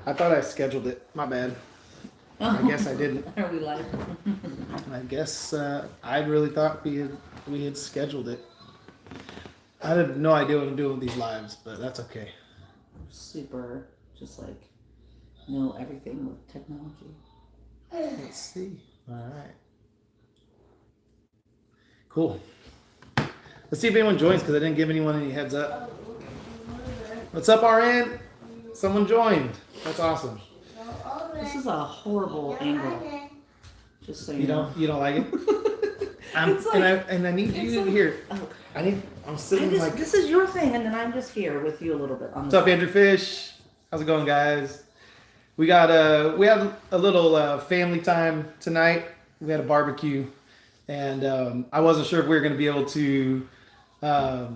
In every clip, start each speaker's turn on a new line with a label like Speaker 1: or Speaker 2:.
Speaker 1: I thought I scheduled it. My bad. I guess I didn't.
Speaker 2: Are we live?
Speaker 1: I guess I really thought we had scheduled it. I had no idea what I'm doing with these lives, but that's okay.
Speaker 2: Super, just like know everything with technology.
Speaker 1: Let's see. All right. Cool. Let's see if anyone joins because I didn't give anyone any heads up. What's up, RN? Someone joined. That's awesome.
Speaker 2: This is a horrible angle. Just so you know.
Speaker 1: You don't like it? I need you here.
Speaker 2: Oh,
Speaker 1: I'm sitting like.
Speaker 2: This is your thing, and then I'm just here with you a little bit.
Speaker 1: What's up, Andrew Fish? How's it going, guys? We had a little family time tonight. We had a barbecue, and I wasn't sure if we were going to be able to. I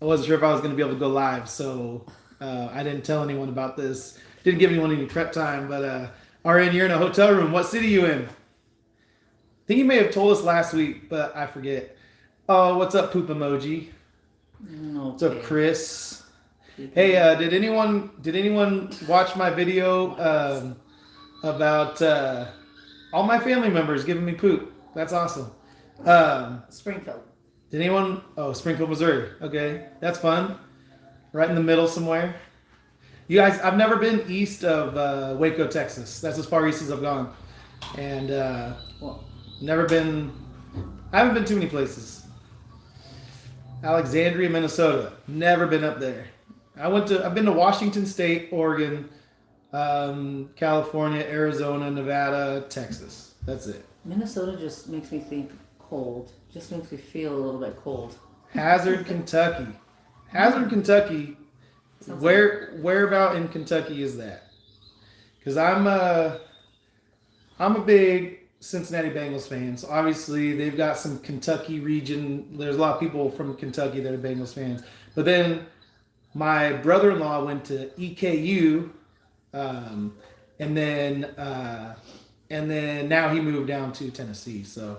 Speaker 1: wasn't sure if I was going to be able to go live, so I didn't tell anyone about this. Didn't give anyone any prep time, but RN, you're in a hotel room. What city are you in? I think you may have told us last week, but I forget. Oh, what's up, poop emoji?
Speaker 2: Okay.
Speaker 1: What's up, Chris? Hey, did anyone watch my video about all my family members giving me poop? That's awesome.
Speaker 2: Springfield.
Speaker 1: Did anyone? Oh, Springfield, Missouri. Okay, that's fun. Right in the middle somewhere. You guys, I've never been east of Waco, Texas. That's as far east as I've gone, and never been. I haven't been too many places. Alexandria, Minnesota. Never been up there. I've been to Washington State, Oregon, California, Arizona, Nevada, Texas. That's it.
Speaker 2: Minnesota just makes me think cold. Just makes me feel a little bit cold.
Speaker 1: Hazard, Kentucky. Hazard, Kentucky. Where about in Kentucky is that? Because I'm a big Cincinnati Bengals fan. So obviously they've got some Kentucky region. There's a lot of people from Kentucky that are Bengals fans. But then my brother-in-law went to EKU, and then now he moved down to Tennessee. So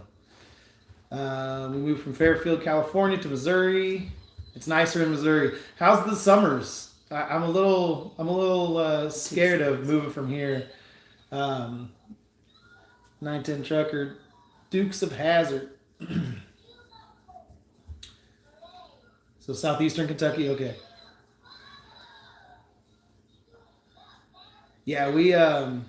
Speaker 1: we moved from Fairfield, California to Missouri. It's nicer in Missouri. How's the summers? I'm a little scared of moving from here. 910 Trucker, Dukes of Hazzard. So southeastern Kentucky, okay. Yeah, we're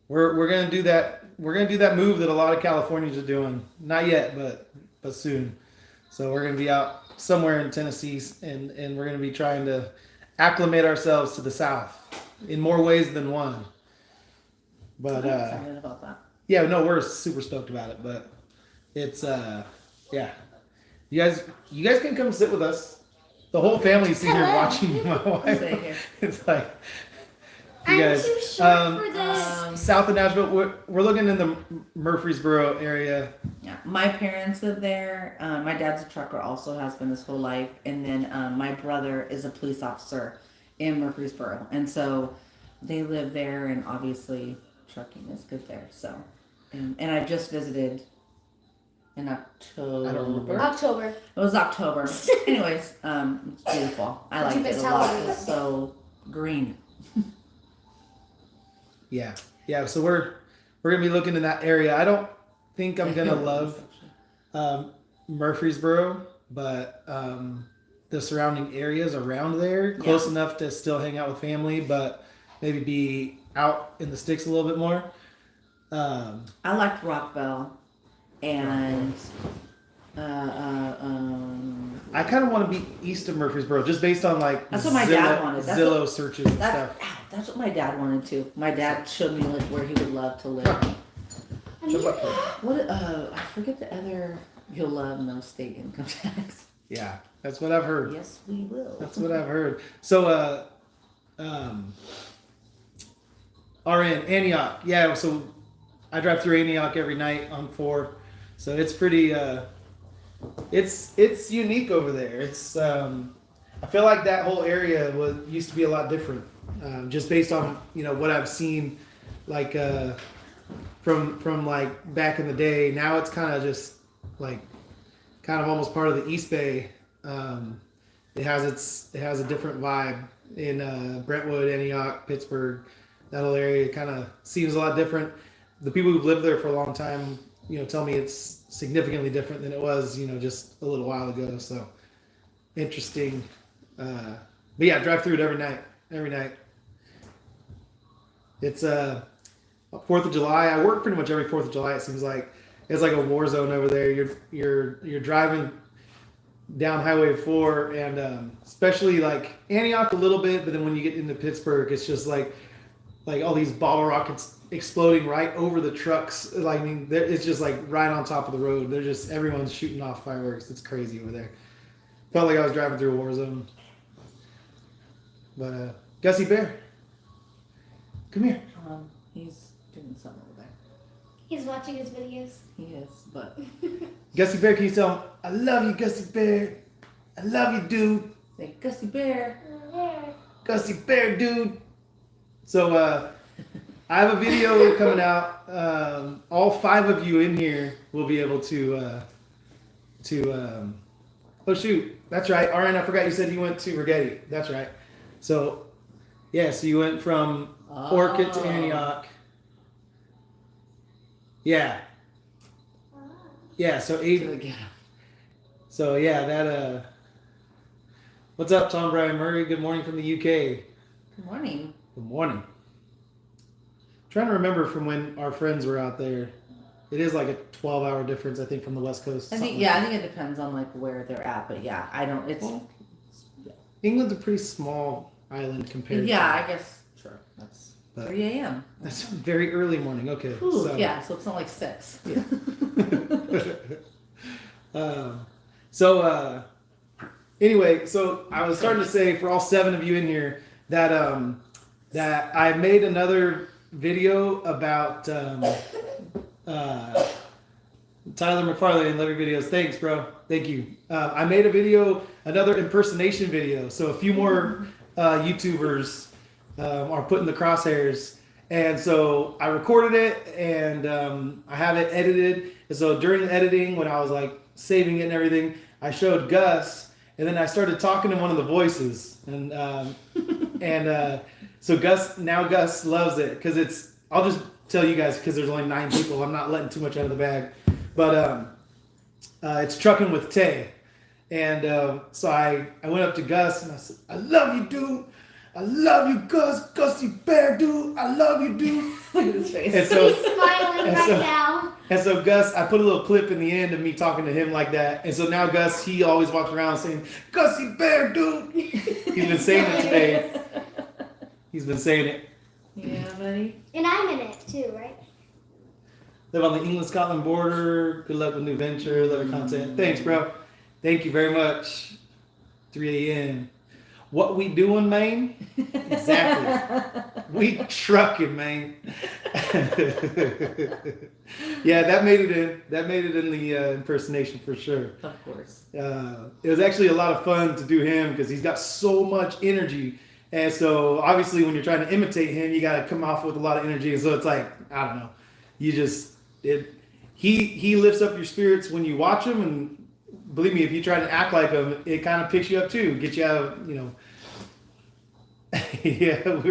Speaker 1: gonna do that. We're gonna do that move that a lot of Californians are doing. Not yet, but soon. So we're gonna be out somewhere in Tennessee, and we're gonna be trying to acclimate ourselves to the South in more ways than one. But
Speaker 2: I'm excited about that.
Speaker 1: Yeah, no, we're super stoked about it. But it's yeah, you guys can come sit with us. The whole family's here watching me. My wife. It's like. You guys,
Speaker 3: I'm too short for this.
Speaker 1: South of Nashville, we're looking in the Murfreesboro area.
Speaker 2: Yeah, my parents live there. My dad's a trucker, also has been his whole life, and then my brother is a police officer in Murfreesboro, and so they live there. And obviously, trucking is good there. So, and I just visited in October.
Speaker 1: I don't remember.
Speaker 3: October.
Speaker 2: It was October. Anyways, it's beautiful. I liked it a lot. It was so green.
Speaker 1: Yeah. So we're gonna be looking in that area. I don't think I'm gonna love Murfreesboro, but the surrounding areas around there, close enough to still hang out with family, but maybe be out in the sticks a little bit more.
Speaker 2: I liked Rockville, and
Speaker 1: I kind of want to be east of Murfreesboro, just based on like
Speaker 2: that's what my dad wanted.
Speaker 1: Zillow searches and stuff.
Speaker 2: That's what my dad wanted too. My dad showed me like where he would love to live. What? I forget the other. You'll love no state income tax.
Speaker 1: Yeah, that's what I've heard.
Speaker 2: Yes, we will.
Speaker 1: That's what I've heard. So, RN Antioch. Yeah, so I drive through Antioch every night on 4, so it's pretty. It's unique over there. It's I feel like that whole area used to be a lot different, just based on what I've seen, like from like back in the day. Now it's kind of just like almost part of the East Bay. It has a different vibe. in Brentwood, Antioch, Pittsburgh, that whole area kind of seems a lot different. The people who've lived there for a long time, tell me it's significantly different than it was, just a little while ago. So interesting. But yeah, drive through it every night. Every night. It's 4th of July. I work pretty much every 4th of July. It seems like it's like a war zone over there. You're driving down Highway 4, and especially like Antioch a little bit, but then when you get into Pittsburgh, it's just like all these bottle rockets exploding right over the trucks. Like, I mean, it's just like right on top of the road. Everyone's shooting off fireworks. It's crazy over there. Felt like I was driving through a war zone. But Gussie Bear, come here.
Speaker 2: He's doing something over there.
Speaker 3: He's watching his videos.
Speaker 2: He is, but
Speaker 1: Gussie Bear, can you tell him, I love you, Gussie Bear. I love you, dude.
Speaker 2: say Gussie Bear.
Speaker 1: Gussie Bear, dude. So I have a video coming out. All 5 of you in here will be able to oh shoot, that's right. Arian, I forgot you said you went to Rigetti. That's right. So yeah, so you went from Orchid to Antioch. Yeah. Yeah, so So yeah, that what's up, Tom Brian Murray? Good morning from the UK.
Speaker 2: Good morning.
Speaker 1: Good morning. Trying to remember from when our friends were out there. It is like a 12-hour difference, I think, from the West Coast.
Speaker 2: I think it depends on like where they're at, but yeah, I don't.
Speaker 1: England's a pretty small island compared.
Speaker 2: Yeah, I guess sure. That's 3 a.m.
Speaker 1: That's very early morning. Okay.
Speaker 2: Ooh, yeah, so it's not like 6.
Speaker 1: Yeah. Anyway, so I was starting to say for all 7 of you in here that that I made another video about Tyler McFarlane. Love your videos. Thanks, bro. Thank you. I made another impersonation video. So a few more YouTubers are put in the crosshairs. And so I recorded it, and I have it edited. And so during the editing, when I was like saving it and everything, I showed Gus, and then I started talking to one of the voices. And so Gus loves it because I'll just tell you guys because there's only 9 people. I'm not letting too much out of the bag. But it's Trucking with Tay. And so I went up to Gus and I said, I love you, dude. I love you, Gussie Bear, dude. I love you, dude.
Speaker 2: Look at his face.
Speaker 1: And so,
Speaker 3: He's smiling right now.
Speaker 1: And so Gus, I put a little clip in the end of me talking to him like that. And so now Gus, he always walks around saying, Gussie Bear, dude. He's been saying it today. He's been saying it.
Speaker 2: Yeah, buddy.
Speaker 3: And I'm in it too, right?
Speaker 1: Live on the England-Scotland border. Good luck with new venture. Love your content. Thanks, bro. Thank you very much. 3 a.m. What we doing, man? Exactly. We trucking, man. Yeah, that made it in. That made it in the impersonation for sure.
Speaker 2: Of course.
Speaker 1: It was actually a lot of fun to do him because he's got so much energy. And so obviously when you're trying to imitate him, you got to come off with a lot of energy. And so it's like, I don't know. He lifts up your spirits when you watch him, and believe me, if you try to act like him, it kind of picks you up too, get you out of, yeah,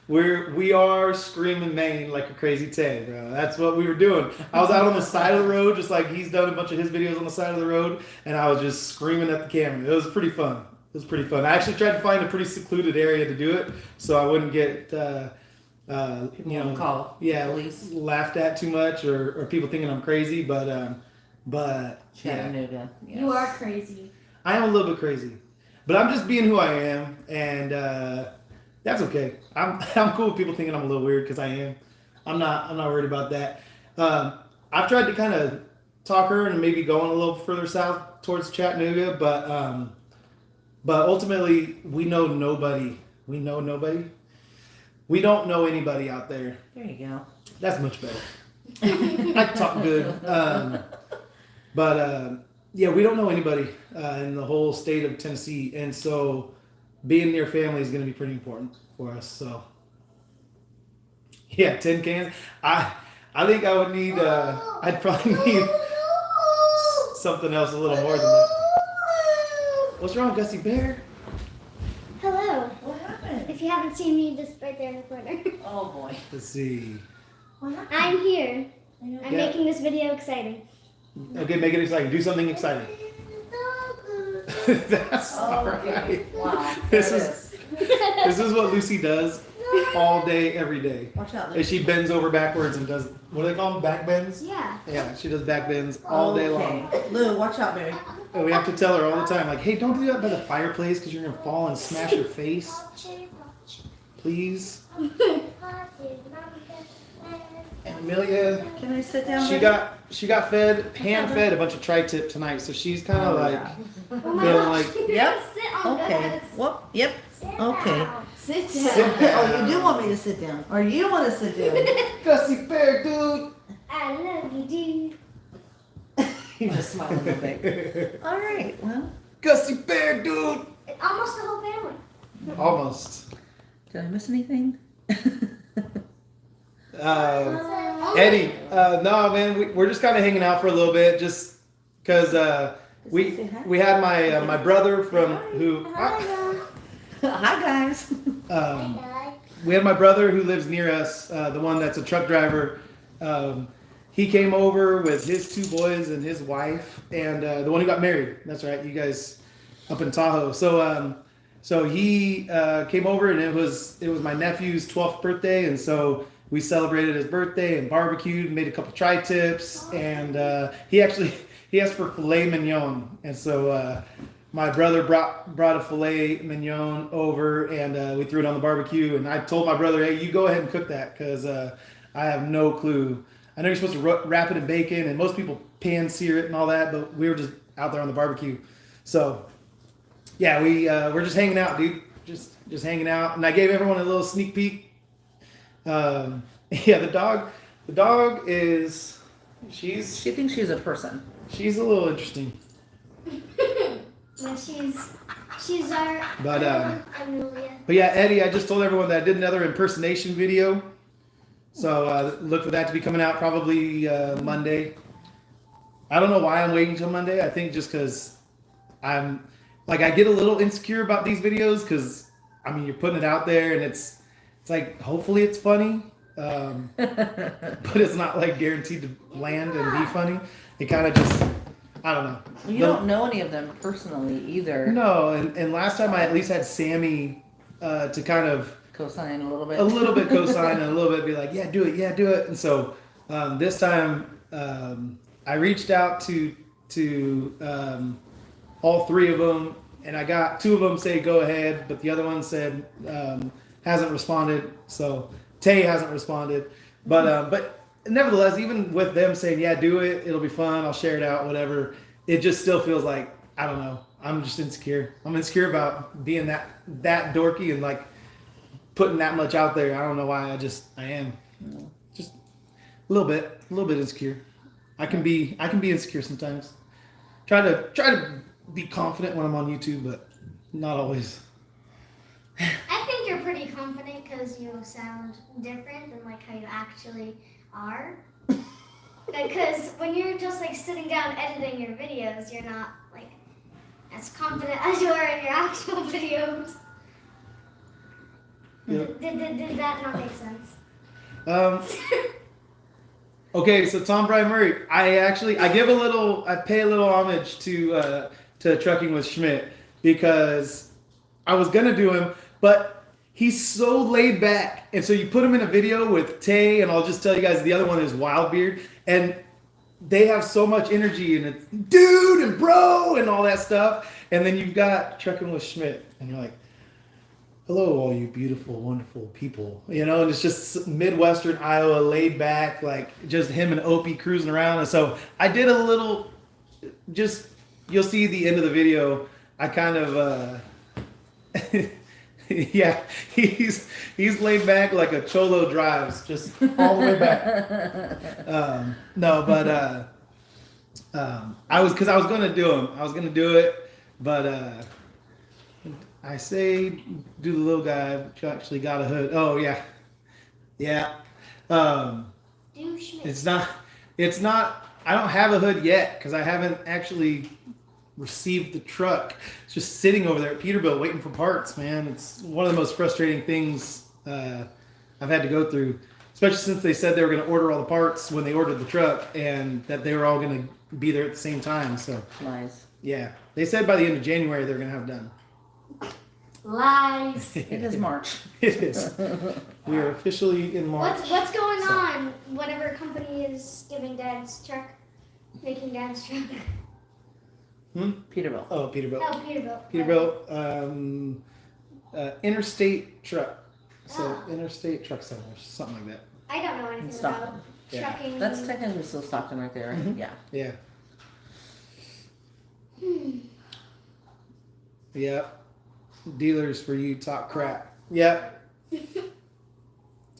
Speaker 1: we are screaming Maine like a crazy Tay, bro. That's what we were doing. I was out on the side of the road, just like he's done a bunch of his videos on the side of the road, and I was just screaming at the camera. It was pretty fun. I actually tried to find a pretty secluded area to do it, so I wouldn't get
Speaker 2: People call police.
Speaker 1: Laughed at too much, or people thinking I'm crazy. But
Speaker 2: Chattanooga.
Speaker 3: Yes. You are crazy.
Speaker 1: I am a little bit crazy, but I'm just being who I am, and that's okay. I'm cool with people thinking I'm a little weird because I am. I'm not worried about that. I've tried to kind of talk her and maybe going a little further south towards Chattanooga, but ultimately we know nobody. We know nobody. We don't know anybody out there.
Speaker 2: There you go.
Speaker 1: That's much better. I talk good. Yeah, we don't know anybody in the whole state of Tennessee. And so being near family is going to be pretty important for us. So, yeah, 10 cans. I think I would need, I'd probably need something else a little more than that. What's wrong, Gussie Bear?
Speaker 3: Hello.
Speaker 2: What happened?
Speaker 3: you haven't seen me, just right there in the corner.
Speaker 2: Oh boy.
Speaker 1: Let's see.
Speaker 3: I'm here. I'm
Speaker 1: Yeah.
Speaker 3: making this video exciting.
Speaker 1: Okay, make it exciting. Do something exciting. That's all right.
Speaker 2: Wow.
Speaker 1: This
Speaker 2: there
Speaker 1: is-
Speaker 2: it is.
Speaker 1: This is what Lucy does all day, every day.
Speaker 2: Watch out.
Speaker 1: And she bends over backwards and does, what do they call them? Back bends?
Speaker 3: Yeah.
Speaker 1: Yeah, she does back bends all day long.
Speaker 2: Okay. Lou, watch out, baby.
Speaker 1: And we have to tell her all the time, like, hey, don't do that by the fireplace because you're going to fall and smash your face. Please. And Amelia,
Speaker 2: Can I sit down?
Speaker 1: she got hand fed a bunch of tri-tip tonight, so she's kind of like
Speaker 3: Oh my
Speaker 1: feeling
Speaker 3: gosh.
Speaker 1: like,
Speaker 2: Yep.
Speaker 3: Sit on
Speaker 2: Okay.
Speaker 3: this.
Speaker 2: Whoop. Yep.
Speaker 3: Sit
Speaker 2: Okay.
Speaker 3: down.
Speaker 2: Sit
Speaker 1: Sit down.
Speaker 2: Oh, you do want me to sit down, or you want to sit down?
Speaker 1: Gussie Bear, dude.
Speaker 3: I love you, dude.
Speaker 2: You just smile a little bit. All right. Well,
Speaker 1: Gussie Bear, dude.
Speaker 3: Almost the whole family.
Speaker 1: Almost.
Speaker 2: did I miss anything?
Speaker 1: Eddie, no, man, we're just kind of hanging out for a little bit, just because we had my brother from who
Speaker 2: Hi guys.
Speaker 1: we had my brother who lives near us, the one that's a truck driver. He came over with his two boys and his wife, and the one who got married. That's right, you guys up in Tahoe. So he came over, and it was my nephew's 12th birthday, and so we celebrated his birthday and barbecued, and made a couple tri-tips, and he asked for filet mignon, and so my brother brought a filet mignon over, and we threw it on the barbecue, and I told my brother, hey, you go ahead and cook that, because I have no clue. I know you're supposed to wrap it in bacon, and most people pan sear it and all that, but we were just out there on the barbecue. So, yeah, we're just hanging out, dude. Just hanging out, and I gave everyone a little sneak peek. Yeah, the dog is
Speaker 2: She thinks she's a person.
Speaker 1: she's a little interesting,
Speaker 3: When she's our
Speaker 1: but
Speaker 3: Amelia.
Speaker 1: But yeah, Eddie, I just told everyone that I did another impersonation video. So look for that to be coming out probably Monday. I don't know why I'm waiting till Monday. I think just because I get a little insecure about these videos because, I mean, you're putting it out there and it's like, hopefully it's funny. But it's not like guaranteed to land and be funny. It kind of just, I don't know.
Speaker 2: You don't know any of them personally either.
Speaker 1: No, and last time I at least had Sammy to kind of
Speaker 2: Co-sign a little bit.
Speaker 1: a little bit co-sign and a little bit be like, yeah, do it. And so this time I reached out to all three of them, and I got two of them say go ahead, but the other one said hasn't responded. So Tay hasn't responded, but nevertheless, even with them saying yeah, do it, it'll be fun, I'll share it out, whatever. It just still feels like, I don't know. I'm just insecure. I'm insecure about being that dorky and like putting that much out there. I don't know why. I am just a little bit insecure. I can be insecure sometimes. Try to be confident when I'm on YouTube, but not always.
Speaker 3: I think you're pretty confident because you sound different than like how you actually are. Because when you're just like sitting down editing your videos, you're not like as confident as you are in your actual videos.
Speaker 1: Yep.
Speaker 3: Did that not make sense?
Speaker 1: Okay, so Tom Brian Murray, I pay a little homage to Trucking with Schmidt because I was gonna do him, but he's so laid back, and so you put him in a video with Tay, and I'll just tell you guys, the other one is Wildbeard, and they have so much energy, and it's dude and bro and all that stuff, and then you've got Trucking with Schmidt, and you're like, hello, all you beautiful, wonderful people. You know, and it's just Midwestern Iowa, laid back, like just him and Opie cruising around. And so I did a little, just, you'll see the end of the video. I kind of, yeah, he's laid back like a Cholo drives, just all the way back. I was going to do him. I was going to do it, but, I say do the little guy, but you actually got a hood. Oh yeah. Yeah.
Speaker 3: Do Schmidt.
Speaker 1: It's not, I don't have a hood yet because I haven't actually received the truck. It's just sitting over there at Peterbilt waiting for parts, man. It's one of the most frustrating things I've had to go through, especially since they said they were going to order all the parts when they ordered the truck and that they were all going to be there at the same time. So,
Speaker 2: Nice.
Speaker 1: yeah. They said by the end of January they're going to have it done.
Speaker 3: Lies.
Speaker 2: It is March.
Speaker 1: It is. We are officially in March.
Speaker 3: What's going on? Whatever company is giving Dad's truck, making Dad's truck.
Speaker 2: Peterbilt.
Speaker 1: Oh, Peterbilt.
Speaker 3: Oh, Peterbilt.
Speaker 1: Peterbilt. Interstate Truck. So,
Speaker 3: Oh.
Speaker 1: Interstate Truck Centers, something like that.
Speaker 3: I don't know anything about
Speaker 2: Stockton.
Speaker 1: Yeah.
Speaker 3: trucking.
Speaker 2: That's technically still Stockton right there, right? Yeah.
Speaker 1: Yeah. Yep. Dealers for you talk crap. Yep.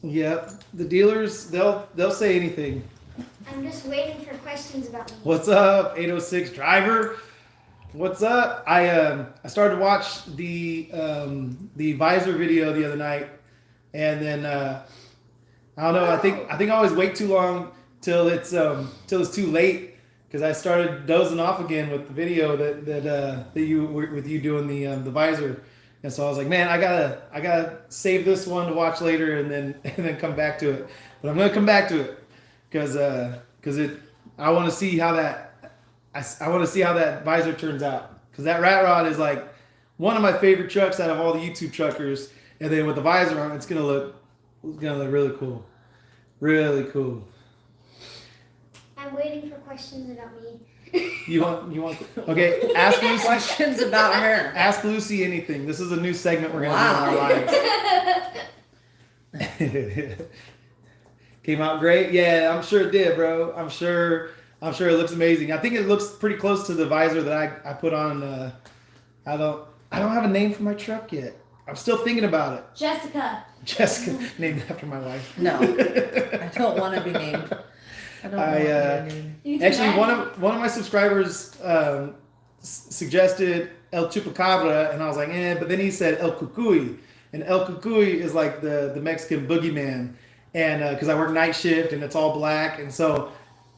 Speaker 1: Yep. The dealers, they'll say anything.
Speaker 3: I'm just waiting for questions about me.
Speaker 1: What's up, 806 driver? What's up? I started to watch the visor video the other night, and then I don't know. I think I always wait too long till it's too late because I started dozing off again with the video that you with you doing the visor, and so I was like, man, I gotta save this one to watch later and then come back to it. But I'm gonna come back to it because I want to see how that. I want to see how that visor turns out because that rat rod is like one of my favorite trucks out of all the YouTube truckers, and then with the visor on, it's gonna look really cool, really cool.
Speaker 3: I'm waiting for questions about me.
Speaker 1: You want? Okay, ask Lucy.
Speaker 2: Questions about her.
Speaker 1: Ask Lucy anything. This is a new segment we're gonna do in our lives. Came out great. Yeah, I'm sure it did, bro. I'm sure it looks amazing. I think it looks pretty close to the visor that I put on. I don't have a name for my truck yet. I'm still thinking about it.
Speaker 3: Jessica.
Speaker 1: Jessica, named after my wife.
Speaker 2: No, I don't want to be named. I don't want to be named.
Speaker 3: You
Speaker 1: Actually,
Speaker 3: can.
Speaker 1: one of my subscribers suggested El Chupacabra, and I was like, but then he said El Cucuy, and El Cucuy is like the Mexican boogeyman, and because I work night shift and it's all black, and so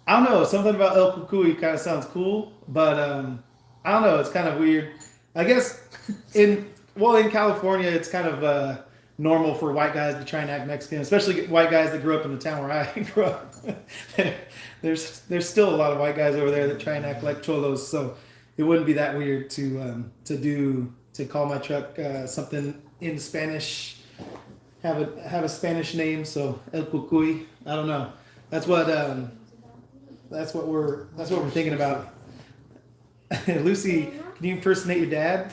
Speaker 1: I don't know, something about El Cucuy kind of sounds cool, but I don't know, it's kind of weird. I guess in California, it's kind of normal for white guys to try and act Mexican, especially white guys that grew up in the town where I grew up. There's still a lot of white guys over there that try and act like cholos, so it wouldn't be that weird to call my truck something in Spanish, have a Spanish name. So El Cucuy. I don't know. That's what we're thinking about. Lucy, can you impersonate your dad?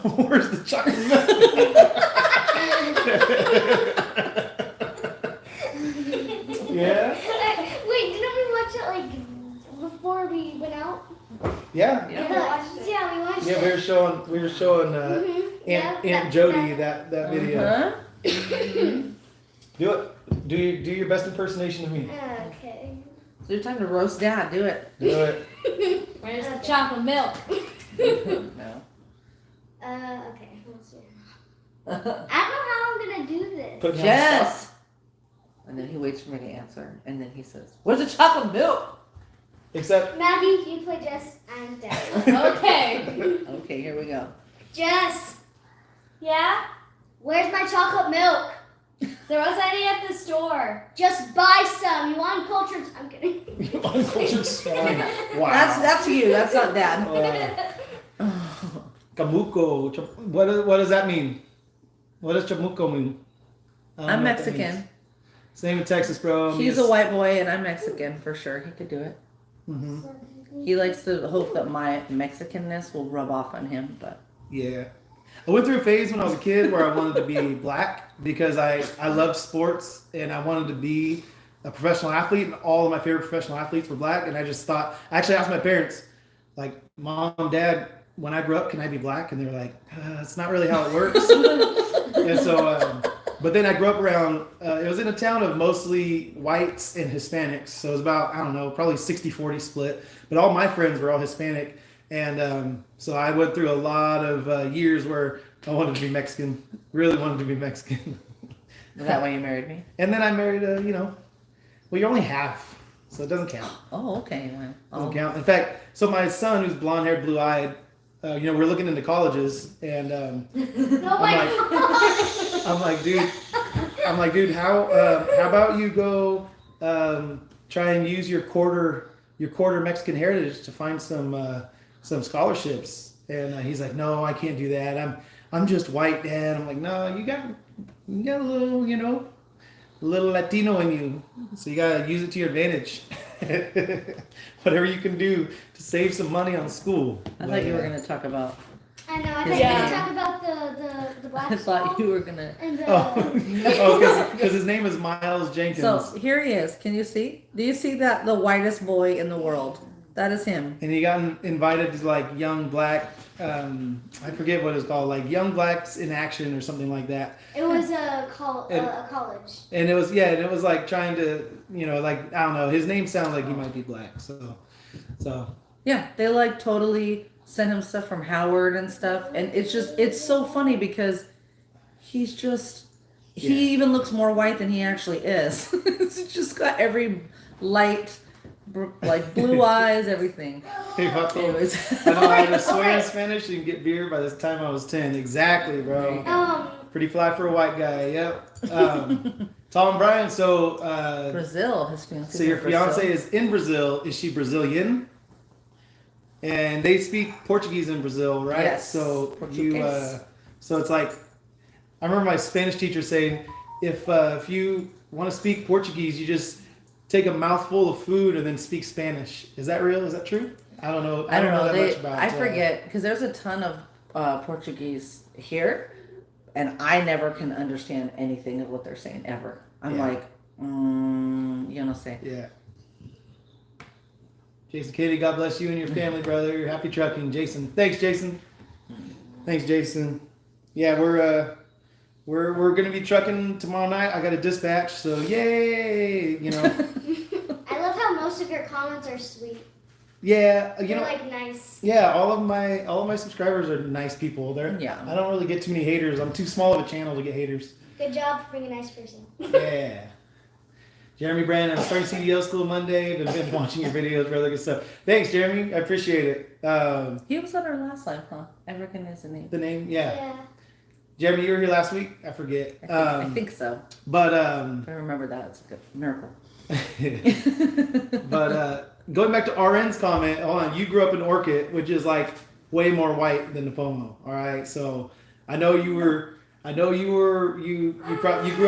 Speaker 1: Where's the chocolate milk? Yeah.
Speaker 3: Wait, didn't we watch it like before we went out?
Speaker 1: Yeah.
Speaker 3: Yeah, we watched
Speaker 1: Yeah,
Speaker 3: it.
Speaker 1: we were showing Aunt Jody that video.
Speaker 2: Uh-huh.
Speaker 1: Do it. Do your best impersonation of me.
Speaker 3: Okay.
Speaker 2: It's your time to roast Dad. Do it.
Speaker 1: Do it.
Speaker 3: Where's the chocolate milk?
Speaker 2: No.
Speaker 3: Okay. Let's see. I don't know how I'm gonna do this.
Speaker 1: Put me on the spot.
Speaker 2: Jess. And then he waits for me to answer, and then he says, "Where's the chocolate milk?"
Speaker 1: Except
Speaker 3: Maggie, you play Jess and Dad. Okay.
Speaker 2: Okay, here we go.
Speaker 3: Jess. Yeah? Where's my chocolate milk? There wasn't any at the store. Just buy some. You uncultured. I'm kidding.
Speaker 1: uncultured swine. Wow.
Speaker 2: That's you. That's not Dad.
Speaker 1: Camuco. What does that mean? What does chamuco mean? I don't
Speaker 2: I'm
Speaker 1: know what that
Speaker 2: Mexican.
Speaker 1: means. Same in Texas, bro.
Speaker 2: He's a white boy, and I'm Mexican for sure. He could do it.
Speaker 1: Mm-hmm.
Speaker 2: He likes to hope that my Mexicanness will rub off on him, but
Speaker 1: Yeah. I went through a phase when I was a kid where I wanted to be black because I loved sports and I wanted to be a professional athlete, and all of my favorite professional athletes were black, and I just thought, I actually asked my parents, like, Mom, Dad, when I grow up, can I be black? And they were like, it's not really how it works. And so, but then I grew up around, it was in a town of mostly whites and Hispanics. So it was about, I don't know, probably 60-40 split. But all my friends were all Hispanic. And so I went through a lot of years where I wanted to be Mexican, really wanted to be Mexican.
Speaker 2: is that why you married me?
Speaker 1: And then I married well, you're only half. so it doesn't count.
Speaker 2: Oh, okay. Well,
Speaker 1: Doesn't count. In fact, so my son, who's blonde-haired, blue-eyed, we're looking into colleges, and
Speaker 3: Oh my god.
Speaker 1: I'm like, dude, how about you go try and use your quarter Mexican heritage to find some scholarships? And he's like, no, I can't do that. I'm just white, Dad. I'm like, no, you got a little, a little Latino in you, so you gotta use it to your advantage. Whatever you can do to save some money on school.
Speaker 2: I thought you were going to talk about.
Speaker 3: I know. I think
Speaker 2: Yeah.
Speaker 3: we talk about the black.
Speaker 2: I thought
Speaker 3: skull
Speaker 2: you were going to.
Speaker 3: And the,
Speaker 1: Because his name is Miles Jenkins.
Speaker 2: So here he is. Can you see? Do you see that? The whitest boy in the world. That is him.
Speaker 1: And he got invited to like Young Black, I forget what it's called, like Young Blacks in Action or something like that.
Speaker 3: It was a college.
Speaker 1: And it was like trying to, like, I don't know, his name sounds like he might be black. So.
Speaker 2: Yeah, they like totally send him stuff from Howard and stuff. And it's so funny because he's just, he even looks more white than he actually is. He's just got every light, like blue eyes, everything.
Speaker 1: Hey, Vato.
Speaker 2: Anyways.
Speaker 1: I know I had to swear in Spanish and get beer by the time I was 10. Exactly, bro. Pretty fly for a white guy. Yep. Tom and Brian. So
Speaker 2: Brazil, his fiance.
Speaker 1: So your fiance is in Brazil. Is she Brazilian? And they speak Portuguese in Brazil, right?
Speaker 2: Yes.
Speaker 1: So
Speaker 2: Portuguese.
Speaker 1: so it's like, I remember my Spanish teacher saying, if you want to speak Portuguese, you just take a mouthful of food and then speak Spanish. Is that real? Is that true? I don't know. I don't know that much about.
Speaker 2: I forget because there's a ton of Portuguese here, and I never can understand anything of what they're saying ever. I'm like, you know, say.
Speaker 1: Yeah. Jason, Katie, God bless you and your family, brother. Happy trucking, Jason. Thanks, Jason. Thanks, Jason. Yeah, we're gonna be trucking tomorrow night. I got a dispatch, so yay!
Speaker 3: I love how most of your comments are sweet.
Speaker 1: Yeah,
Speaker 3: They're like nice.
Speaker 1: Yeah, all of my subscribers are nice people.
Speaker 2: Yeah.
Speaker 1: I don't really get too many haters. I'm too small of a channel to get haters.
Speaker 3: Good job for being a nice person.
Speaker 1: Yeah. Jeremy Brand, I'm starting CDL school Monday. I've been watching your videos, brother. Good stuff. Thanks, Jeremy. I appreciate it.
Speaker 2: He was on our last live, huh? I recognize the name.
Speaker 1: The name, yeah. Jeremy, you were here last week? I forget.
Speaker 2: I think so.
Speaker 1: But
Speaker 2: If I remember that, it's a good miracle.
Speaker 1: but going back to RN's comment, hold on, you grew up in Orchid, which is like way more white than Napomo. All right, so I know you grew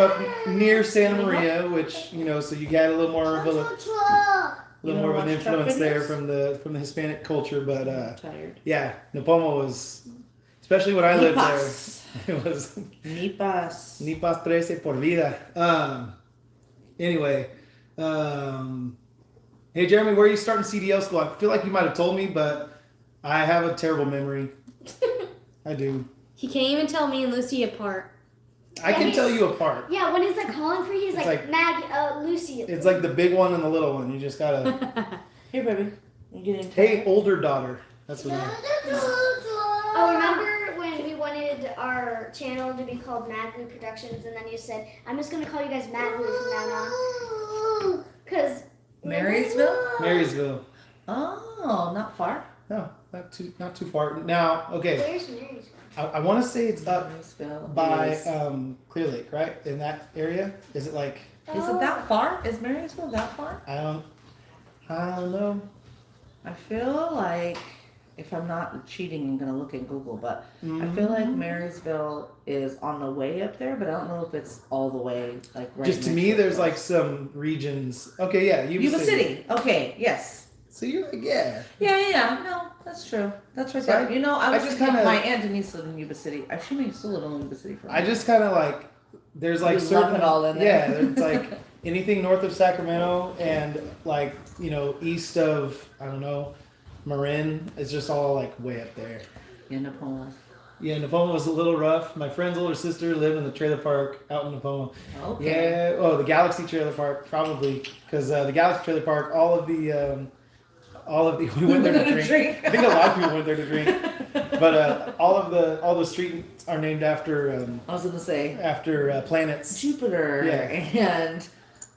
Speaker 1: up near Santa Maria, which so you got a little more of an influence there from the Hispanic culture. But yeah, Napomo was, especially when I lived there, it was Nipas 13 por vida. Anyway, hey Jeremy, where are you starting CDL school? I feel like you might have told me, but I have a terrible memory. I do.
Speaker 4: He can't even tell me and Lucy apart.
Speaker 1: I can tell you apart.
Speaker 3: Yeah, when he's like calling for you, he's like Maggie, Lucy.
Speaker 1: It's like the big one and the little one. You just gotta.
Speaker 2: Here, baby. You getting
Speaker 1: Hey, older daughter. That's what.
Speaker 3: Oh, remember when we wanted our channel to be called Mad Blue Productions, and then you said, "I'm just gonna call you guys Mad Blue from now on," because
Speaker 2: Marysville?
Speaker 1: Marysville.
Speaker 2: Oh, not far.
Speaker 1: No, not too far. Now, okay.
Speaker 3: Where's Marysville?
Speaker 1: I want to say it's up
Speaker 2: Marysville
Speaker 1: by
Speaker 2: is-
Speaker 1: Clear Lake, right? In that area. Is it like?
Speaker 2: Is it that far? Is Marysville that far?
Speaker 1: I don't know.
Speaker 2: I feel like, if I'm not cheating, I'm gonna look at Google, but I feel like Marysville is on the way up there, but I don't know if it's all the way right.
Speaker 1: Just to
Speaker 2: next
Speaker 1: me,
Speaker 2: it.
Speaker 1: there's like some regions. Okay, yeah,
Speaker 2: Yuba City. Okay, yes.
Speaker 1: So you're like, yeah.
Speaker 2: Yeah. No, that's true. That's right
Speaker 1: So
Speaker 2: there. I was
Speaker 1: just
Speaker 2: thinking
Speaker 1: kinda-
Speaker 2: my aunt Denise lived in Yuba City. She may still live in Yuba City for a
Speaker 1: I just kind of like, there's like
Speaker 2: You
Speaker 1: certain,
Speaker 2: lump it all in there.
Speaker 1: yeah, it's like anything north of Sacramento and like, east of, I don't know, Marin, it's just all like way up there.
Speaker 2: Napoleon.
Speaker 1: Yeah, Napomo was a little rough. My friend's older sister lived in the trailer park out in Napomo.
Speaker 2: Okay.
Speaker 1: Yeah, the Galaxy trailer park, probably, because the Galaxy trailer park, all of the, we went there to drink. I think a lot of people went there to drink. But all the streets are named after
Speaker 2: I was gonna say
Speaker 1: planets.
Speaker 2: Jupiter
Speaker 1: Yeah.
Speaker 2: and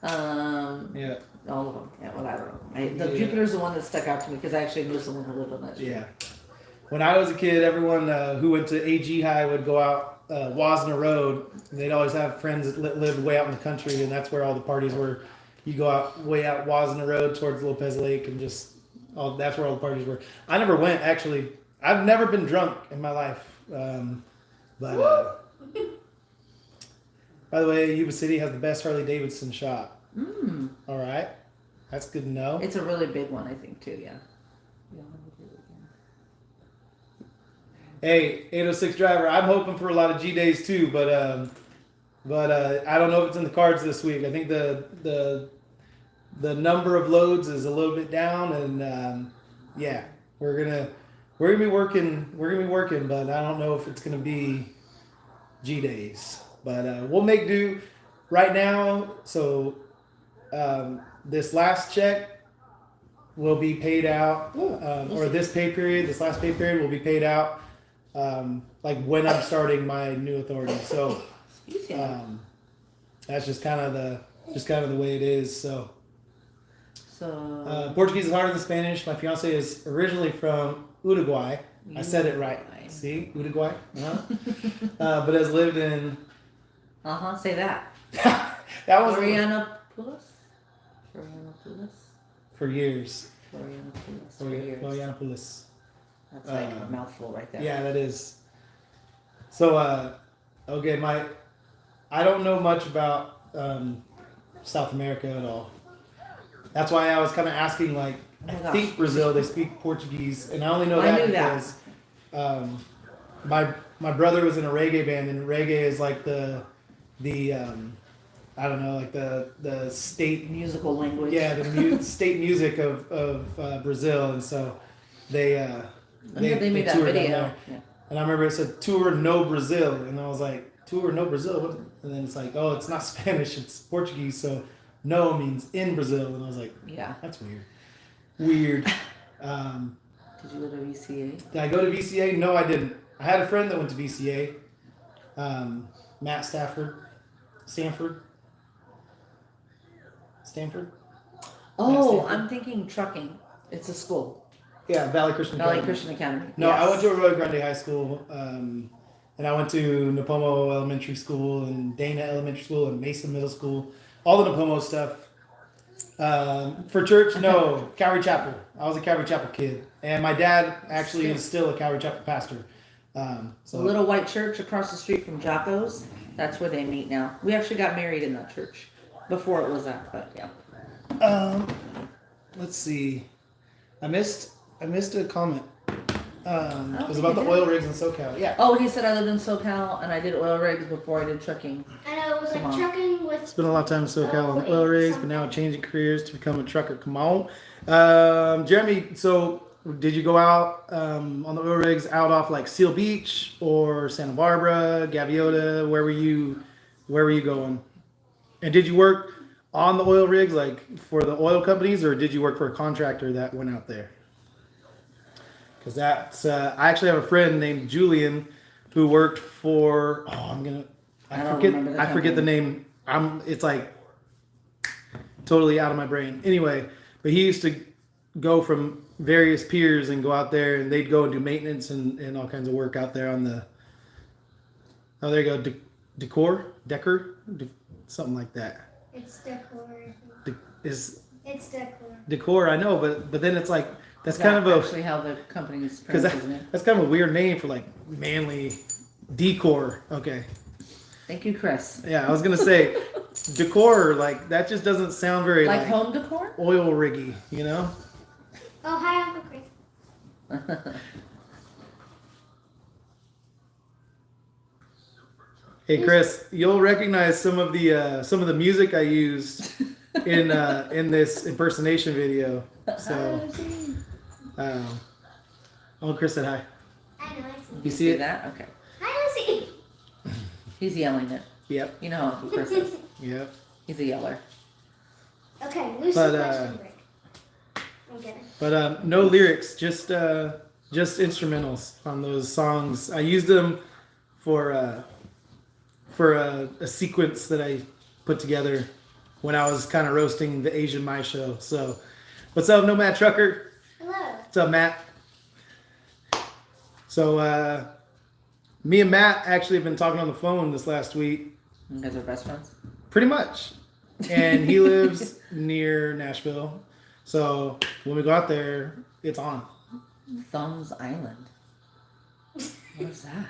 Speaker 1: Yeah.
Speaker 2: All of them. Yeah, well, I don't know. The Jupiter's the one that stuck out to me because I actually knew someone who lived on that street.
Speaker 1: Yeah. When I was a kid, everyone who went to AG High would go out Wasna Road. And they'd always have friends that lived way out in the country, and that's where all the parties were. You go out way out Wasna Road towards Lopez Lake, and just that's where all the parties were. I never went, actually. I've never been drunk in my life. But by the way, Yuba City has the best Harley Davidson shop. All right. That's good to know.
Speaker 2: It's a really big one, I think, too, yeah.
Speaker 1: Hey, 806 driver, I'm hoping for a lot of G days too, but I don't know if it's in the cards this week. I think the number of loads is a little bit down, and yeah, we're gonna be working, but I don't know if it's gonna be G days. But we'll make do right now. So this last check will be paid out, or this last pay period will be paid out. Like when I'm starting my new authority, so that's just kind of the way it is. So Portuguese is harder than Spanish. My fiance is originally from Uruguay. I said it right. See, Uruguay. But has lived in.
Speaker 2: Say that.
Speaker 1: That was
Speaker 2: Florianopolis.
Speaker 1: For years.
Speaker 2: Florianopolis. That's like a mouthful right there.
Speaker 1: Yeah, that is. So, okay, I don't know much about South America at all. That's why I was kind of asking, like, I think Brazil, they speak Portuguese, and I only know that because my brother was in a reggae band, and reggae is like the I don't know, like the state
Speaker 2: musical language.
Speaker 1: Yeah, the state music of Brazil, and so they
Speaker 2: made that video. Yeah.
Speaker 1: And I remember it said "Tour no Brazil," and I was like, "Tour no Brazil?" What? And then it's like, "Oh, it's not Spanish; it's Portuguese." So "no" means in Brazil, and I was like,
Speaker 2: "Yeah,
Speaker 1: that's weird."
Speaker 2: Did you go to VCA?
Speaker 1: Did I go to VCA? No, I didn't. I had a friend that went to VCA. Matt Stanford.
Speaker 2: Oh, I'm thinking trucking. It's a school.
Speaker 1: Yeah, Valley Christian
Speaker 2: Academy.
Speaker 1: No,
Speaker 2: yes.
Speaker 1: I went to Arroyo Grande High School, and I went to Napomo Elementary School and Dana Elementary School and Mason Middle School. All the Napomo stuff. For church, no, Calvary Chapel. I was a Calvary Chapel kid, and my dad actually is still a Calvary Chapel pastor.
Speaker 2: So a little white church across the street from Jocko's. That's where they meet now. We actually got married in that church before it was that, but yeah.
Speaker 1: Let's see. I missed a comment. It was about the oil rigs in SoCal. Yeah.
Speaker 2: Oh, he said I lived in SoCal and I did oil rigs before I did trucking.
Speaker 3: I know, it was like trucking with...
Speaker 1: Spent a lot of time in SoCal on oil rigs, but now changing careers to become a trucker. Come on. Jeremy, so did you go out on the oil rigs out off like Seal Beach or Santa Barbara, Gaviota? Where were you going? And did you work on the oil rigs like for the oil companies, or did you work for a contractor that went out there? Because that's I actually have a friend named Julian who worked for I forget the name. It's like totally out of my brain. Anyway, but he used to go from various piers and go out there, and they'd go and do maintenance and all kinds of work out there on the. Oh, there you go, Decker, something like that.
Speaker 3: It's decor.
Speaker 1: It's
Speaker 3: decor.
Speaker 1: Decor, I know, but then it's like that's
Speaker 2: That's
Speaker 1: kind of
Speaker 2: actually how the company is
Speaker 1: because
Speaker 2: pronounced, isn't it?
Speaker 1: that's kind of a weird name for like manly decor. Okay.
Speaker 2: Thank you, Chris.
Speaker 1: Yeah, I was gonna say decor, like that just doesn't sound very
Speaker 2: like home decor,
Speaker 1: oil riggy, you know.
Speaker 3: Oh, hi, Uncle Chris.
Speaker 1: Hey Chris, you'll recognize some of the music I used in this impersonation video. So, Chris said hi.
Speaker 3: I know, I see.
Speaker 1: You see it?
Speaker 2: that? Okay.
Speaker 3: Hi, Lucy.
Speaker 2: He's yelling it.
Speaker 1: Yep.
Speaker 2: You know how Uncle Chris is.
Speaker 1: Yep.
Speaker 2: He's a yeller.
Speaker 3: Okay, Lucy's question break. I'm kidding.
Speaker 1: But no lyrics, just instrumentals on those songs. I used them for a sequence that I put together when I was kind of roasting the Asian My Show. So, what's up, Nomad Trucker?
Speaker 3: Hello.
Speaker 1: What's up, Matt? So, me and Matt actually have been talking on the phone this last week.
Speaker 2: You guys are best friends?
Speaker 1: Pretty much. And he lives near Nashville. So, when we go out there, it's on.
Speaker 2: Thumbs Island. What's that?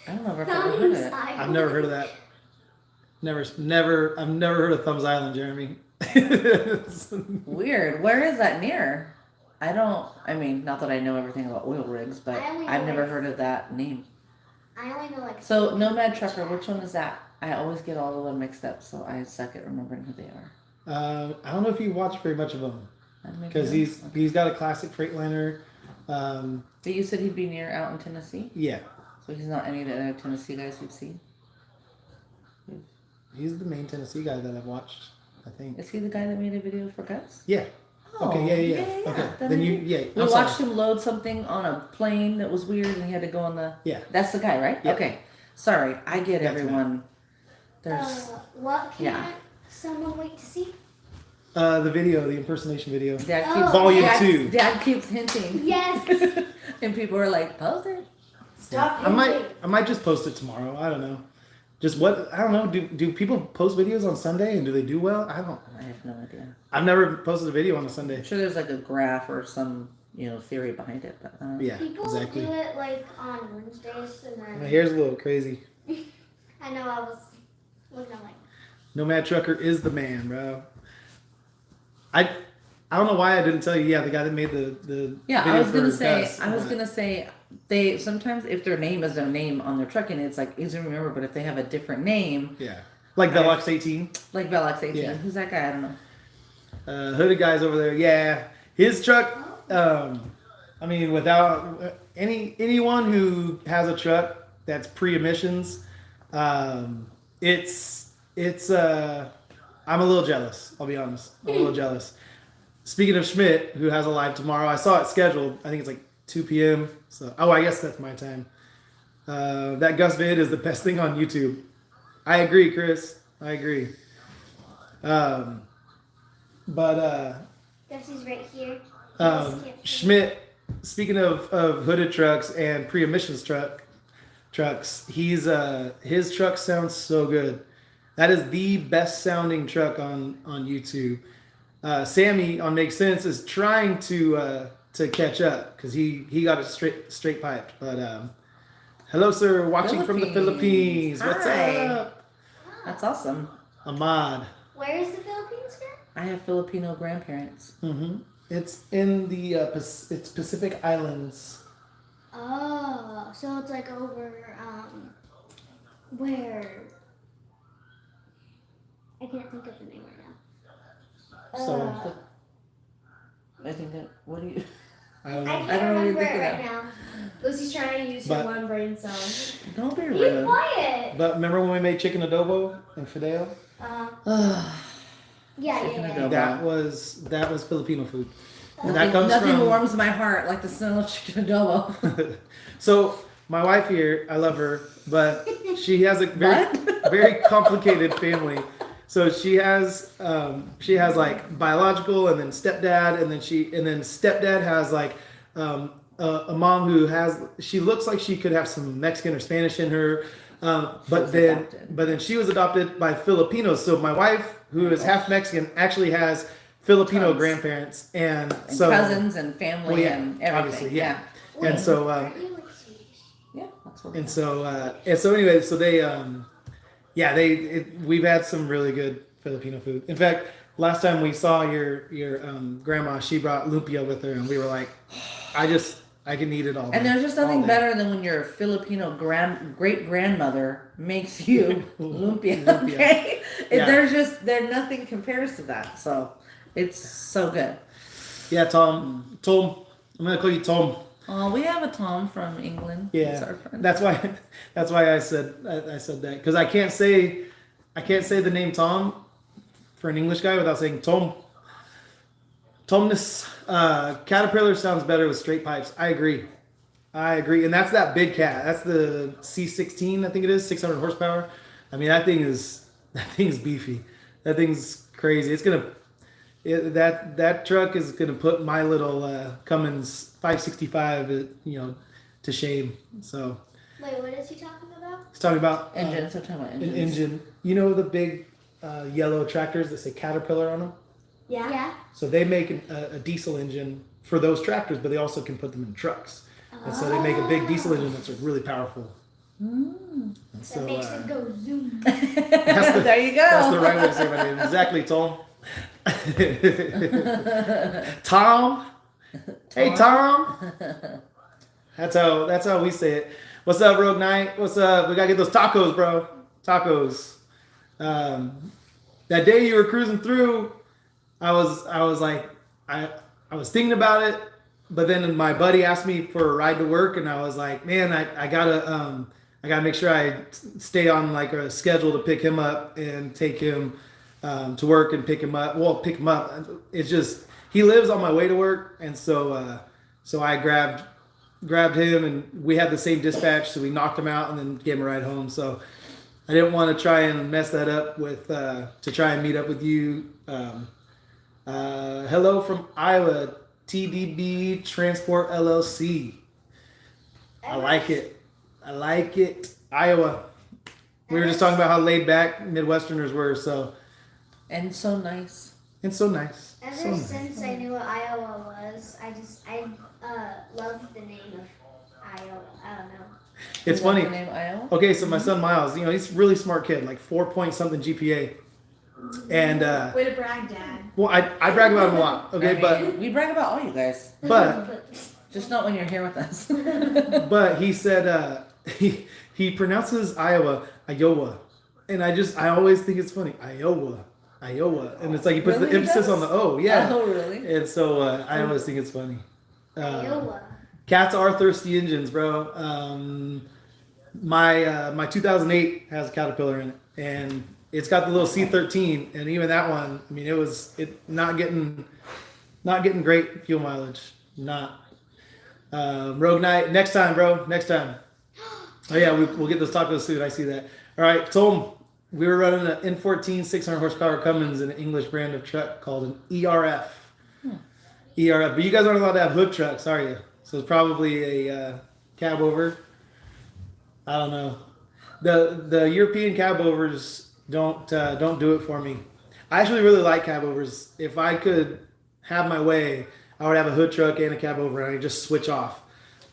Speaker 2: I don't know if I've ever heard of it.
Speaker 1: I've never heard of that. I've never heard of Thumbs Island, Jeremy.
Speaker 2: Weird. Where is that near? I mean, not that I know everything about oil rigs, but
Speaker 3: I only know
Speaker 2: I've never
Speaker 3: like-
Speaker 2: heard of that name.
Speaker 3: I only know like.
Speaker 2: So, Nomad Trucker, which one is that? I always get all of them mixed up, so I suck at remembering who they are.
Speaker 1: I don't know if you watch very much of him
Speaker 2: Maybe
Speaker 1: because
Speaker 2: not.
Speaker 1: he's got a classic Freightliner.
Speaker 2: But you said he'd be near out in Tennessee?
Speaker 1: Yeah,
Speaker 2: So he's not any of the other Tennessee guys we've seen?
Speaker 1: he's the main Tennessee guy that I've watched. I think.
Speaker 2: Is he the guy that made a video for Gus?
Speaker 1: Yeah. Okay. Yeah. Okay. Then
Speaker 2: I
Speaker 1: you.
Speaker 2: do.
Speaker 1: Yeah.
Speaker 2: We
Speaker 1: I'm
Speaker 2: watched
Speaker 1: sorry.
Speaker 2: him load something on a plane that was weird and he had to go on the...
Speaker 1: Yeah.
Speaker 2: That's the guy, right?
Speaker 1: Yeah.
Speaker 2: Okay. Sorry. I get
Speaker 1: That's
Speaker 2: everyone. There's...
Speaker 3: What can't
Speaker 2: Yeah.
Speaker 3: someone wait to see?
Speaker 1: The video, the impersonation video.
Speaker 2: Dad
Speaker 3: Oh,
Speaker 2: keeps,
Speaker 1: Volume
Speaker 2: Dad,
Speaker 1: 2.
Speaker 2: Dad keeps hinting.
Speaker 3: Yes.
Speaker 2: And people are like, post it.
Speaker 3: Stop.
Speaker 1: I might just post it tomorrow. I don't know. Just what? I don't know. Do people post videos on Sunday and do they do well? I don't.
Speaker 2: I have no idea.
Speaker 1: I've never posted a video on a Sunday.
Speaker 2: I'm sure there's like a graph or some, theory behind it. But
Speaker 1: Yeah.
Speaker 3: People
Speaker 1: Exactly.
Speaker 3: do it like on Wednesdays and
Speaker 1: My
Speaker 3: then.
Speaker 1: hair's a little crazy.
Speaker 3: I know I was looking at like.
Speaker 1: Nomad Trucker is the man, bro. I don't know why I didn't tell you. Yeah, the guy that made the
Speaker 2: Yeah,
Speaker 1: video
Speaker 2: I was
Speaker 1: for
Speaker 2: gonna say.
Speaker 1: Gus,
Speaker 2: I was
Speaker 1: but-
Speaker 2: gonna say they sometimes if their name is their name on their trucking, it's like easy to remember. But if they have a different name,
Speaker 1: Yeah, like Velox 18.
Speaker 2: like Velox 18,
Speaker 1: Yeah.
Speaker 2: who's that guy? I don't know.
Speaker 1: Hooded guy's over there. Yeah, his truck. I mean, without anyone who has a truck that's pre-emissions, it's. I'm a little jealous. I'll be honest. I'm a little jealous. Speaking of Schmidt, who has a live tomorrow, I saw it scheduled. I think it's like 2 p.m. So, I guess that's my time. That Gus vid is the best thing on YouTube. I agree, Chris. I agree. But
Speaker 3: Guess he's right here.
Speaker 1: Schmidt, speaking of hooded trucks and pre-emissions trucks, his truck sounds so good. That is the best sounding truck on YouTube. Sammy on Makes Sense is trying to catch up because he got it straight piped. But hello, sir, watching from the Philippines. What's
Speaker 2: Hi.
Speaker 1: up,
Speaker 2: That's awesome.
Speaker 1: Ahmad?
Speaker 3: Where is the Philippines again?
Speaker 2: I have Filipino grandparents.
Speaker 1: Mm-hmm. It's in the it's Pacific Islands.
Speaker 3: Oh, so it's like over where? I can't think of the name right now.
Speaker 1: So
Speaker 2: I think that. What do you?
Speaker 1: I don't
Speaker 3: I
Speaker 1: know.
Speaker 3: can't
Speaker 2: I don't really
Speaker 3: remember
Speaker 2: think
Speaker 3: it
Speaker 2: of
Speaker 3: right now.
Speaker 4: Lucy's trying to use
Speaker 1: But-
Speaker 4: her one brain cell.
Speaker 2: Don't be
Speaker 3: Be
Speaker 2: rude.
Speaker 3: quiet.
Speaker 1: But remember when we made chicken adobo in Fidel?
Speaker 3: Yeah,
Speaker 2: Chicken
Speaker 3: yeah,
Speaker 2: adobo.
Speaker 1: That was Filipino food. And
Speaker 2: Nothing,
Speaker 1: that comes
Speaker 2: nothing
Speaker 1: from.
Speaker 2: warms my heart like the smell of chicken adobo.
Speaker 1: So my wife here, I love her, but she has a
Speaker 2: What?
Speaker 1: very complicated family. So she has like biological and then stepdad, and then stepdad has like a mom who she looks like she could have some Mexican or Spanish in her, but then she was adopted by Filipinos. So my wife, who is half Mexican, actually has Filipino
Speaker 2: Tons.
Speaker 1: grandparents and
Speaker 2: And
Speaker 1: so
Speaker 2: cousins and family
Speaker 1: Well, yeah,
Speaker 2: and everything.
Speaker 1: obviously, yeah.
Speaker 3: Wait,
Speaker 1: And so
Speaker 3: aren't you like Swedish?
Speaker 2: Yeah, that's what.
Speaker 1: and so anyway, so they we've had some really good Filipino food. In fact, last time we saw your grandma, she brought lumpia with her, and we were like, I can eat it all.
Speaker 2: And
Speaker 1: day,
Speaker 2: there's just
Speaker 1: all
Speaker 2: nothing
Speaker 1: day.
Speaker 2: better than when your Filipino great grandmother makes you lumpia.
Speaker 1: Lumpia.
Speaker 2: Okay,
Speaker 1: Yeah.
Speaker 2: There's nothing compares to that. So it's so good.
Speaker 1: Yeah, Tom, I'm gonna call you Tom.
Speaker 2: Oh, we have a Tom from England.
Speaker 1: Yeah,
Speaker 2: He's our friend.
Speaker 1: that's why I said that because I can't say the name Tom for an English guy without saying Tom. Tomness. Caterpillar sounds better with straight pipes. I agree, and that's that big cat. That's the C16, I think it is, 600 horsepower. I mean, that thing is beefy. That thing's crazy. It's gonna that truck is gonna put my little Cummins 565, to shame. So
Speaker 3: Wait, what is he talking about?
Speaker 1: he's talking about
Speaker 2: Engines. I'm talking about
Speaker 1: an
Speaker 2: engines.
Speaker 1: engine. You know the big yellow tractors that say Caterpillar on them.
Speaker 3: Yeah.
Speaker 1: So they make a diesel engine for those tractors, but they also can put them in trucks. And so they make a big diesel engine that's really powerful. And
Speaker 3: So it makes it go zoom.
Speaker 2: There you go.
Speaker 1: That's the right way to say my name. Exactly, Tom. Tom. Hey, Tom. That's how we say it. What's up, Rogue Knight? What's up? We gotta get those tacos, bro. Tacos. That day you were cruising through, I was like, I was thinking about it, but then my buddy asked me for a ride to work, and I was like, man, I gotta make sure I stay on like a schedule to pick him up and take him to work and pick him up. Well, pick him up. It's just he lives on my way to work, and so I grabbed him, and we had the same dispatch, so we knocked him out and then gave him a ride home. So I didn't want to try and mess that up with to try and meet up with you. Hello from Iowa, TDB Transport LLC. I like it. Iowa. We were just talking about how laid back Midwesterners were, so.
Speaker 2: And so nice.
Speaker 1: It's so nice.
Speaker 3: Ever since I knew what Iowa was, I love the name of Iowa. I don't know.
Speaker 1: It's
Speaker 2: You love
Speaker 1: funny.
Speaker 2: the name Iowa?
Speaker 1: Okay, so my son Miles, he's a really smart kid, like 4 point something GPA. And
Speaker 4: Way to brag, Dad.
Speaker 1: well, I brag about him a lot. Okay,
Speaker 2: We brag about all you guys.
Speaker 1: but
Speaker 2: Just not when you're here with us.
Speaker 1: but he said he pronounces Iowa, and I always think it's funny, Iowa, and it's like he puts
Speaker 2: Really?
Speaker 1: the emphasis on the O, yeah.
Speaker 2: Oh, really?
Speaker 1: And so I always think it's funny.
Speaker 3: Iowa.
Speaker 1: Cats are thirsty engines, bro. My 2008 has a Caterpillar in it, and it's got the little C13, and even that one, I mean, it not getting great fuel mileage. Not. Rogue Knight, next time, bro. Next time. Oh yeah, we'll get those tacos soon. I see that. All right, Tom. We were running an N14 600 horsepower Cummins in an English brand of truck called an ERF. ERF, but you guys aren't allowed to have hood trucks, are you? So it's probably a cab over. I don't know. The European cab overs don't do it for me. I actually really like cab overs. If I could have my way, I would have a hood truck and a cab over, and I just switch off.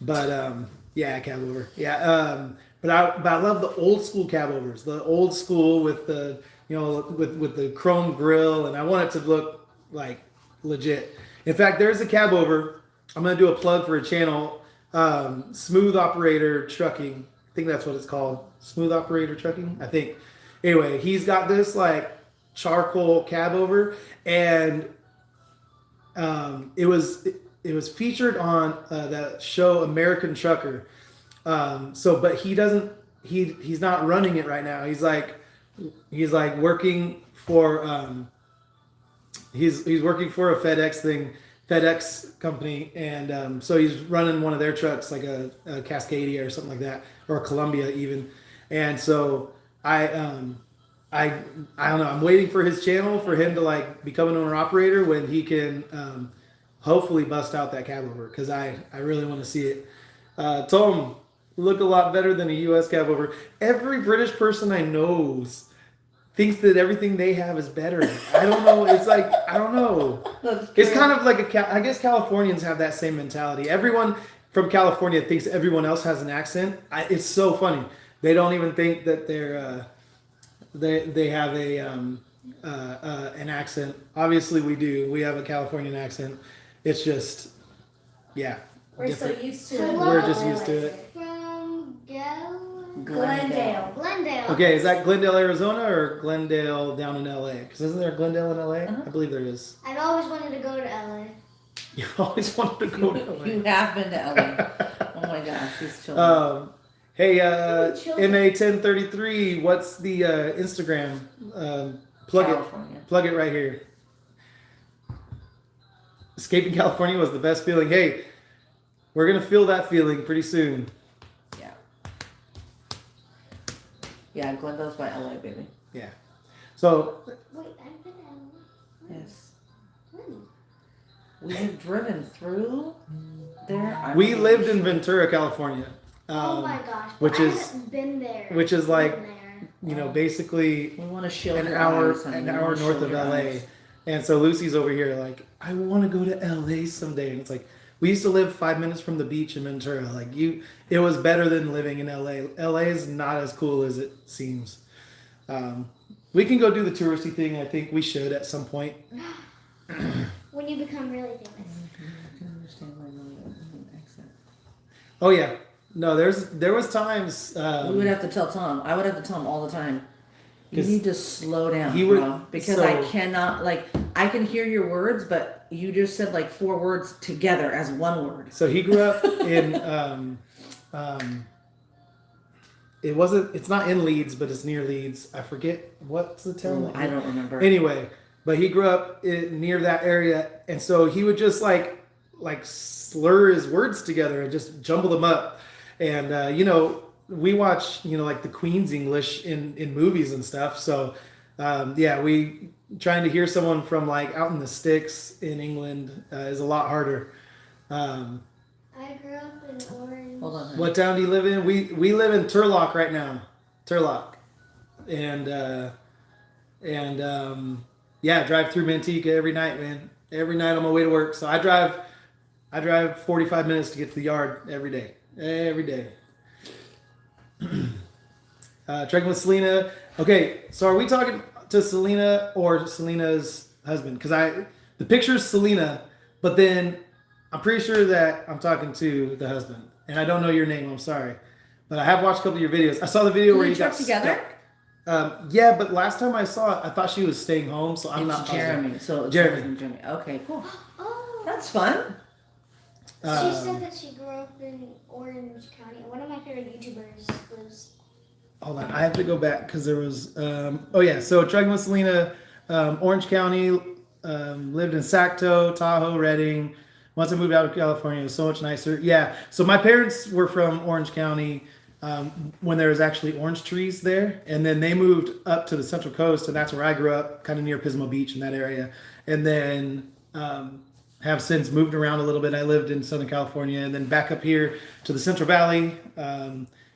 Speaker 1: But yeah, cab over. Yeah. But I love the old school cab overs. The old school with the with the chrome grill, and I want it to look like legit. In fact, there's a cab over. I'm gonna do a plug for a channel, Smooth Operator Trucking. I think that's what it's called. Smooth Operator Trucking, I think. Anyway, he's got this like charcoal cab over, and it was featured on that show American Trucker. But he's not running it right now. He's like working for he's working for a FedEx company, and so he's running one of their trucks, like a Cascadia or something like that, or a Columbia even. And so I don't know. I'm waiting for his channel for him to like become an owner operator when he can hopefully bust out that cab over, because I really want to see it. Tom, look a lot better than a U.S. cab over. Every British person I know thinks that everything they have is better. I don't know. It's like, I don't know. It's kind of like I guess Californians have that same mentality. Everyone from California thinks everyone else has an accent. It's so funny. They don't even think that they have an accent. Obviously we do. We have a Californian accent. It's just, yeah.
Speaker 4: We're
Speaker 1: different.
Speaker 4: so used to
Speaker 3: Hello.
Speaker 4: it.
Speaker 1: We're just used to it.
Speaker 3: From
Speaker 4: Glendale.
Speaker 3: Glendale.
Speaker 1: Okay, is that Glendale, Arizona, or Glendale down in LA? Because isn't there a Glendale in LA?
Speaker 2: Uh-huh.
Speaker 1: I believe there is.
Speaker 3: I've always wanted to go to LA.
Speaker 1: You've always wanted to go to LA.
Speaker 2: You have been to LA. Oh my gosh, these children.
Speaker 1: Hey,
Speaker 4: children.
Speaker 1: MA1033, what's the Instagram? Plug
Speaker 2: California.
Speaker 1: it. Plug it right here. Escaping California was the best feeling. Hey, we're going to feel that feeling pretty soon.
Speaker 2: Yeah, Glendale's by LA, baby.
Speaker 1: Yeah. So
Speaker 3: Wait, I've been
Speaker 2: Yes.
Speaker 3: when?
Speaker 2: We have driven through there. I
Speaker 1: we
Speaker 2: don't
Speaker 1: lived
Speaker 2: know.
Speaker 1: in Ventura, California.
Speaker 3: Oh my gosh.
Speaker 1: which
Speaker 3: I
Speaker 1: is-
Speaker 3: haven't been there.
Speaker 1: which is like,
Speaker 3: Been there.
Speaker 1: You know, basically
Speaker 2: We want to shield
Speaker 1: an
Speaker 2: your
Speaker 1: hour
Speaker 2: eyes, honey.
Speaker 1: an
Speaker 2: We
Speaker 1: hour
Speaker 2: wanna
Speaker 1: north
Speaker 2: shield
Speaker 1: of
Speaker 2: your
Speaker 1: LA.
Speaker 2: eyes.
Speaker 1: And so Lucy's over here like, I want to go to LA someday. And it's like, we used to live 5 minutes from the beach in Ventura. Like it was better than living in LA. LA is not as cool as it seems. We can go do the touristy thing. I think we should at some point.
Speaker 3: When you become really famous.
Speaker 2: I can understand why the accent.
Speaker 1: Oh yeah. No, there was times
Speaker 2: We would have to tell Tom. I would have to tell him all the time. You
Speaker 1: 'Cause
Speaker 2: need to slow down,
Speaker 1: he would-
Speaker 2: bro. Because
Speaker 1: so-
Speaker 2: I cannot, like, I can hear your words, but you just said like 4 words together as one word.
Speaker 1: So he grew up in it's not in Leeds, but it's near Leeds. I forget what's the town.
Speaker 2: I don't remember.
Speaker 1: Anyway, but he grew up near that area, and so he would just like slur his words together and just jumble them up. And you know, we watch, you know, like the Queen's English in movies and stuff. So yeah, we trying to hear someone from like out in the sticks in England is a lot harder.
Speaker 3: I grew up in Orange.
Speaker 2: Hold on. honey.
Speaker 1: What town do you live in? We live in Turlock right now. Turlock. And yeah, drive through Manteca every night, man. Every night on my way to work. So I drive 45 minutes to get to the yard every day. Every day. Trekking with Selena. Okay, so are we talking to Selena or Selena's husband? Because the picture's Selena, but then I'm pretty sure that I'm talking to the husband, and I don't know your name. I'm sorry, but I have watched a couple of your videos. I saw the video
Speaker 2: Do
Speaker 1: where
Speaker 2: they
Speaker 1: you got
Speaker 2: truck together?
Speaker 1: stuck. Yeah, but last time I saw it, I thought she was staying home, so I'm
Speaker 2: It's
Speaker 1: not positive.
Speaker 2: Jeremy. So it's
Speaker 1: Jeremy.
Speaker 2: Jeremy. Okay, cool.
Speaker 3: Oh.
Speaker 2: That's fun.
Speaker 3: She
Speaker 1: Um,
Speaker 3: said that she grew up in Orange County. One of my favorite YouTubers was.
Speaker 1: Hold on, I have to go back because there was. Oh yeah, so Trekking with Selena, Orange County, lived in Sacto, Tahoe, Redding. Once I moved out of California, it was so much nicer. Yeah, so my parents were from Orange County when there was actually orange trees there, and then they moved up to the Central Coast, and that's where I grew up, kind of near Pismo Beach in that area, and then have since moved around a little bit. I lived in Southern California, and then back up here to the Central Valley.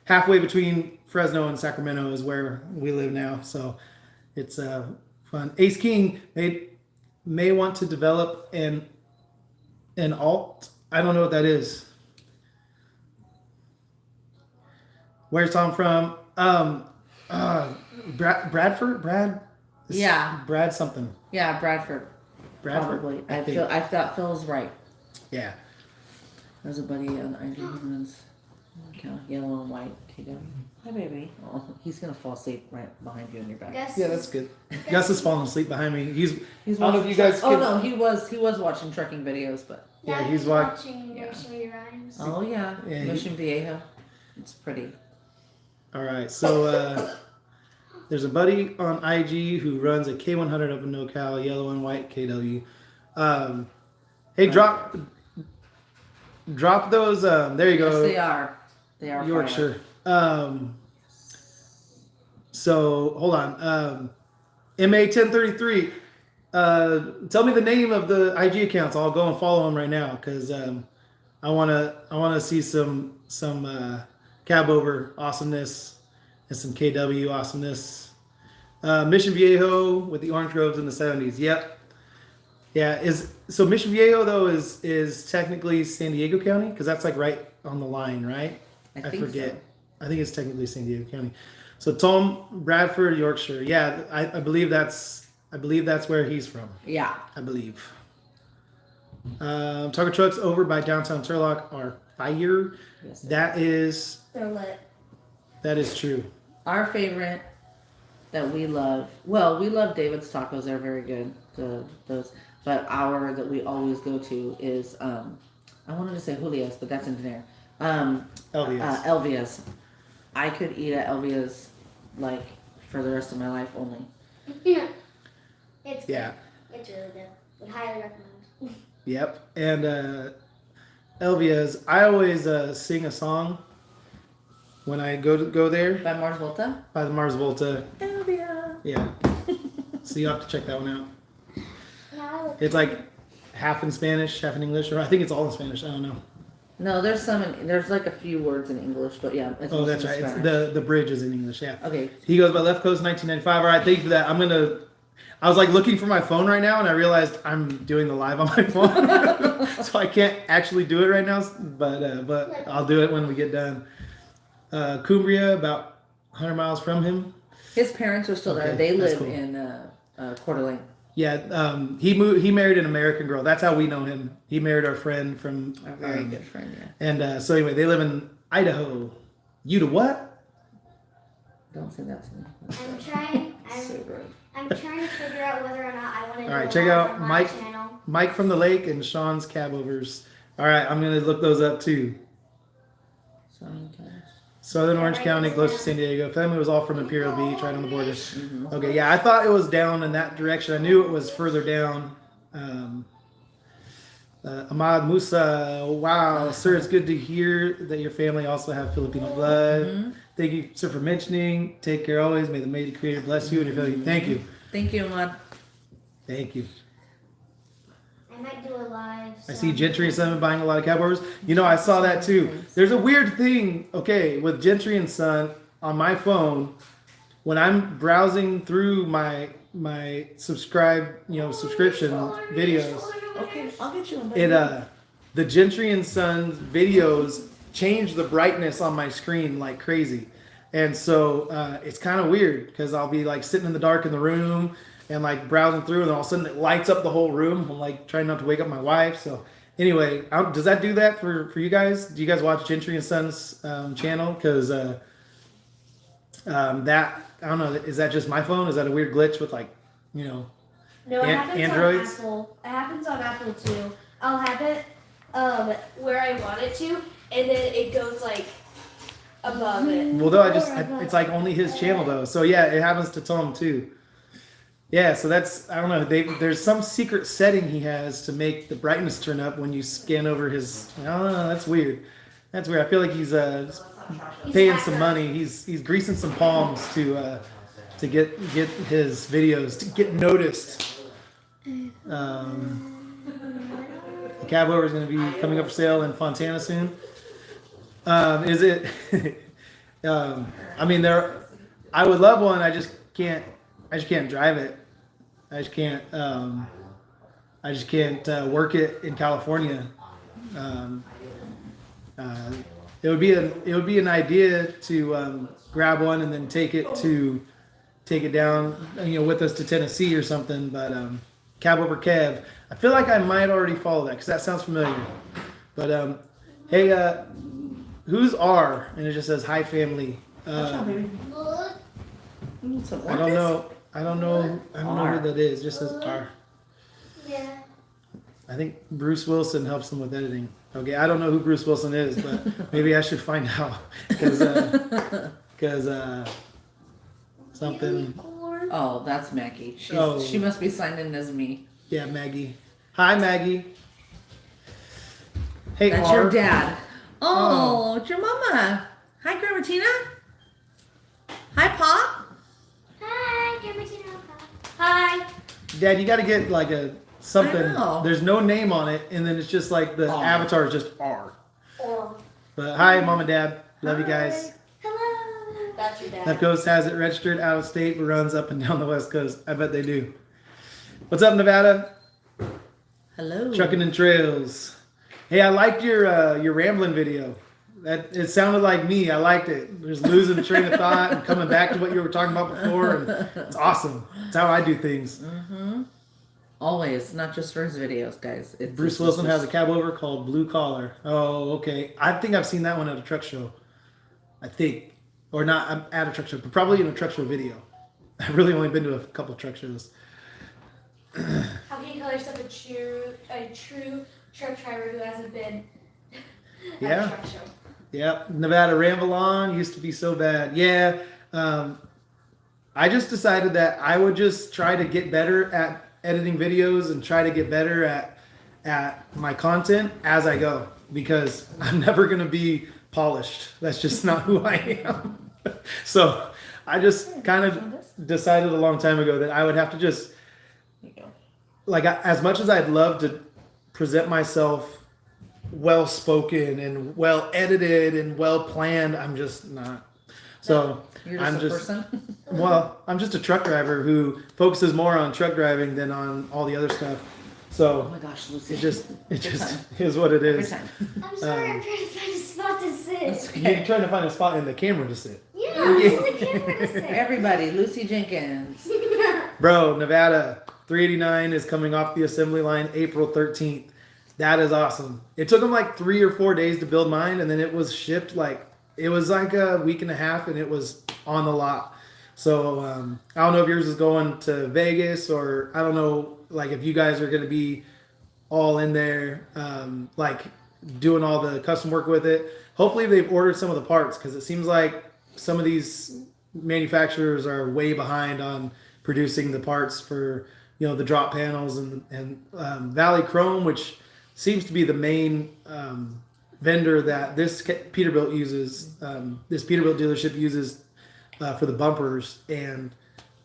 Speaker 1: Halfway between Fresno and Sacramento is where we live now, so it's fun. Ace King may want to develop an alt. I don't know what that is. Where's Tom from? Bradford?
Speaker 2: Yeah.
Speaker 1: Brad something.
Speaker 2: Yeah, Bradford.
Speaker 1: Bradford.
Speaker 2: Probably.
Speaker 1: I think.
Speaker 2: I thought Phil's right.
Speaker 1: Yeah.
Speaker 2: There's a buddy on IG who runs yellow and white KW. Hi, baby. Oh, he's gonna fall asleep right behind you on your back.
Speaker 3: Gus
Speaker 1: Yeah, that's good. Gus is falling asleep behind me. He's
Speaker 2: He's
Speaker 1: I don't know if you guys
Speaker 2: Oh
Speaker 1: can-
Speaker 2: no, he was watching trekking videos, but
Speaker 1: Yeah,
Speaker 3: Now
Speaker 1: he's
Speaker 3: watching
Speaker 2: yeah.
Speaker 3: Nursery Rhymes.
Speaker 2: oh yeah,
Speaker 1: Yeah, he-
Speaker 2: Mission Viejo. It's pretty.
Speaker 1: all right. So there's a buddy on IG who runs a K100 up in NoCal, yellow and white KW. Hey, drop those. There you
Speaker 2: Yes,
Speaker 1: go.
Speaker 2: they are. They are
Speaker 1: Yorkshire. So hold on. MA1033. Tell me the name of the IG accounts. I'll go and follow them right now because I wanna see some cab over awesomeness and some KW awesomeness. Mission Viejo with the orange groves in the 70s. Yep. Yeah. So Mission Viejo though is technically San Diego County because that's like right on the line, right?
Speaker 2: I
Speaker 1: I
Speaker 2: think
Speaker 1: forget.
Speaker 2: so.
Speaker 1: I think it's technically San Diego County. So Tom Bradford, Yorkshire. Yeah, I believe that's where he's from.
Speaker 2: Yeah.
Speaker 1: I believe. Taco trucks over by downtown Turlock are fire.
Speaker 2: Yes.
Speaker 1: That is
Speaker 3: They're lit.
Speaker 1: true.
Speaker 2: Our favorite that we love. Well, we love David's tacos. They're very good. Those, but our that we always go to is I wanted to say Julia's, but that's in there.
Speaker 1: LVS.
Speaker 2: Elvia's. I could eat at Elvia's like for the rest of my life only.
Speaker 3: Yeah. It's
Speaker 1: Yeah.
Speaker 3: good. It's really good. Would highly recommend.
Speaker 1: Yep. And Elvia's. I always sing a song when I go there
Speaker 2: By Mars Volta.
Speaker 1: by the Mars Volta.
Speaker 2: Elvia.
Speaker 1: Yeah. So you have to check that one out.
Speaker 3: No.
Speaker 1: It's like half in Spanish, half in English, or I think it's all in Spanish. I don't know.
Speaker 2: No, there's like a few words in English, but yeah. It's
Speaker 1: Oh, that's
Speaker 2: mostly
Speaker 1: right. It's
Speaker 2: Spanish.
Speaker 1: the bridge is in English. Yeah.
Speaker 2: Okay.
Speaker 1: He goes by Left Coast 1995. All right, thank you for that. I was like looking for my phone right now, and I realized I'm doing the live on my phone, so I can't actually do it right now. But I'll do it when we get done. Cumbria, about 100 miles from him.
Speaker 2: His parents are still there.
Speaker 1: Okay,
Speaker 2: They
Speaker 1: that's
Speaker 2: live
Speaker 1: cool.
Speaker 2: in Coeur d'Alene.
Speaker 1: Yeah, he married an American girl. That's how we know him. He married our friend from.
Speaker 2: A very good friend, yeah.
Speaker 1: And so anyway, they live in Idaho. You to what?
Speaker 2: Don't say that to me.
Speaker 3: I'm trying.
Speaker 2: So rude.
Speaker 3: I'm trying to figure out whether or not I want to.
Speaker 1: All right, check out
Speaker 3: channel.
Speaker 1: Mike from the Lake and Sean's Cabovers. All right, I'm gonna look those up too.
Speaker 2: Sayin, guys.
Speaker 1: Southern Orange County, close to San Diego. Family was all from Imperial Beach, right on the border. Okay, yeah, I thought it was down in that direction. I knew it was further down. Ahmad Musa, wow, sir, it's good to hear that your family also have Filipino blood. Thank you, sir, for mentioning. Take care always. May the Mighty Creator bless you and your family. Thank you.
Speaker 2: Thank you, Ahmad.
Speaker 1: Thank you.
Speaker 3: I might do a live.
Speaker 1: I see Gentry Sun buying a lot of cowboys. You know, I saw that too. There's a weird thing, okay, with Gentry and Son on my phone. When I'm browsing through my subscription videos,
Speaker 2: Okay, I'll get you one.
Speaker 1: the Gentry and Sons videos change the brightness on my screen like crazy. And so it's kind of weird because I'll be like sitting in the dark in the room and like browsing through, and all of a sudden it lights up the whole room. I'm like trying not to wake up my wife. So anyway, does that do that for you guys? Do you guys watch Gentry and Sons channel? Because that, I don't know, is that just my phone? Is that a weird glitch with like, you know,
Speaker 4: No, it happens
Speaker 1: Androids?
Speaker 4: on Apple. It happens on Apple too. I'll have it where I want it to, and then it goes like above it.
Speaker 1: well, though it's like only his channel though. So yeah, it happens to Tom too. Yeah, so that's, I don't know, there's some secret setting he has to make the brightness turn up when you scan over his, I don't know, that's weird. That's weird. I feel like he's paying some money. He's greasing some palms to get his videos to get noticed. The cab over is going to be coming up for sale in Fontana soon. Is it? I mean, I would love one. I just can't drive it. I just can't work it in California. It would be an idea to grab one and then take it down, with us to Tennessee or something. But cab over Kev, I feel like I might already follow that because that sounds familiar. But hey, who's R? And it just says hi family.
Speaker 3: Look.
Speaker 2: You need some
Speaker 1: I don't know. I don't know
Speaker 2: R.
Speaker 1: who that is. It just says R.
Speaker 3: Yeah.
Speaker 1: I think Bruce Wilson helps them with editing. Okay, I don't know who Bruce Wilson is, but maybe I should find out because something.
Speaker 2: Oh, that's Maggie.
Speaker 1: Oh.
Speaker 2: She must be signed in as me.
Speaker 1: Yeah, Maggie. Hi, Maggie. Hey,
Speaker 2: That's
Speaker 1: R.
Speaker 2: your dad. Oh, it's your mama. Hi, Grandma Tina. Hi, Pa.
Speaker 3: Hi, give me Tina.
Speaker 4: Hi.
Speaker 1: Dad, you got to get like something.
Speaker 2: I know.
Speaker 1: There's no name on it, and then it's just like the
Speaker 2: R.
Speaker 1: avatar is just R.
Speaker 3: Oh.
Speaker 1: But hi, Mom and Dad. Love you guys.
Speaker 3: Hello.
Speaker 4: That's your dad.
Speaker 1: Left Coast has it registered out of state, but runs up and down the West Coast. I bet they do. What's up, Nevada?
Speaker 2: Hello.
Speaker 1: Trucking and Trails. Hey, I liked your rambling video. It sounded like me. I liked it. Just losing the train of thought and coming back to what you were talking about before. And it's awesome. It's how I do things.
Speaker 2: Mm-hmm. Always, not just for his videos, guys.
Speaker 1: Bruce Wilson has a cab over called Blue Collar. Oh, okay. I think I've seen that one at a truck show. I think. Or not at a truck show, but probably in a truck show video. I've really only been to a couple truck shows.
Speaker 4: How can you call yourself a true truck driver who hasn't been at
Speaker 1: Yeah.
Speaker 4: a truck show?
Speaker 1: Yep, Nevada Ramble On used to be so bad. Yeah, I just decided that I would just try to get better at editing videos and try to get better at my content as I go because I'm never going to be polished. That's just not who I am. So I just kind of decided a long time ago that I would have to just,
Speaker 2: There you go.
Speaker 1: like, as much as I'd love to present myself well spoken and well edited and well planned, I'm just not. So
Speaker 2: You're just
Speaker 1: I'm
Speaker 2: a person.
Speaker 1: well, I'm just a truck driver who focuses more on truck driving than on all the other stuff.
Speaker 2: Oh
Speaker 1: So
Speaker 2: my gosh, Lucy.
Speaker 1: it just
Speaker 2: time.
Speaker 1: is what it
Speaker 2: Every
Speaker 1: is.
Speaker 2: time.
Speaker 3: I'm sorry, I'm trying to find a spot to
Speaker 2: That's
Speaker 3: sit.
Speaker 2: okay.
Speaker 1: You're trying to find a spot in the camera to sit.
Speaker 3: Yeah, in the camera to sit.
Speaker 2: Everybody, Lucy Jenkins.
Speaker 1: Bro, Nevada 389 is coming off the assembly line April 13th. That is awesome. It took them like 3 or 4 days to build mine, and then it was shipped it was like a week and a half, and it was on the lot. So I don't know if yours is going to Vegas, or I don't know, like, if you guys are going to be all in there, like doing all the custom work with it. Hopefully they've ordered some of the parts, because it seems like some of these manufacturers are way behind on producing the parts for, the drop panels and Valley Chrome, which seems to be the main vendor that this Peterbilt uses. This Peterbilt dealership uses for the bumpers, and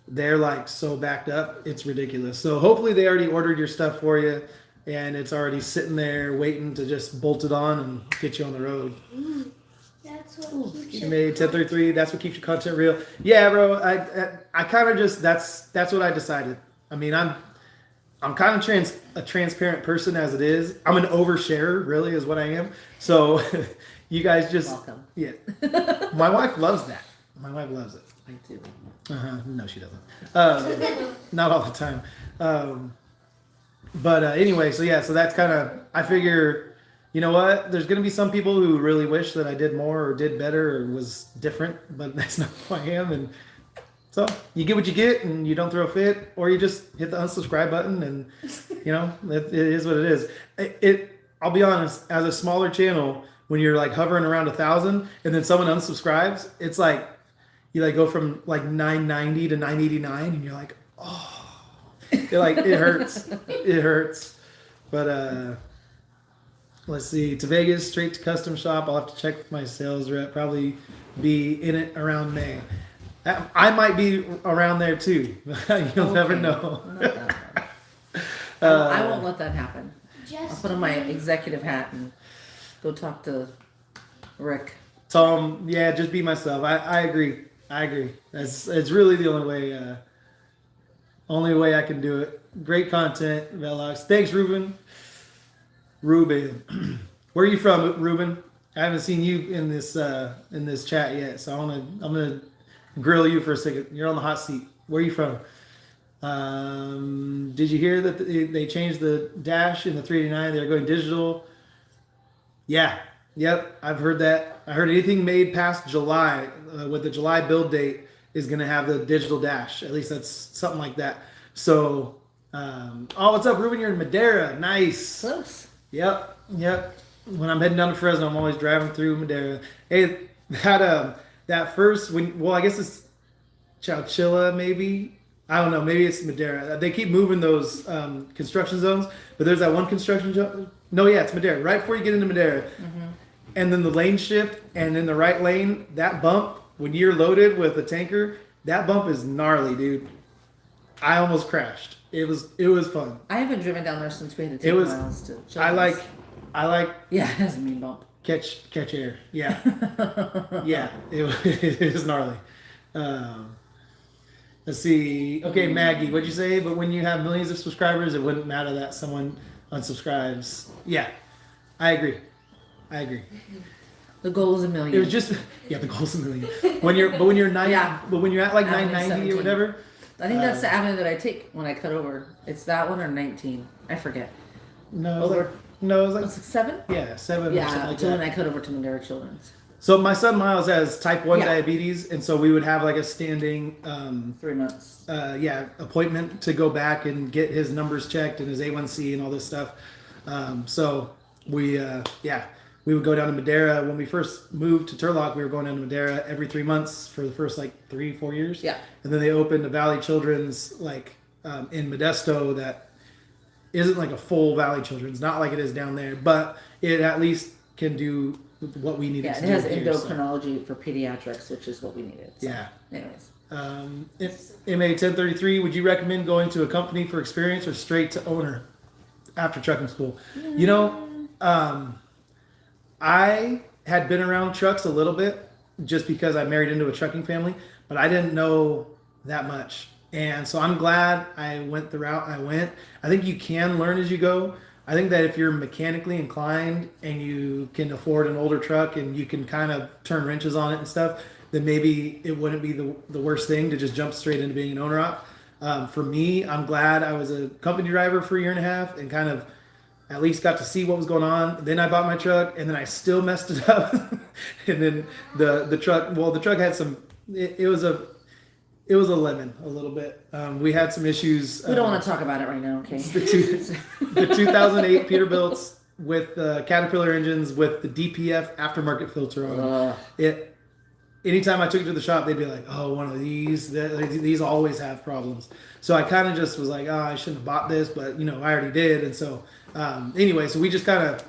Speaker 1: they're like so backed up, it's ridiculous. So hopefully they already ordered your stuff for you, and it's already sitting there waiting to just bolt it on and get you on the road.
Speaker 3: That's what keeps you.
Speaker 1: May 1033. That's what keeps your content real. Yeah, bro. I kind of just that's what I decided. I mean, I'm kind of a transparent person as it is. I'm an oversharer, really, is what I am. So you guys just
Speaker 2: Welcome.
Speaker 1: yeah. My wife loves that. My wife loves it.
Speaker 2: I do.
Speaker 1: No, she doesn't. Not all the time. But anyway, so that's kind of, I figure, you know what? There's going to be some people who really wish that I did more or did better or was different, but that's not who I am. And so you get what you get, and you don't throw a fit, or you just hit the unsubscribe button, and it is what it is. I'll be honest, as a smaller channel, when you're like hovering around 1,000 and then someone unsubscribes, it's like you like go from like 990 to 989, and you're like, oh, it hurts. It hurts. But let's see, to Vegas, straight to custom shop. I'll have to check with my sales rep. Probably be in it around May. I might be around there too. You'll never know.
Speaker 2: Not that one. I won't let that happen. I'll
Speaker 3: Just
Speaker 2: put on my executive hat and go talk to Rick.
Speaker 1: Tom, yeah, just be myself. I agree. It's really the only way I can do it. Great content, Velox. Thanks, Reuben. Reuben, where are you from, Reuben? I haven't seen you in this chat yet, so I'm gonna grill you for a second. You're on the hot seat. Where are you from? Did you hear that they changed the dash in the 389? They're going digital. Yeah. Yep. I've heard that. I heard anything made past July, with the July build date, is going to have the digital dash. At least that's something like that. So, what's up, Reuben? You're in Madeira. Nice.
Speaker 2: Close.
Speaker 1: Yep. When I'm heading down to Fresno, I'm always driving through Madeira. Hey, that first, I guess it's Chowchilla, maybe. I don't know. Maybe it's Madeira. They keep moving those construction zones, but there's that one construction zone. No, yeah, it's Madeira. Right before you get into Madeira. Mm-hmm. And then the lane shift, and in the right lane, that bump, when you're loaded with a tanker, that bump is gnarly, dude. I almost crashed. It was fun.
Speaker 2: I haven't driven down there since we had to take miles to Jenkins.
Speaker 1: I like
Speaker 2: Yeah, it has a mean bump.
Speaker 1: catch air. Yeah. Yeah, it is gnarly. Let's see. Okay, Maggie, what'd you say? But when you have millions of subscribers, it wouldn't matter that someone unsubscribes. Yeah, I agree.
Speaker 2: The goal is $1 million.
Speaker 1: It was just the goal's $1 million. When you're 90,
Speaker 2: Yeah.
Speaker 1: but when you're at like
Speaker 2: Avenue
Speaker 1: 990
Speaker 2: 17.
Speaker 1: or whatever.
Speaker 2: I think that's the avenue that I take when I cut over. It's that one or 19. I forget.
Speaker 1: No,
Speaker 2: Over.
Speaker 1: it was like
Speaker 2: Was it 7?
Speaker 1: 7 or something
Speaker 2: Yeah,
Speaker 1: like
Speaker 2: to when
Speaker 1: that.
Speaker 2: I cut over to Madeira Children's.
Speaker 1: So my son Miles has type 1
Speaker 2: Yeah.
Speaker 1: diabetes, and so we would have like a standing
Speaker 2: 3 months.
Speaker 1: appointment to go back and get his numbers checked and his A1C and all this stuff. So we would go down to Madeira. When we first moved to Turlock, we were going down to Madeira every 3 months for the first like 3-4 years.
Speaker 2: Yeah.
Speaker 1: And then they opened the Valley Children's in Modesto that isn't like a full Valley Children's, not like it is down there, but it at least can do what we needed
Speaker 2: Yeah,
Speaker 1: to
Speaker 2: it
Speaker 1: do
Speaker 2: has
Speaker 1: here, so.
Speaker 2: endocrinology for pediatrics, which is what we needed. So.
Speaker 1: Yeah.
Speaker 2: Anyways.
Speaker 1: MA 1033, would you recommend going to a company for experience or straight to owner after trucking school? You know, I had been around trucks a little bit just because I married into a trucking family, but I didn't know that much. And so I'm glad I went the route I went. I think you can learn as you go. I think that if you're mechanically inclined and you can afford an older truck and you can kind of turn wrenches on it and stuff, then maybe it wouldn't be the worst thing to just jump straight into being an owner op. For me, I'm glad I was a company driver for a year and a half and kind of at least got to see what was going on. Then I bought my truck and then I still messed it up. And then the truck had some, it was a lemon a little bit. We had some issues.
Speaker 2: We don't want to talk about it right now, okay?
Speaker 1: The 2008 Peterbilts with Caterpillar engines with the DPF aftermarket filter on them. Anytime I took it to the shop, they'd be like, "Oh, one of these always have problems." So I kind of just was like, "Oh, I shouldn't have bought this," but I already did. And so anyway, so we just kind of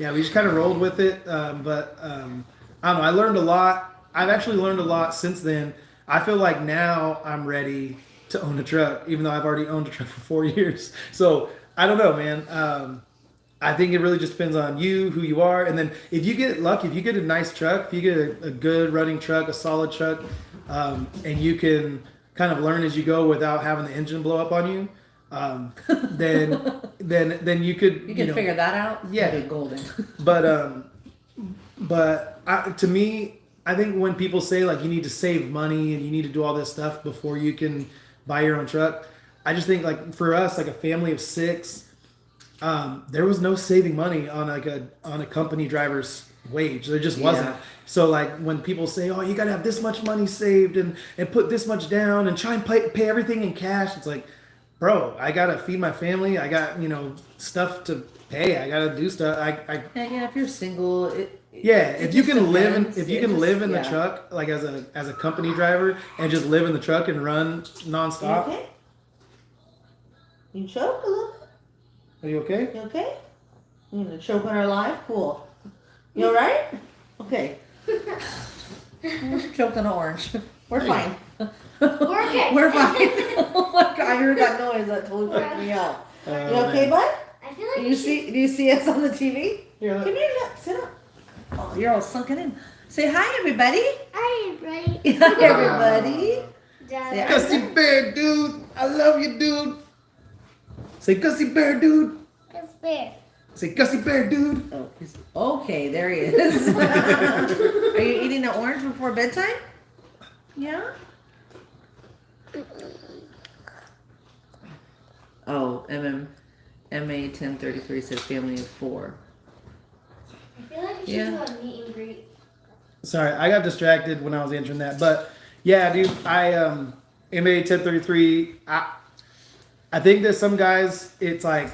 Speaker 1: rolled with it. But I don't know. I learned a lot. I've actually learned a lot since then. I feel like now I'm ready to own a truck, even though I've already owned a truck for 4 years. So I don't know, man. I think it really just depends on you, who you are. And then if you get lucky, if you get a nice truck, if you get a good running truck, a solid truck, and you can kind of learn as you go without having the engine blow up on you, then you could
Speaker 2: figure that out.
Speaker 1: Yeah,
Speaker 2: be golden.
Speaker 1: but to me, I think when people say like you need to save money and you need to do all this stuff before you can buy your own truck, I just think like for us, like a family of 6. There was no saving money on a company driver's wage. There just wasn't.
Speaker 2: Yeah.
Speaker 1: So like when people say, "Oh, you got to have this much money saved and put this much down and try and pay everything in cash," it's like, bro, I gotta feed my family. I got stuff to pay. I gotta do stuff.
Speaker 2: If you're single,
Speaker 1: if you can live in the truck like as a company driver and just live in the truck and run nonstop.
Speaker 2: You okay? You choke a little.
Speaker 1: Are you okay?
Speaker 2: You okay? You gonna choke on our live? Cool. You alright? Okay. Choked on an orange. We're fine.
Speaker 3: We're okay.
Speaker 2: We're fine. Oh my god, I heard that noise. That totally freaked me out. You okay, bud?
Speaker 3: I feel like
Speaker 2: Do you see us on the TV?
Speaker 1: Yeah.
Speaker 2: Come here, sit up. Oh, you're all sunken in. Say hi, everybody.
Speaker 3: Hi, right?
Speaker 2: Hi, everybody.
Speaker 3: Dad.
Speaker 1: Gussie Bear, dude. I love you, dude. Say Gussie Bear, dude.
Speaker 3: It's bear.
Speaker 1: Say Gussie Bear, dude.
Speaker 2: Oh, okay, there he is. Are you eating an orange before bedtime? Yeah? Oh, MA 1033 says family of 4.
Speaker 3: I feel like we should do a meet and greet.
Speaker 1: Sorry, I got distracted when I was answering that. But yeah, dude, I MA 1033. I think that some guys, it's like,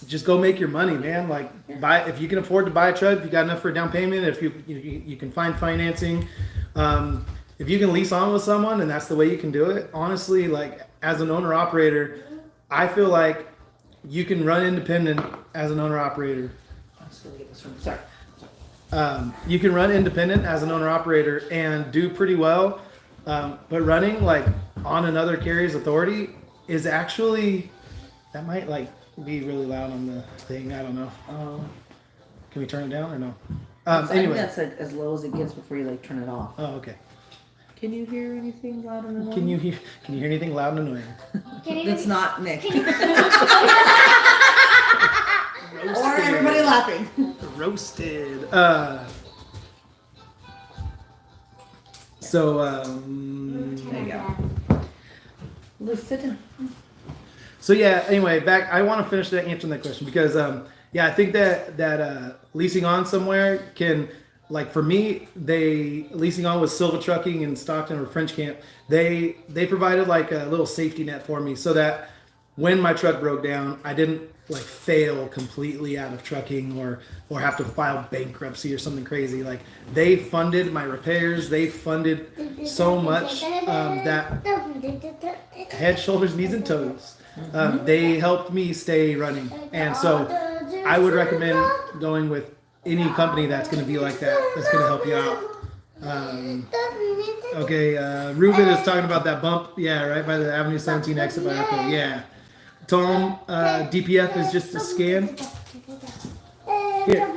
Speaker 1: just go make your money, man. Like, buy if you can afford to buy a truck, if you got enough for a down payment, if you can find financing, if you can lease on with someone, and that's the way you can do it. Honestly, like as an owner operator, I feel like you can run independent as an owner operator.
Speaker 2: Sorry.
Speaker 1: You can run independent as an owner operator and do pretty well, but running like on another carrier's authority is actually, that might like be really loud on the thing. I don't know. Can we turn it down or no? Anyway,
Speaker 2: I think that's like as low as it gets before you like turn it off.
Speaker 1: Oh, okay.
Speaker 2: Can you hear anything loud and annoying?
Speaker 1: Can you hear anything loud and annoying?
Speaker 2: It's not Nick.
Speaker 3: Can you
Speaker 2: Or everybody laughing.
Speaker 1: Roasted.
Speaker 2: There you go. Let's sit down.
Speaker 1: So yeah, anyway, back. I want to finish answering that question because I think that leasing on somewhere can, like for me, leasing on with Silva Trucking in Stockton or French Camp, they provided like a little safety net for me so that when my truck broke down, I didn't like fail completely out of trucking or have to file bankruptcy or something crazy. Like they funded my repairs, they funded so much that head, shoulders, knees, and toes. They helped me stay running, and so I would recommend going with any company that's going to be like that. That's going to help you out. Okay, Reuben is talking about that bump. Yeah, right by the Avenue 17 exit by Apple. Yeah. Tom, DPF is just a scan. Here.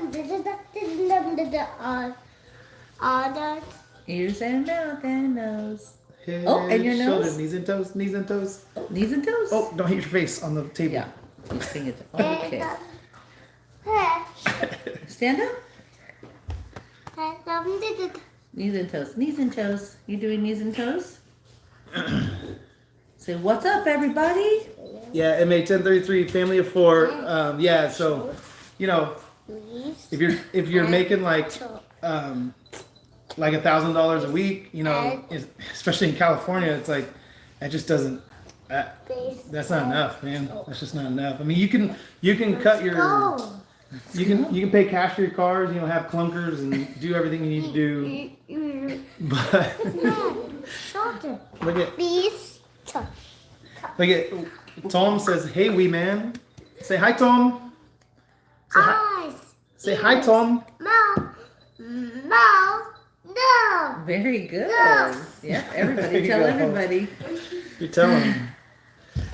Speaker 2: Ears and mouth and nose.
Speaker 1: Head,
Speaker 2: Oh, and your
Speaker 1: shoulder,
Speaker 2: nose?
Speaker 1: knees and toes, knees and toes.
Speaker 2: Oh, knees and toes.
Speaker 1: Oh, don't hit your face on the table.
Speaker 2: Yeah. You sing it. Okay. Stand up. Knees and toes. Knees and toes. You doing knees and toes? Say, what's up, everybody?
Speaker 1: Yeah, MA 1033, family of 4. Yeah, so, you know, if you're making like $1,000 a week, you know, especially in California, it's like that just doesn't. That's not enough, man. That's just not enough. I mean, you can cut your. You can pay cash for your cars, you know, have clunkers and do everything you need to do. But look at Tom says, "Hey, wee man." Say hi, Tom. Say hi, Tom.
Speaker 2: Very good.
Speaker 3: No.
Speaker 2: Yeah, everybody.
Speaker 1: There you
Speaker 2: Tell
Speaker 1: go.
Speaker 2: everybody.
Speaker 1: You're telling him.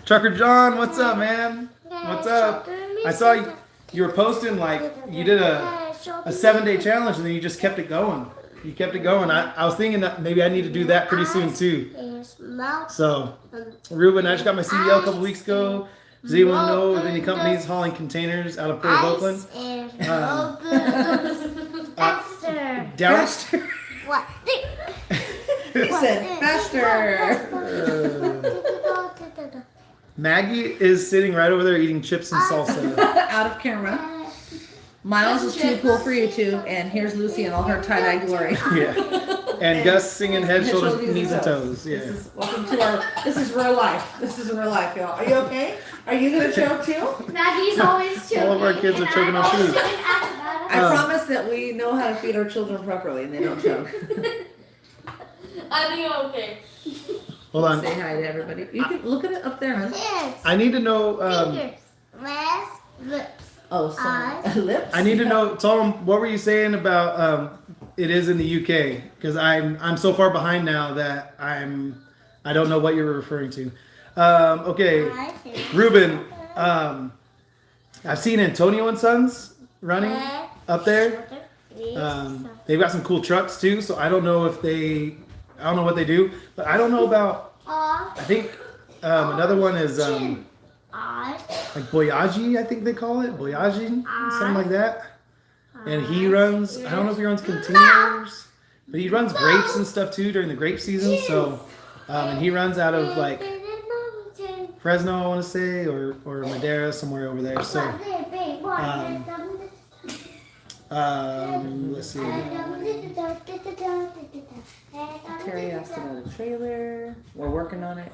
Speaker 1: Trucker John, what's up, man? What's up? I saw you were posting like you did a 7-day challenge and then you just kept it going. You kept it going. I was thinking that maybe I need to do that pretty soon too. So, Reuben, I just got my CDL a couple weeks ago. Does anyone know of any companies hauling containers out of Port of Oakland? Downstairs.
Speaker 3: What?
Speaker 2: He said, faster.
Speaker 1: Maggie is sitting right over there eating chips and salsa.
Speaker 2: Out of camera. Miles is too cool for YouTube, and here's Lucy in all her tie-dye glory.
Speaker 1: Yeah. And Gus singing head, shoulders, knees, and toes. Yeah.
Speaker 2: Welcome to this is real life. This is real life, y'all. Are you okay? Are you going to choke too?
Speaker 3: Maggie's always choking.
Speaker 1: All of our kids are choking on food.
Speaker 2: I promise that we know how to feed our children properly, and they don't choke.
Speaker 4: I think I'm okay.
Speaker 1: Hold on.
Speaker 2: Say hi to everybody. You can look at it up there, huh?
Speaker 1: I need to know.
Speaker 3: Fingers, legs, lips.
Speaker 2: Oh, sorry. Lips?
Speaker 1: I need to know, Tom. What were you saying about it is in the UK? Because I'm so far behind now that I don't know what you were referring to. Okay, Reuben. I've seen Antonio and Sons running up there. They've got some cool trucks too. So I don't know what they do, but I don't know about. I think another one is like Boyaji, I think they call it Boyaji, something like that. And he runs. I don't know if he runs containers, but he runs grapes and stuff too during the grape season. So, and he runs out of like Fresno, I want to say, or Madera, somewhere over there. So, let's see.
Speaker 2: Terry asked about a trailer. We're working on it.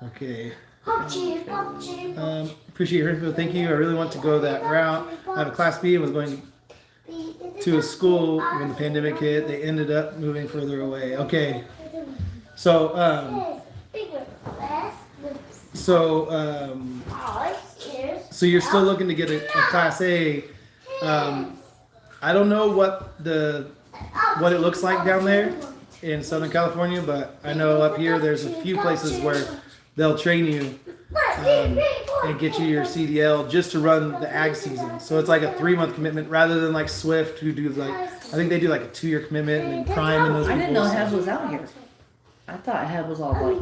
Speaker 1: Okay. Appreciate your info. Thank you. I really want to go that route. I have a Class B and was going to a school when the pandemic hit. They ended up moving further away. Okay. So, so you're still looking to get a Class A. I don't know what it looks like down there in Southern California, but I know up here there's a few places where they'll train you and get you your CDL just to run the ag season. So it's like a 3-month commitment rather than like Swift, who do like, I think they do like a 2-year commitment and then Prime and those
Speaker 2: I
Speaker 1: people.
Speaker 2: didn't know Heb was out here. I thought Heb was all like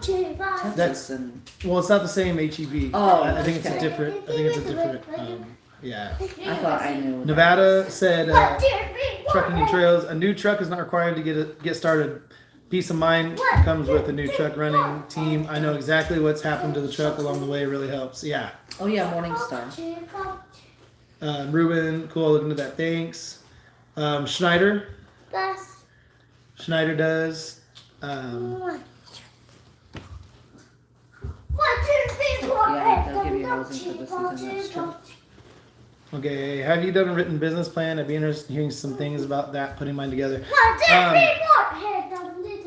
Speaker 2: Texas and.
Speaker 1: Well, it's not the same HEB.
Speaker 2: Oh,
Speaker 1: I think it's a
Speaker 2: okay.
Speaker 1: different. I think it's a different. Yeah.
Speaker 2: I thought I knew.
Speaker 1: Nevada said trucking and trails. A new truck is not required to get started. Peace of mind comes with a new truck running team. I know exactly what's happened to the truck along the way. Really helps. Yeah.
Speaker 2: Oh yeah, Morningstar.
Speaker 1: Reuben, cool. Look into that. Thanks. Schneider. Schneider does.
Speaker 2: Yeah, they'll give you housing for the season. That's true.
Speaker 1: Okay, have you done a written business plan? I'd be interested in hearing some things about that, putting mine together.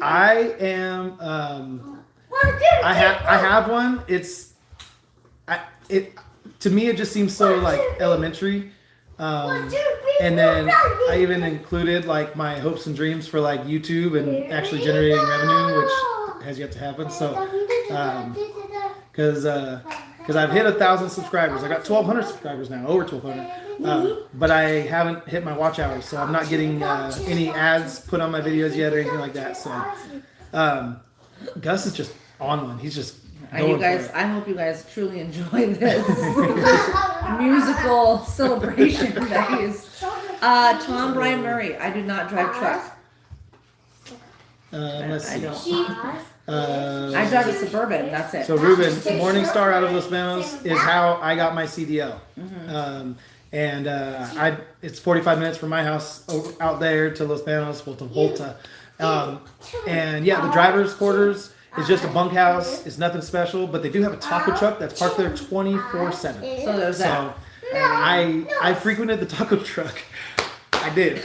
Speaker 1: I am. I have one. To me, it just seems so like elementary. And then I even included like my hopes and dreams for like YouTube and actually generating revenue, which has yet to happen. So, because I've hit 1,000 subscribers, I got 1,200 subscribers now, over 1,200. But I haven't hit my watch hours, so I'm not getting any ads put on my videos yet or anything like that. So, Gus is just on one. He's just.
Speaker 2: You guys, I hope you guys truly enjoy this musical celebration that is. Tom Brian Murray. I do not drive truck.
Speaker 1: Let's see.
Speaker 2: I don't. I drive a Suburban. That's it.
Speaker 1: So Reuben, Morningstar out of Los Banos is how I got my CDL. It's 45 minutes from my house out there to Los Banos, well, to Volta. And yeah, the driver's quarters is just a bunkhouse. It's nothing special, but they do have a taco truck that's parked there 24/7.
Speaker 2: So there's that.
Speaker 1: I frequented the taco truck. I did.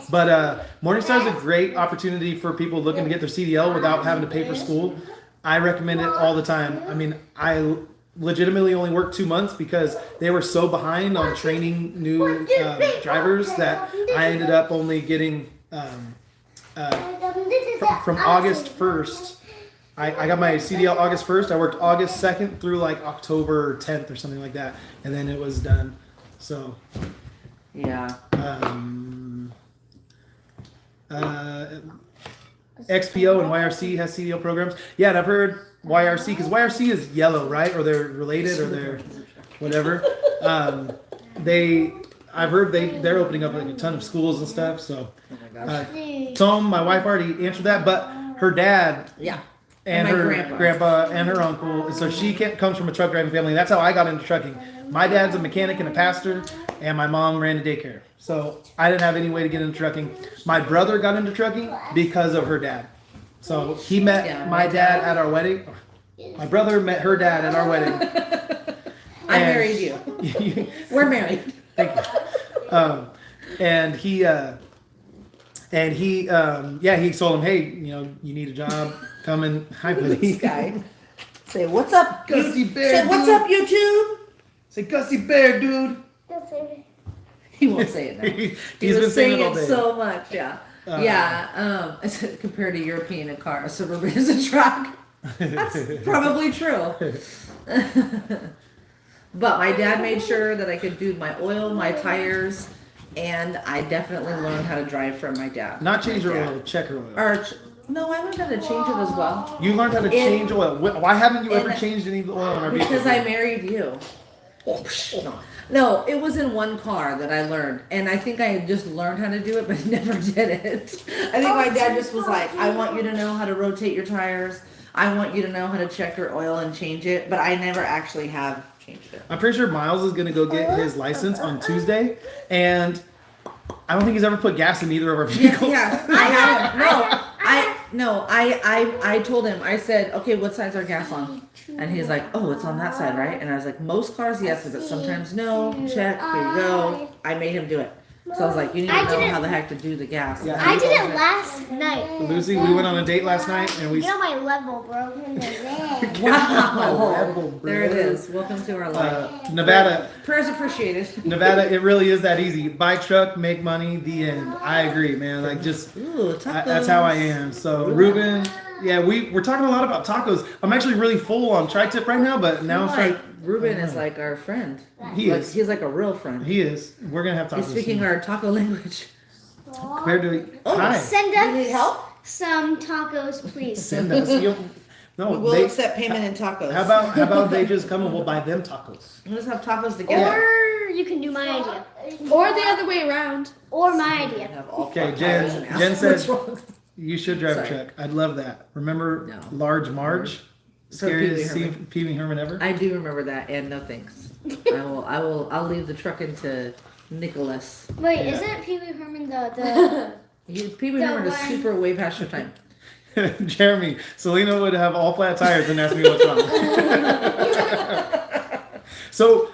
Speaker 1: But Morningstar is a great opportunity for people looking to get their CDL without having to pay for school. I recommend it all the time. I mean, I legitimately only worked 2 months because they were so behind on training new drivers that I ended up only getting from August 1st. I got my CDL August 1st. I worked August 2nd through like October 10th or something like that. And then it was done. So,
Speaker 2: yeah.
Speaker 1: XPO and YRC has CDL programs. Yeah, and I've heard YRC, because YRC is yellow, right? Or they're related, or they're whatever. I've heard they're opening up like a ton of schools and stuff. So, Tom, my wife already answered that, but her dad, and her grandpa and her uncle. So she comes from a truck driving family. That's how I got into trucking. My dad's a mechanic and a pastor, and my mom ran a daycare. So I didn't have any way to get into trucking. My brother got into trucking because of her dad. So he met my dad at our wedding. My brother met her dad at our wedding.
Speaker 2: I married you. We're married.
Speaker 1: Thank you. He told him, hey, you need a job. Come and hi, buddy.
Speaker 2: This guy. Say, what's up,
Speaker 1: Gussie Bear?
Speaker 2: Say, what's up, YouTube?
Speaker 1: Say, Gussie Bear, dude.
Speaker 2: He won't say it now.
Speaker 1: He's been saying it all day.
Speaker 2: So much, yeah. Compared to European and car, a Suburban is a truck. That's probably true. But my dad made sure that I could do my oil, my tires, and I definitely learned how to drive from my dad.
Speaker 1: Not change your oil, check your oil.
Speaker 2: No, I learned how to change it as well.
Speaker 1: You learned how to change oil. Why haven't you ever changed any oil in our vehicle?
Speaker 2: Because I married you. No, it was in one car that I learned, and I think I just learned how to do it, but never did it. I think my dad just was like, I want you to know how to rotate your tires. I want you to know how to check your oil and change it, but I never actually have changed it.
Speaker 1: I'm pretty sure Miles is going to go get his license on Tuesday, and I don't think he's ever put gas in either of our vehicles.
Speaker 2: Yes, I told him, I said, okay, what side's our gas on? And he's like, oh, it's on that side, right? And I was like, most cars, yes, but sometimes no. Check, here you go. I made him do it. So I was like, you need to know how the heck to do the gas.
Speaker 1: Yeah.
Speaker 3: I did it last night.
Speaker 1: Lucy, we went on a date last night, and we...
Speaker 3: Get on my level, bro.
Speaker 2: Wow. There it is. Welcome to our life.
Speaker 1: Nevada.
Speaker 2: Prayers appreciated.
Speaker 1: Nevada, it really is that easy. Buy truck, make money, the end. I agree, man. Like, just... that's how I am. So, Reuben... Yeah, we're talking a lot about tacos. I'm actually really full on tri-tip right now, but now I'm starting...
Speaker 2: Reuben is like our friend.
Speaker 1: He is.
Speaker 2: He's like a real friend.
Speaker 1: He is. We're going to have tacos.
Speaker 2: He's speaking our taco language.
Speaker 1: Compared to... Hi.
Speaker 3: Send us some tacos, please.
Speaker 1: Send us. No,
Speaker 2: we'll accept payment in tacos.
Speaker 1: How about they just come and we'll buy them tacos?
Speaker 2: We'll just have tacos together.
Speaker 3: Or you can do my idea.
Speaker 4: Or the other way around.
Speaker 3: Or my idea.
Speaker 1: Okay, Jen said you should drive a truck. I'd love that. Remember Large Marge? Scariest Pee Wee Herman ever?
Speaker 2: I do remember that, and no thanks. I'll leave the truck into Nicholas.
Speaker 3: Wait, isn't Pee Wee Herman the
Speaker 2: Pee Wee Herman is super way past your time.
Speaker 1: Jeremy, Selena would have all flat tires and ask me what's wrong. So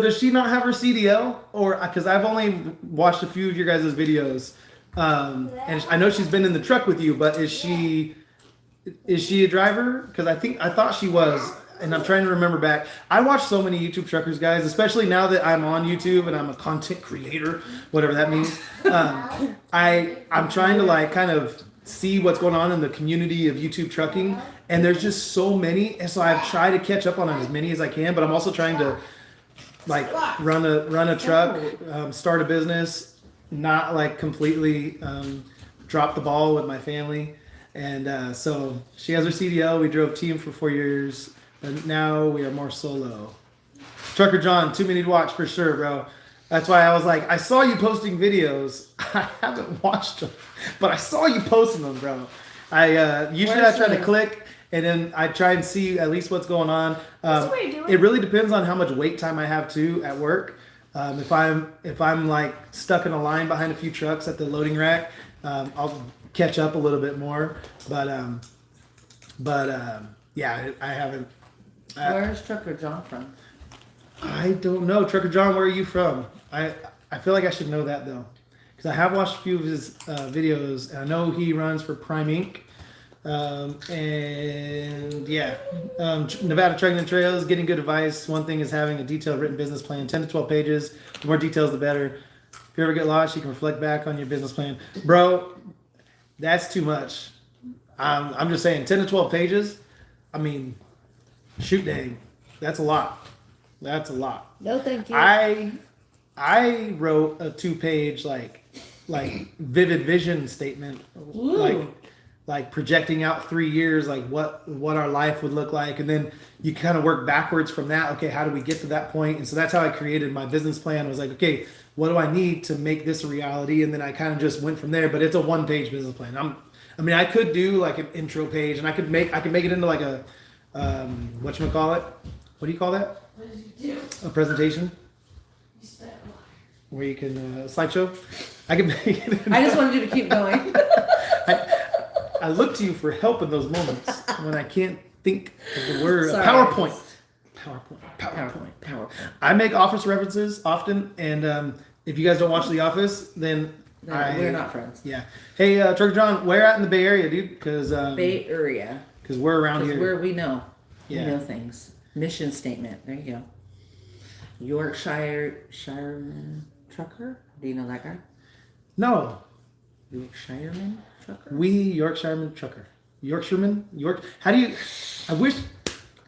Speaker 1: does she not have her CDL? Or because I've only watched a few of your guys' videos, and I know she's been in the truck with you, but is she a driver? Because I thought she was. and I'm trying to remember back. I watch so many YouTube truckers, guys, especially now that I'm on YouTube and I'm a content creator, whatever that means. I'm trying to like kind of see what's going on in the community of YouTube trucking, and there's just so many, and so I've tried to catch up on as many as I can, but I'm also trying to like run a truck, start a business, not like completely drop the ball with my family. And so she has her CDL. We drove team for 4 years, but now we are more solo. Trucker John, too many to watch for sure, bro. That's why I was like, I saw you posting videos. I haven't watched them, but I saw you posting them, bro. Usually I try to click and then I try and see at least what's going on. It really depends on how much wait time I have too at work. If I'm like stuck in a line behind a few trucks at the loading rack, I'll catch up a little bit more. But yeah, I haven't.
Speaker 2: Where's Trucker John from?
Speaker 1: I don't know. Trucker John, where are you from? I feel like I should know that though, because I have watched a few of his videos, and I know he runs for Prime Inc. And yeah, Nevada Trucking and Trails, getting good advice. One thing is having a detailed written business plan, 10 to 12 pages. The more details, the better. If you ever get lost, you can reflect back on your business plan. Bro, that's too much. I'm just saying, 10 to 12 pages. I mean, shoot dang, that's a lot. That's a lot.
Speaker 2: No, thank you.
Speaker 1: I wrote a 2-page like vivid vision statement, like projecting out 3 years, like what our life would look like, and then you kind of work backwards from that. Okay, how do we get to that point? And so that's how I created my business plan. Was like, okay, what do I need to make this a reality? And then I kind of just went from there. But it's a 1-page business plan. I could do like an intro page, and I could make it into like a whatchamacallit? What do you call that?
Speaker 4: What did you do?
Speaker 1: A presentation
Speaker 4: You spent a lot.
Speaker 1: where you can slideshow. I can make it.
Speaker 2: I just wanted you to keep going.
Speaker 1: I look to you for help in those moments when I can't think of the word.
Speaker 2: Sorry.
Speaker 1: PowerPoint. I make Office references often, and if you guys don't watch The Office, then
Speaker 2: We're not friends.
Speaker 1: Yeah. Hey, Trucker John, where at in the Bay Area, dude? Because
Speaker 2: Bay Area.
Speaker 1: Because we're around here.
Speaker 2: Where we know.
Speaker 1: Yeah.
Speaker 2: We know things. Mission statement. There you go. Yorkshireman trucker? Do you know that guy?
Speaker 1: No.
Speaker 2: Yorkshireman trucker?
Speaker 1: Yorkshireman trucker. Yorkshireman? How do you... I wish...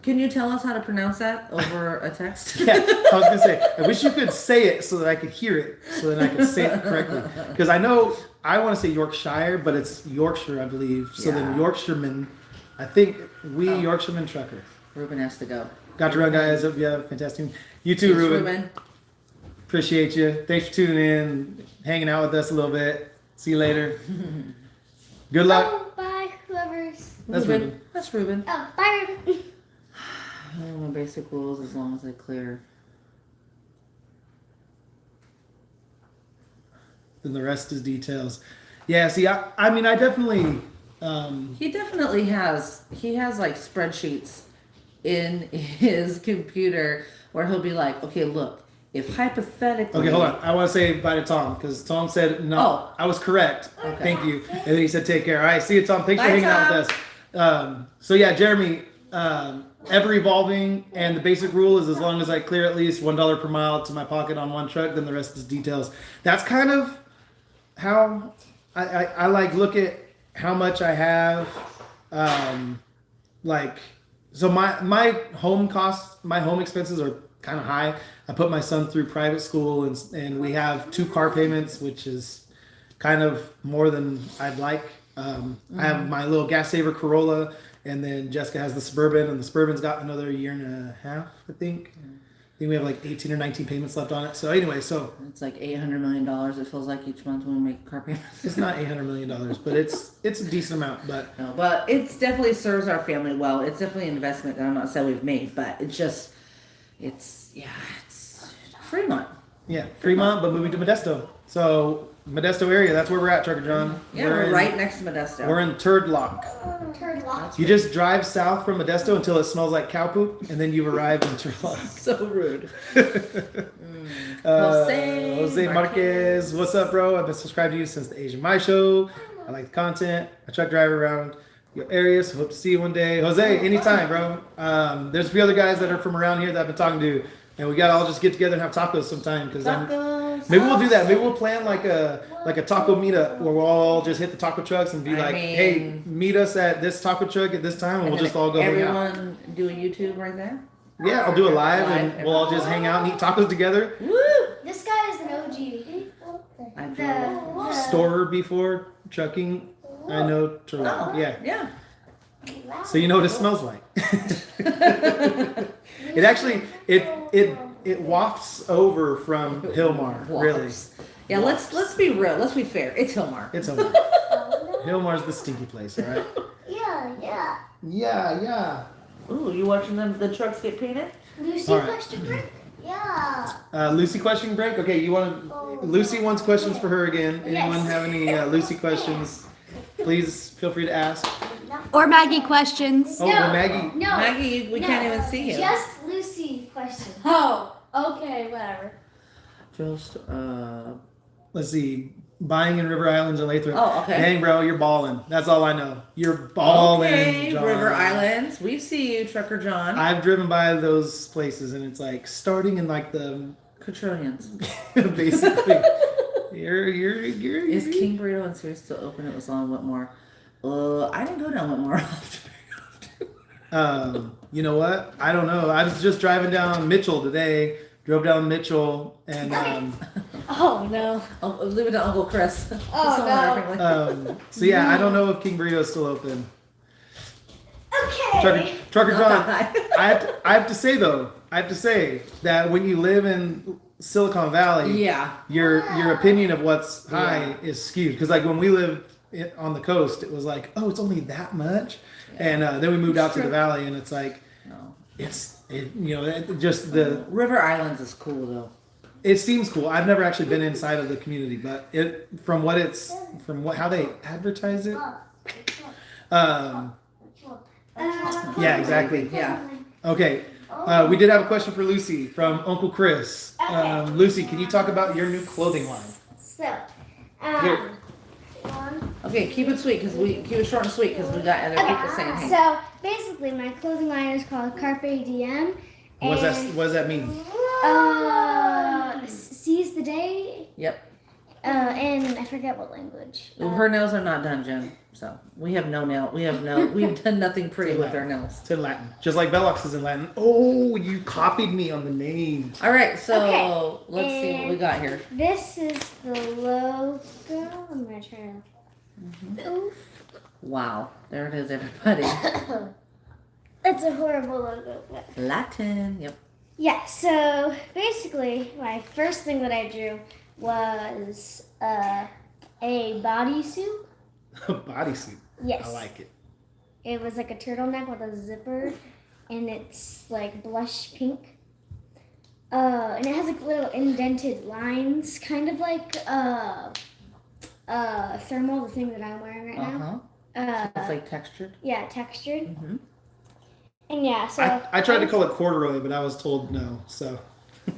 Speaker 2: Can you tell us how to pronounce that over a text?
Speaker 1: Yeah, I was going to say, I wish you could say it so that I could hear it, so that I could say it correctly. Because I know, I want to say Yorkshire, but it's Yorkshire, I believe. So then Yorkshireman, I think Yorkshireman trucker.
Speaker 2: Reuben has to go.
Speaker 1: Got to run, guys. Hope you have a fantastic... You too, Reuben. Appreciate you. Thanks for tuning in, hanging out with us a little bit. See you later. Good luck.
Speaker 3: Oh, bye, whoever's.
Speaker 1: That's Reuben.
Speaker 2: That's Reuben.
Speaker 3: Oh, bye, Reuben.
Speaker 2: I don't know basic rules as long as they're clear.
Speaker 1: Then the rest is details. Yeah, see, I mean, I definitely...
Speaker 2: He definitely has. He has like spreadsheets in his computer where he'll be like, okay, look, if hypothetically...
Speaker 1: Okay, hold on. I want to say bye to Tom, because Tom said, no,
Speaker 2: Oh.
Speaker 1: I was correct.
Speaker 2: Okay.
Speaker 1: Thank you. And then he said, take care. All right, see you, Tom. Thanks for
Speaker 2: Bye,
Speaker 1: hanging out
Speaker 2: Tom.
Speaker 1: with us. So yeah, Jeremy, ever evolving, and the basic rule is as long as I clear at least $1 per mile to my pocket on one truck, then the rest is details. That's kind of how I like look at how much I have. So my home costs, my home expenses are kind of high. I put my son through private school, and we have 2 car payments, which is kind of more than I'd like. I have my little gas saver Corolla, and then Jessica has the Suburban, and the Suburban's got another 1.5 years, I think. I think we have like 18 or 19 payments left on it. So anyway,
Speaker 2: It's like $800 million, it feels like, each month when we make car payments.
Speaker 1: it's not $800 million, but it's a decent amount. But
Speaker 2: No, but it definitely serves our family well. It's definitely an investment that I'm not saying we've made, but it's Fremont.
Speaker 1: yeah, Fremont, but moving to Modesto. So Modesto area, that's where we're at, Trucker John.
Speaker 2: Yeah, we're right next to Modesto.
Speaker 1: We're in Turd Lock.
Speaker 3: Turd lock.
Speaker 1: You just drive south from Modesto until it smells like cow poop, and then you've arrived in Turd Lock.
Speaker 2: So rude.
Speaker 1: Jose Marquez, what's up, bro? I've been subscribed to you since the Asian My Show. I like the content. I truck drive around your area. So hope to see you one day. Jose, anytime, bro. There's a few other guys that are from around here that I've been talking to, and we gotta all just get together and have tacos sometime. Because maybe we'll do that. Maybe we'll plan like a taco meetup where we'll all just hit the taco trucks and be hey, meet us at this taco truck at this time, and we'll just all go hang out.
Speaker 2: Everyone do a YouTube right there.
Speaker 1: Yeah, I'll do a live and we'll all just hang out and eat tacos together.
Speaker 2: Woo!
Speaker 3: This guy is an OG. The
Speaker 1: Store before trucking. I know.
Speaker 2: Yeah.
Speaker 1: So you know what it smells like. It actually it wafts over from Hilmar. Really.
Speaker 2: Yeah. Let's be real. Let's be fair. It's Hilmar.
Speaker 1: It's Hilmar. Hilmar's the stinky place, all right? Yeah.
Speaker 2: Ooh, you watching the trucks get painted?
Speaker 3: Lucy
Speaker 1: All right.
Speaker 3: question break? Yeah.
Speaker 1: Lucy question break. Okay, Lucy wants questions for her again. Anyone have any Lucy questions? Please feel free to ask.
Speaker 5: Or Maggie questions.
Speaker 1: Oh,
Speaker 3: No.
Speaker 1: or Maggie.
Speaker 3: No.
Speaker 2: Maggie, we can't even see you.
Speaker 3: Just Lucy question.
Speaker 4: Oh, okay, whatever.
Speaker 2: Just
Speaker 1: Let's see. Buying in River Islands and Lathrop.
Speaker 2: Oh, okay.
Speaker 1: Dang, bro, you're balling. That's all I know. You're balling,
Speaker 2: okay,
Speaker 1: John.
Speaker 2: River Islands. We see you, Trucker John.
Speaker 1: I've driven by those places, and it's like starting in like the
Speaker 2: Quadrillions.
Speaker 1: basically. You're.
Speaker 2: Is King Burrito and Sears still open? It was on Whitmore. I didn't go down Whitmore often.
Speaker 1: You know what? I don't know. I was just driving down Mitchell today. Drove down Mitchell and
Speaker 4: Oh no.
Speaker 2: Leave it to Uncle Chris.
Speaker 4: Oh,
Speaker 1: so yeah, I don't know if King Burrito is still open.
Speaker 3: Okay.
Speaker 1: Trucker John, I have to say though, that when you live in Silicon Valley,
Speaker 2: Yeah.
Speaker 1: your opinion of what's high is skewed. Because like when we lived on the coast, it was like, oh, it's only that much, and then we moved out to the valley, and it's like,
Speaker 2: No.
Speaker 1: just the
Speaker 2: River Islands is cool though.
Speaker 1: it seems cool. I've never actually been inside of the community, but how they advertise it. Yeah, exactly.
Speaker 2: Yeah.
Speaker 1: Okay. We did have a question for Lucy from Uncle Chris. Lucy, can you talk about your new clothing line?
Speaker 3: So,
Speaker 1: Here.
Speaker 2: Okay, keep it sweet keep it short and sweet because we got other people saying hey.
Speaker 3: So basically, my clothing line is called Carpe Diem.
Speaker 1: What does that mean?
Speaker 3: Seize the day.
Speaker 2: Yep.
Speaker 3: And I forget what language.
Speaker 2: Her nails are not done, Jen. So we've done nothing pretty with our nails.
Speaker 1: It's in Latin, just like Velox is in Latin. Oh, you copied me on the name.
Speaker 2: All right, so
Speaker 3: Okay,
Speaker 2: let's see what we got here.
Speaker 3: This is the logo. I'm gonna try to. Oof.
Speaker 2: Wow, there it is, everybody.
Speaker 3: It's a horrible logo. But
Speaker 2: Latin. Yep.
Speaker 3: yeah. So basically, my first thing that I drew was a bodysuit.
Speaker 1: A bodysuit.
Speaker 3: Yes.
Speaker 1: I like it.
Speaker 3: It was like a turtleneck with a zipper, and it's like blush pink. And it has like little indented lines, kind of like thermal, the thing that I'm wearing right now.
Speaker 2: It's like textured.
Speaker 3: Yeah, textured.
Speaker 2: Mm-hmm.
Speaker 3: And yeah, so
Speaker 1: I tried to call it corduroy, but I was told no. So.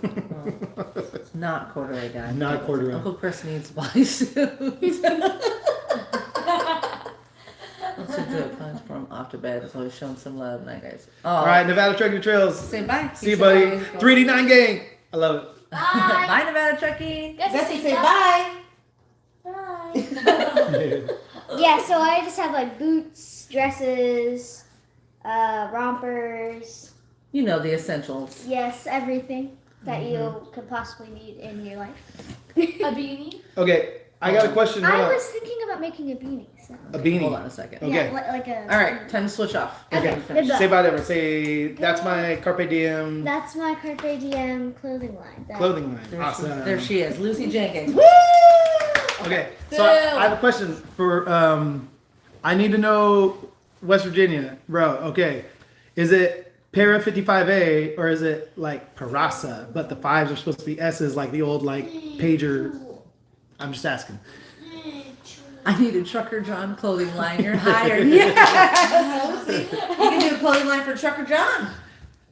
Speaker 2: It's not corduroy, guys.
Speaker 1: Not corduroy.
Speaker 2: Uncle Chris needs bodysuit. Let's do it. Comes from off to bed. So he's showing some love tonight, guys.
Speaker 1: All right, Nevada Trucking Trails.
Speaker 2: Say bye.
Speaker 1: See you, buddy. 3D9 gang. I love it.
Speaker 2: Bye, Nevada Trucking.
Speaker 4: Gussie,
Speaker 2: Say bye.
Speaker 4: Bye.
Speaker 3: yeah, so I just have like boots, dresses, rompers.
Speaker 2: You know the essentials.
Speaker 3: Yes, everything that you could possibly need in your life.
Speaker 4: A beanie?
Speaker 1: Okay, I got a question.
Speaker 3: I was thinking about making a beanie. So.
Speaker 1: A beanie.
Speaker 2: Hold on a second.
Speaker 1: Okay.
Speaker 3: Yeah, like a.
Speaker 2: All right, time to switch off.
Speaker 3: Okay.
Speaker 2: Finish.
Speaker 1: Say bye to everyone. Say, that's my Carpe Diem
Speaker 3: That's my Carpe Diem clothing line.
Speaker 1: clothing line. Awesome.
Speaker 2: There she is, Lucy Jenkins.
Speaker 1: Okay, so I have a question for, I need to know West Virginia. Bro, okay. Is it Para 55A or is it like Parasa, but the 5s are supposed to be S's like the old like pager? I'm just asking.
Speaker 2: I need a Trucker John clothing line. You're hired. Yes. Lucy, you can do a clothing line for Trucker John.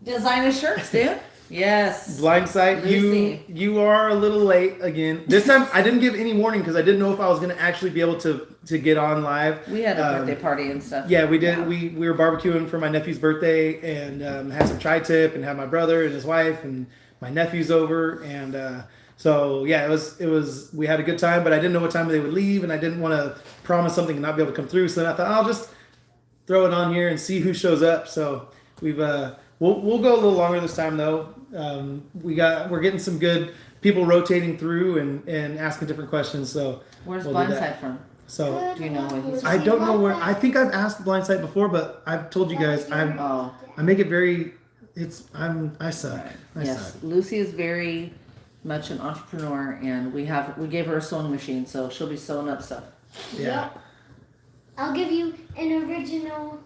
Speaker 2: Designer shirts, dude. Yes.
Speaker 1: Blind sight.
Speaker 2: Lucy.
Speaker 1: You are a little late again. This time I didn't give any warning because I didn't know if I was going to actually be able to get on live.
Speaker 2: We had a birthday party and stuff.
Speaker 1: Yeah, we did. We were barbecuing for my nephew's birthday and had some tri-tip and had my brother and his wife and my nephews over and so yeah, it was. We had a good time, but I didn't know what time they would leave, and I didn't want to promise something and not be able to come through. So then I thought I'll just throw it on here and see who shows up. So we've we'll go a little longer this time though. We're getting some good people rotating through and asking different questions. So
Speaker 2: Where's
Speaker 1: we'll do
Speaker 2: Blindside
Speaker 1: that.
Speaker 2: from?
Speaker 1: So
Speaker 2: Do you know what he's from?
Speaker 1: I don't know where. I think I've asked Blindside before, but I've told you guys I make it very. I suck. I
Speaker 2: Yes,
Speaker 1: suck.
Speaker 2: Lucy is very much an entrepreneur, and we gave her a sewing machine, so she'll be sewing up stuff.
Speaker 1: Yeah.
Speaker 3: Yep. I'll give you an original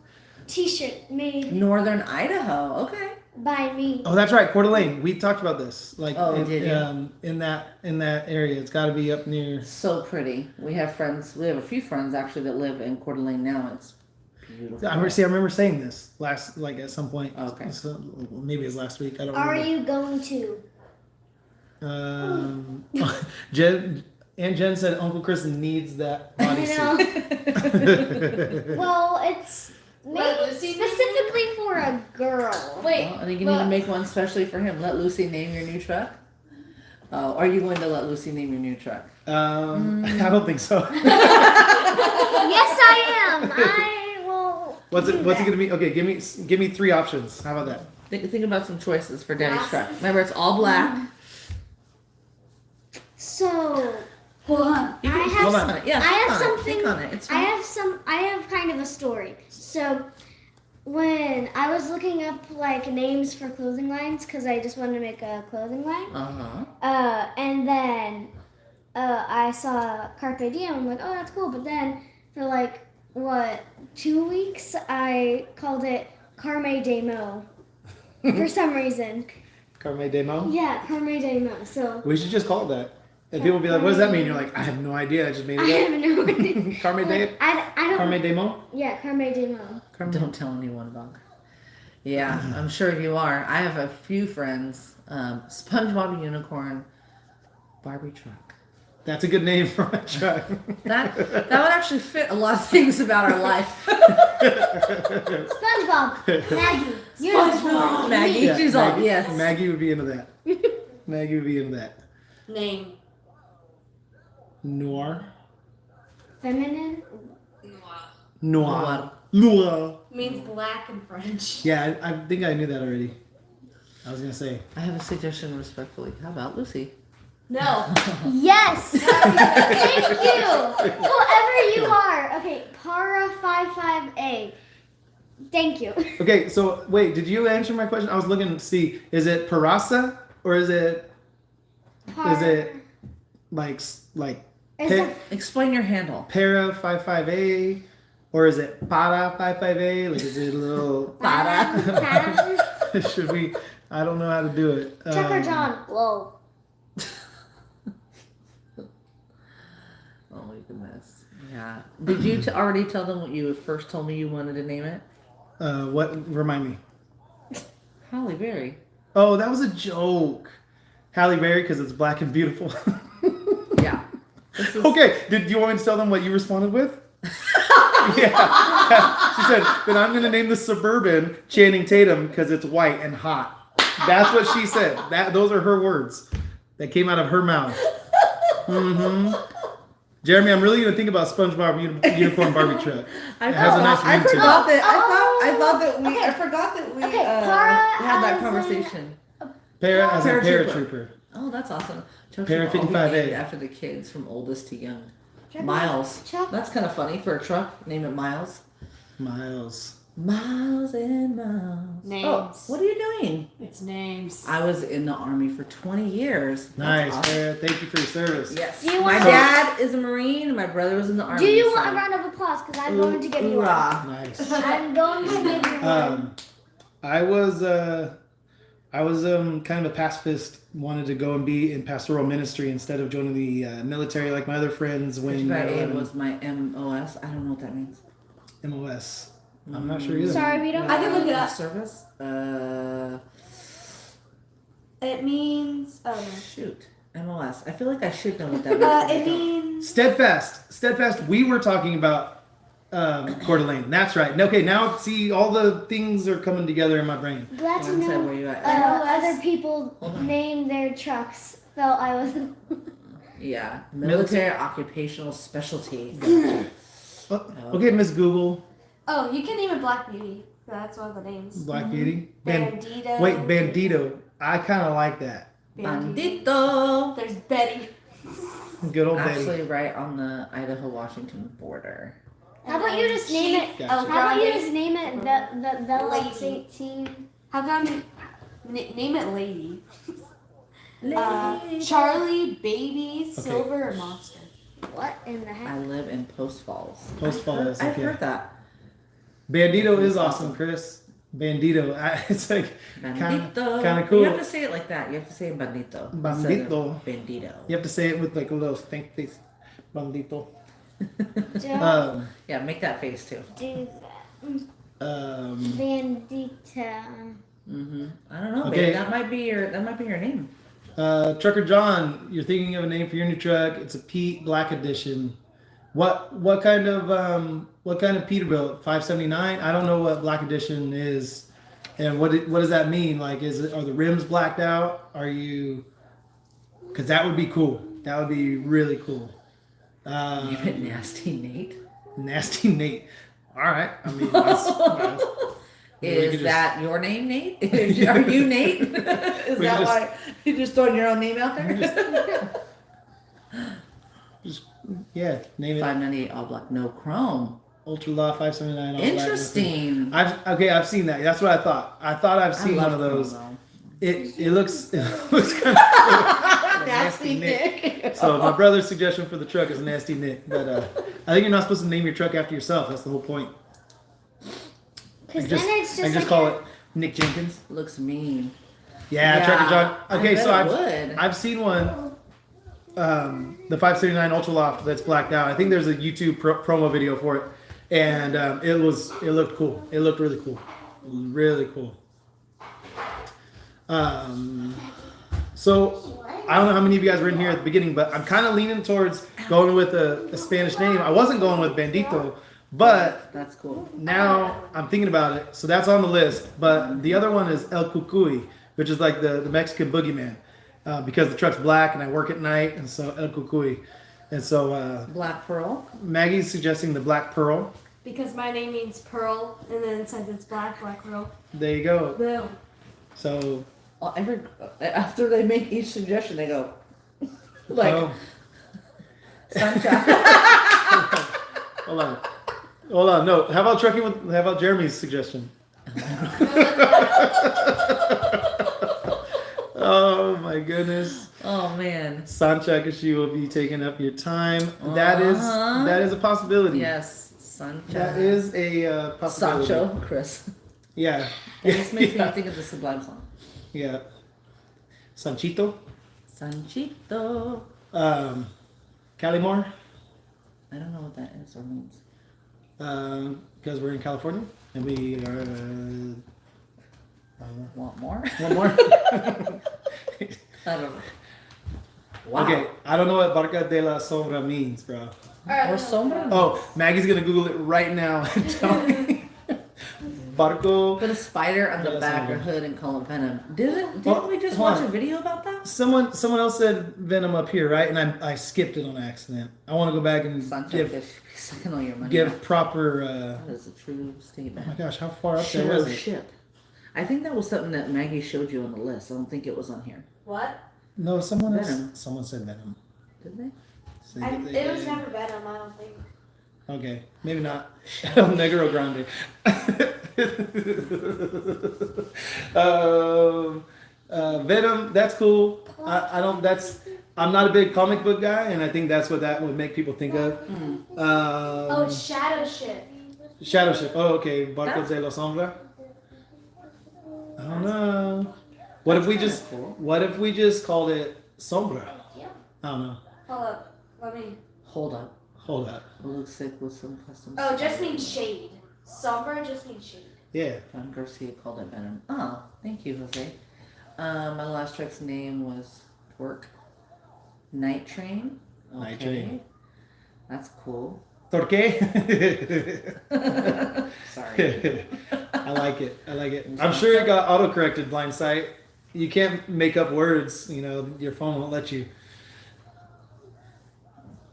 Speaker 3: T-shirt made
Speaker 2: Northern Idaho. Okay.
Speaker 3: by me.
Speaker 1: Oh, that's right, Coeur d'Alene. We talked about this. Like,
Speaker 2: Did you?
Speaker 1: in that area, it's got to be up near.
Speaker 2: So pretty. We have friends. We have a few friends actually that live in Coeur d'Alene now. It's beautiful.
Speaker 1: I remember saying this at some point.
Speaker 2: Okay.
Speaker 1: So, maybe it was last week. I don't
Speaker 3: Are
Speaker 1: remember.
Speaker 3: you going to?
Speaker 1: Jen said Uncle Chris needs that
Speaker 3: I
Speaker 1: bodysuit.
Speaker 3: know. Well, it's
Speaker 4: Let
Speaker 3: made
Speaker 4: Lucy
Speaker 3: specifically for a girl.
Speaker 4: Wait.
Speaker 2: Well, I think you need to make one especially for him. Let Lucy name your new truck. Oh, are you going to let Lucy name your new truck?
Speaker 1: I don't think so.
Speaker 3: Yes, I am. I will.
Speaker 1: What's it
Speaker 3: do
Speaker 1: going
Speaker 3: that.
Speaker 1: to be? Okay, give me 3 options. How about that?
Speaker 2: Think about some choices for Daddy's truck.
Speaker 3: Glasses.
Speaker 2: Remember, it's all black.
Speaker 3: So
Speaker 4: Hold on.
Speaker 2: You can
Speaker 3: I have
Speaker 2: think
Speaker 1: some-
Speaker 2: on it. Yeah,
Speaker 3: I have
Speaker 2: think on it.
Speaker 3: something.
Speaker 2: Think on it. It's
Speaker 3: I
Speaker 2: fine.
Speaker 3: have kind of a story. So when I was looking up like names for clothing lines, because I just wanted to make a clothing line, and then I saw Carpe Diem. I'm like, oh, that's cool. But then for like 2 weeks, I called it Carme Demo for some reason.
Speaker 1: Carme Demo?
Speaker 3: Yeah, Carme Demo. So
Speaker 1: We should just call it that. And people will be like, what does that mean? You're like, I have no idea. I just made
Speaker 3: I
Speaker 1: it
Speaker 3: have no idea.
Speaker 1: up. Carme De
Speaker 3: I don't.
Speaker 1: Carme Demo?
Speaker 3: Yeah, Carme Demo.
Speaker 2: Don't tell anyone about it. Yeah, I'm sure you are. I have a few friends. SpongeBob Unicorn Barbie truck.
Speaker 1: That's a good name for my truck.
Speaker 2: That would actually fit a lot of things about our life.
Speaker 3: SpongeBob, Maggie, Unicorn.
Speaker 2: Maggie,
Speaker 1: Yeah,
Speaker 2: she's all yes.
Speaker 1: Maggie would be into that. Maggie would be into that.
Speaker 4: Name.
Speaker 1: Noir.
Speaker 3: Feminine.
Speaker 1: Noir. Noir.
Speaker 4: Means black in French.
Speaker 1: Yeah, I think I knew that already. I was going to say.
Speaker 2: I have a suggestion respectfully. How about Lucy?
Speaker 4: No.
Speaker 3: Yes. Thank you. Whoever you are. Okay, Para55A. Thank you.
Speaker 1: Okay, so wait, did you answer my question? I was looking to see, is it Parasa or is it like
Speaker 3: It's a-
Speaker 2: Explain your handle.
Speaker 1: Para 55A or is it Para 55A? Like is it a little
Speaker 3: Para.
Speaker 1: should we I don't know how to do it.
Speaker 3: Chuck or John. Whoa.
Speaker 2: Oh my goodness. Yeah. Did you already tell them what you first told me you wanted to name it?
Speaker 1: What remind me?
Speaker 2: Halle Berry.
Speaker 1: Oh, that was a joke. Halle Berry because it's black and beautiful.
Speaker 2: Yeah. This is-
Speaker 1: Okay, do you want me to tell them what you responded with? Yeah. She said, then I'm going to name the Suburban Channing Tatum because it's white and hot. That's what she said. Those are her words that came out of her mouth. Mm-hmm. Jeremy, I'm really going to think about SpongeBob Unicorn Barbie truck. It has a nice ring to it.
Speaker 2: I thought that we
Speaker 3: Okay.
Speaker 2: I forgot that we
Speaker 3: Okay, Para
Speaker 2: had that
Speaker 3: as in-
Speaker 2: conversation.
Speaker 1: Para as a
Speaker 2: Paratrooper.
Speaker 1: paratrooper.
Speaker 2: Oh, that's awesome. Trucks
Speaker 1: Para
Speaker 2: should all be
Speaker 1: 55A.
Speaker 2: named after the kids from oldest to young. Miles.
Speaker 3: Chuck.
Speaker 2: That's kind of funny for a truck. Name it Miles.
Speaker 1: Miles.
Speaker 2: Miles and Miles.
Speaker 4: Names.
Speaker 2: Oh, what are you doing?
Speaker 4: It's names.
Speaker 2: I was in the Army for 20 years. That's
Speaker 1: Nice,
Speaker 2: awesome.
Speaker 1: Para. Thank you for your service.
Speaker 2: Yes.
Speaker 3: Do you
Speaker 2: My
Speaker 3: want-
Speaker 2: dad is a Marine and my brother was in the Army.
Speaker 3: Do you
Speaker 2: so-
Speaker 3: want a round of applause? Because I'm going to give you one.
Speaker 2: Hoorah.
Speaker 1: Nice.
Speaker 3: I'm going to give you one.
Speaker 1: I was kind of a pacifist, wanted to go and be in pastoral ministry instead of joining the military like my other friends when
Speaker 2: It was my MOS. I don't know what that means.
Speaker 1: MOS. I'm not sure either.
Speaker 3: Sorry, we don't.
Speaker 4: I can look it up.
Speaker 2: Service?
Speaker 4: It means
Speaker 2: Shoot. MOS. I feel like I should know what that means.
Speaker 4: it means
Speaker 1: Steadfast. We were talking about Coeur d'Alene. That's right. Okay, now see, all the things are coming together in my brain.
Speaker 3: Glad to
Speaker 2: One side,
Speaker 3: know
Speaker 2: where you at?
Speaker 3: other people named their trucks felt I was.
Speaker 2: Yeah. Military occupational specialty.
Speaker 1: Okay, Miss Google.
Speaker 4: oh, you can name it Black Beauty. That's one of the names.
Speaker 1: Black Beauty.
Speaker 4: Bandito.
Speaker 1: Wait, Bandito. I kind of like that.
Speaker 2: Bandito.
Speaker 4: There's Betty.
Speaker 1: Good old Betty.
Speaker 2: Actually, right on the Idaho-Washington border.
Speaker 3: How about you just name it?
Speaker 1: Gotcha.
Speaker 3: How about you just name it the Velux
Speaker 4: Lady.
Speaker 3: 18?
Speaker 4: How come name it Lady?
Speaker 2: Lady.
Speaker 4: Charlie, Baby,
Speaker 1: Okay.
Speaker 4: Silver, or Monster?
Speaker 3: What in the
Speaker 2: I
Speaker 3: heck?
Speaker 2: live in Post Falls.
Speaker 1: Post Falls,
Speaker 2: I've
Speaker 1: okay.
Speaker 2: heard that.
Speaker 1: Bandito is awesome, Chris. Bandito. It's like
Speaker 2: Bandito.
Speaker 1: kind of cool.
Speaker 2: You have to say it like that. You have to say bandito. instead of
Speaker 1: Bandito.
Speaker 2: Bandito.
Speaker 1: You have to say it with like a little stink face. Bandito.
Speaker 3: Don't
Speaker 2: Yeah, make that face too.
Speaker 3: do that. Bandita.
Speaker 2: I don't know.
Speaker 1: Okay.
Speaker 2: Babe. That might be your name.
Speaker 1: Trucker John, you're thinking of a name for your new truck. It's a Pete Black Edition. What kind of Peterbilt? 579? I don't know what Black Edition is, and what does that mean? Like, are the rims blacked out? Are you? Because that would be cool. That would be really cool.
Speaker 2: You hit Nasty Nate.
Speaker 1: Nasty Nate. All right. I mean, that's
Speaker 2: Is that your name, Nate? Are you Nate? Is that why you just throwing your own name out there?
Speaker 1: just yeah, name it
Speaker 2: 598 all black, no chrome.
Speaker 1: Ultra Law 579. all black.
Speaker 2: Interesting.
Speaker 1: I've seen that. That's what I thought. I thought I've seen one of those.
Speaker 2: Chrome,
Speaker 1: It looks kind of
Speaker 2: Nasty Nick.
Speaker 1: So my brother's suggestion for the truck is Nasty Nick, but I think you're not supposed to name your truck after yourself. That's the whole point.
Speaker 3: Because then it's
Speaker 1: I
Speaker 3: just
Speaker 1: just
Speaker 3: like
Speaker 1: call it Nick Jenkins.
Speaker 2: Looks mean.
Speaker 1: Yeah, Trucker John. Okay, so
Speaker 2: would.
Speaker 1: I've seen one, the 579 Ultra Loft that's blacked out. I think there's a YouTube promo video for it, and it looked cool. It looked really cool, really cool. So I don't know how many of you guys were in here at the beginning, but I'm kind of leaning towards going with a Spanish name. I wasn't going with Bandito, but
Speaker 2: That's cool.
Speaker 1: now I'm thinking about it. So that's on the list. But the other one is El Cucuy, which is like the Mexican boogeyman, because the truck's black and I work at night, and so El Cucuy. And so
Speaker 2: Black Pearl.
Speaker 1: Maggie's suggesting the Black Pearl.
Speaker 4: Because my name means pearl, and then since it's black pearl.
Speaker 1: There you go.
Speaker 4: Boom.
Speaker 1: So
Speaker 2: Well, after they make each suggestion, they go like
Speaker 1: oh,
Speaker 2: sunshine.
Speaker 1: hold on. No, how about Jeremy's suggestion? Oh my goodness.
Speaker 2: Oh man.
Speaker 1: Sancha Kashi will be taking up your time. That is a possibility.
Speaker 2: Yes, Sancho.
Speaker 1: That is a possibility.
Speaker 2: Sancho, Chris.
Speaker 1: Yeah.
Speaker 2: It just makes
Speaker 1: Yeah.
Speaker 2: me think of the Sublime song.
Speaker 1: Yeah. Sanchito.
Speaker 2: Sanchito.
Speaker 1: Calimore.
Speaker 2: I don't know what that is or means.
Speaker 1: Because we're in California and we are.
Speaker 2: Want more?
Speaker 1: One more.
Speaker 2: I don't know. Wow.
Speaker 1: Okay, I don't know what Barca de la Sombra means, bro.
Speaker 2: Or sombra?
Speaker 1: Oh, Maggie's gonna Google it right now and tell me. Barco.
Speaker 2: Put a spider on the
Speaker 1: Yeah,
Speaker 2: back or
Speaker 1: sombra.
Speaker 2: hood and call it venom. Didn't
Speaker 1: Well,
Speaker 2: we just
Speaker 1: hold
Speaker 2: watch
Speaker 1: on.
Speaker 2: a video about that?
Speaker 1: Someone else said Venom up here, right? And I skipped it on accident. I want to go back and
Speaker 2: Sancho, sucking all your money.
Speaker 1: give
Speaker 2: out.
Speaker 1: proper.
Speaker 2: That is a true statement.
Speaker 1: Oh my gosh, how far up
Speaker 2: Shit
Speaker 1: there was
Speaker 2: or
Speaker 1: it?
Speaker 2: ship. I think that was something that Maggie showed you on the list. I don't think it was on here.
Speaker 4: What?
Speaker 1: No, someone else.
Speaker 2: Venom.
Speaker 1: Someone said Venom.
Speaker 2: Did they?
Speaker 4: It was never Venom, I don't think.
Speaker 1: Okay, maybe not. El Negro Grande. Venom, that's cool. I'm not a big comic book guy, and I think that's what that would make people think of.
Speaker 4: Oh, it's Shadow Ship.
Speaker 1: Shadow Ship. Oh, okay. Barco
Speaker 2: That's-
Speaker 1: de la Sombra. I don't know. What if we just called it Sombra? I don't know.
Speaker 4: Hold up. Let me.
Speaker 2: Hold up.
Speaker 1: Hold up.
Speaker 2: It looks sick with some custom.
Speaker 4: Oh, it just means shade. Somber just means shade.
Speaker 1: Yeah.
Speaker 2: John Garcia called it venom. Oh, thank you, Jose. My last truck's name was Night Train.
Speaker 1: Night Train.
Speaker 2: That's cool.
Speaker 1: Torque?
Speaker 2: Sorry.
Speaker 1: I like it. I'm sure it got auto-corrected, blind sight. You can't make up words, your phone won't let you.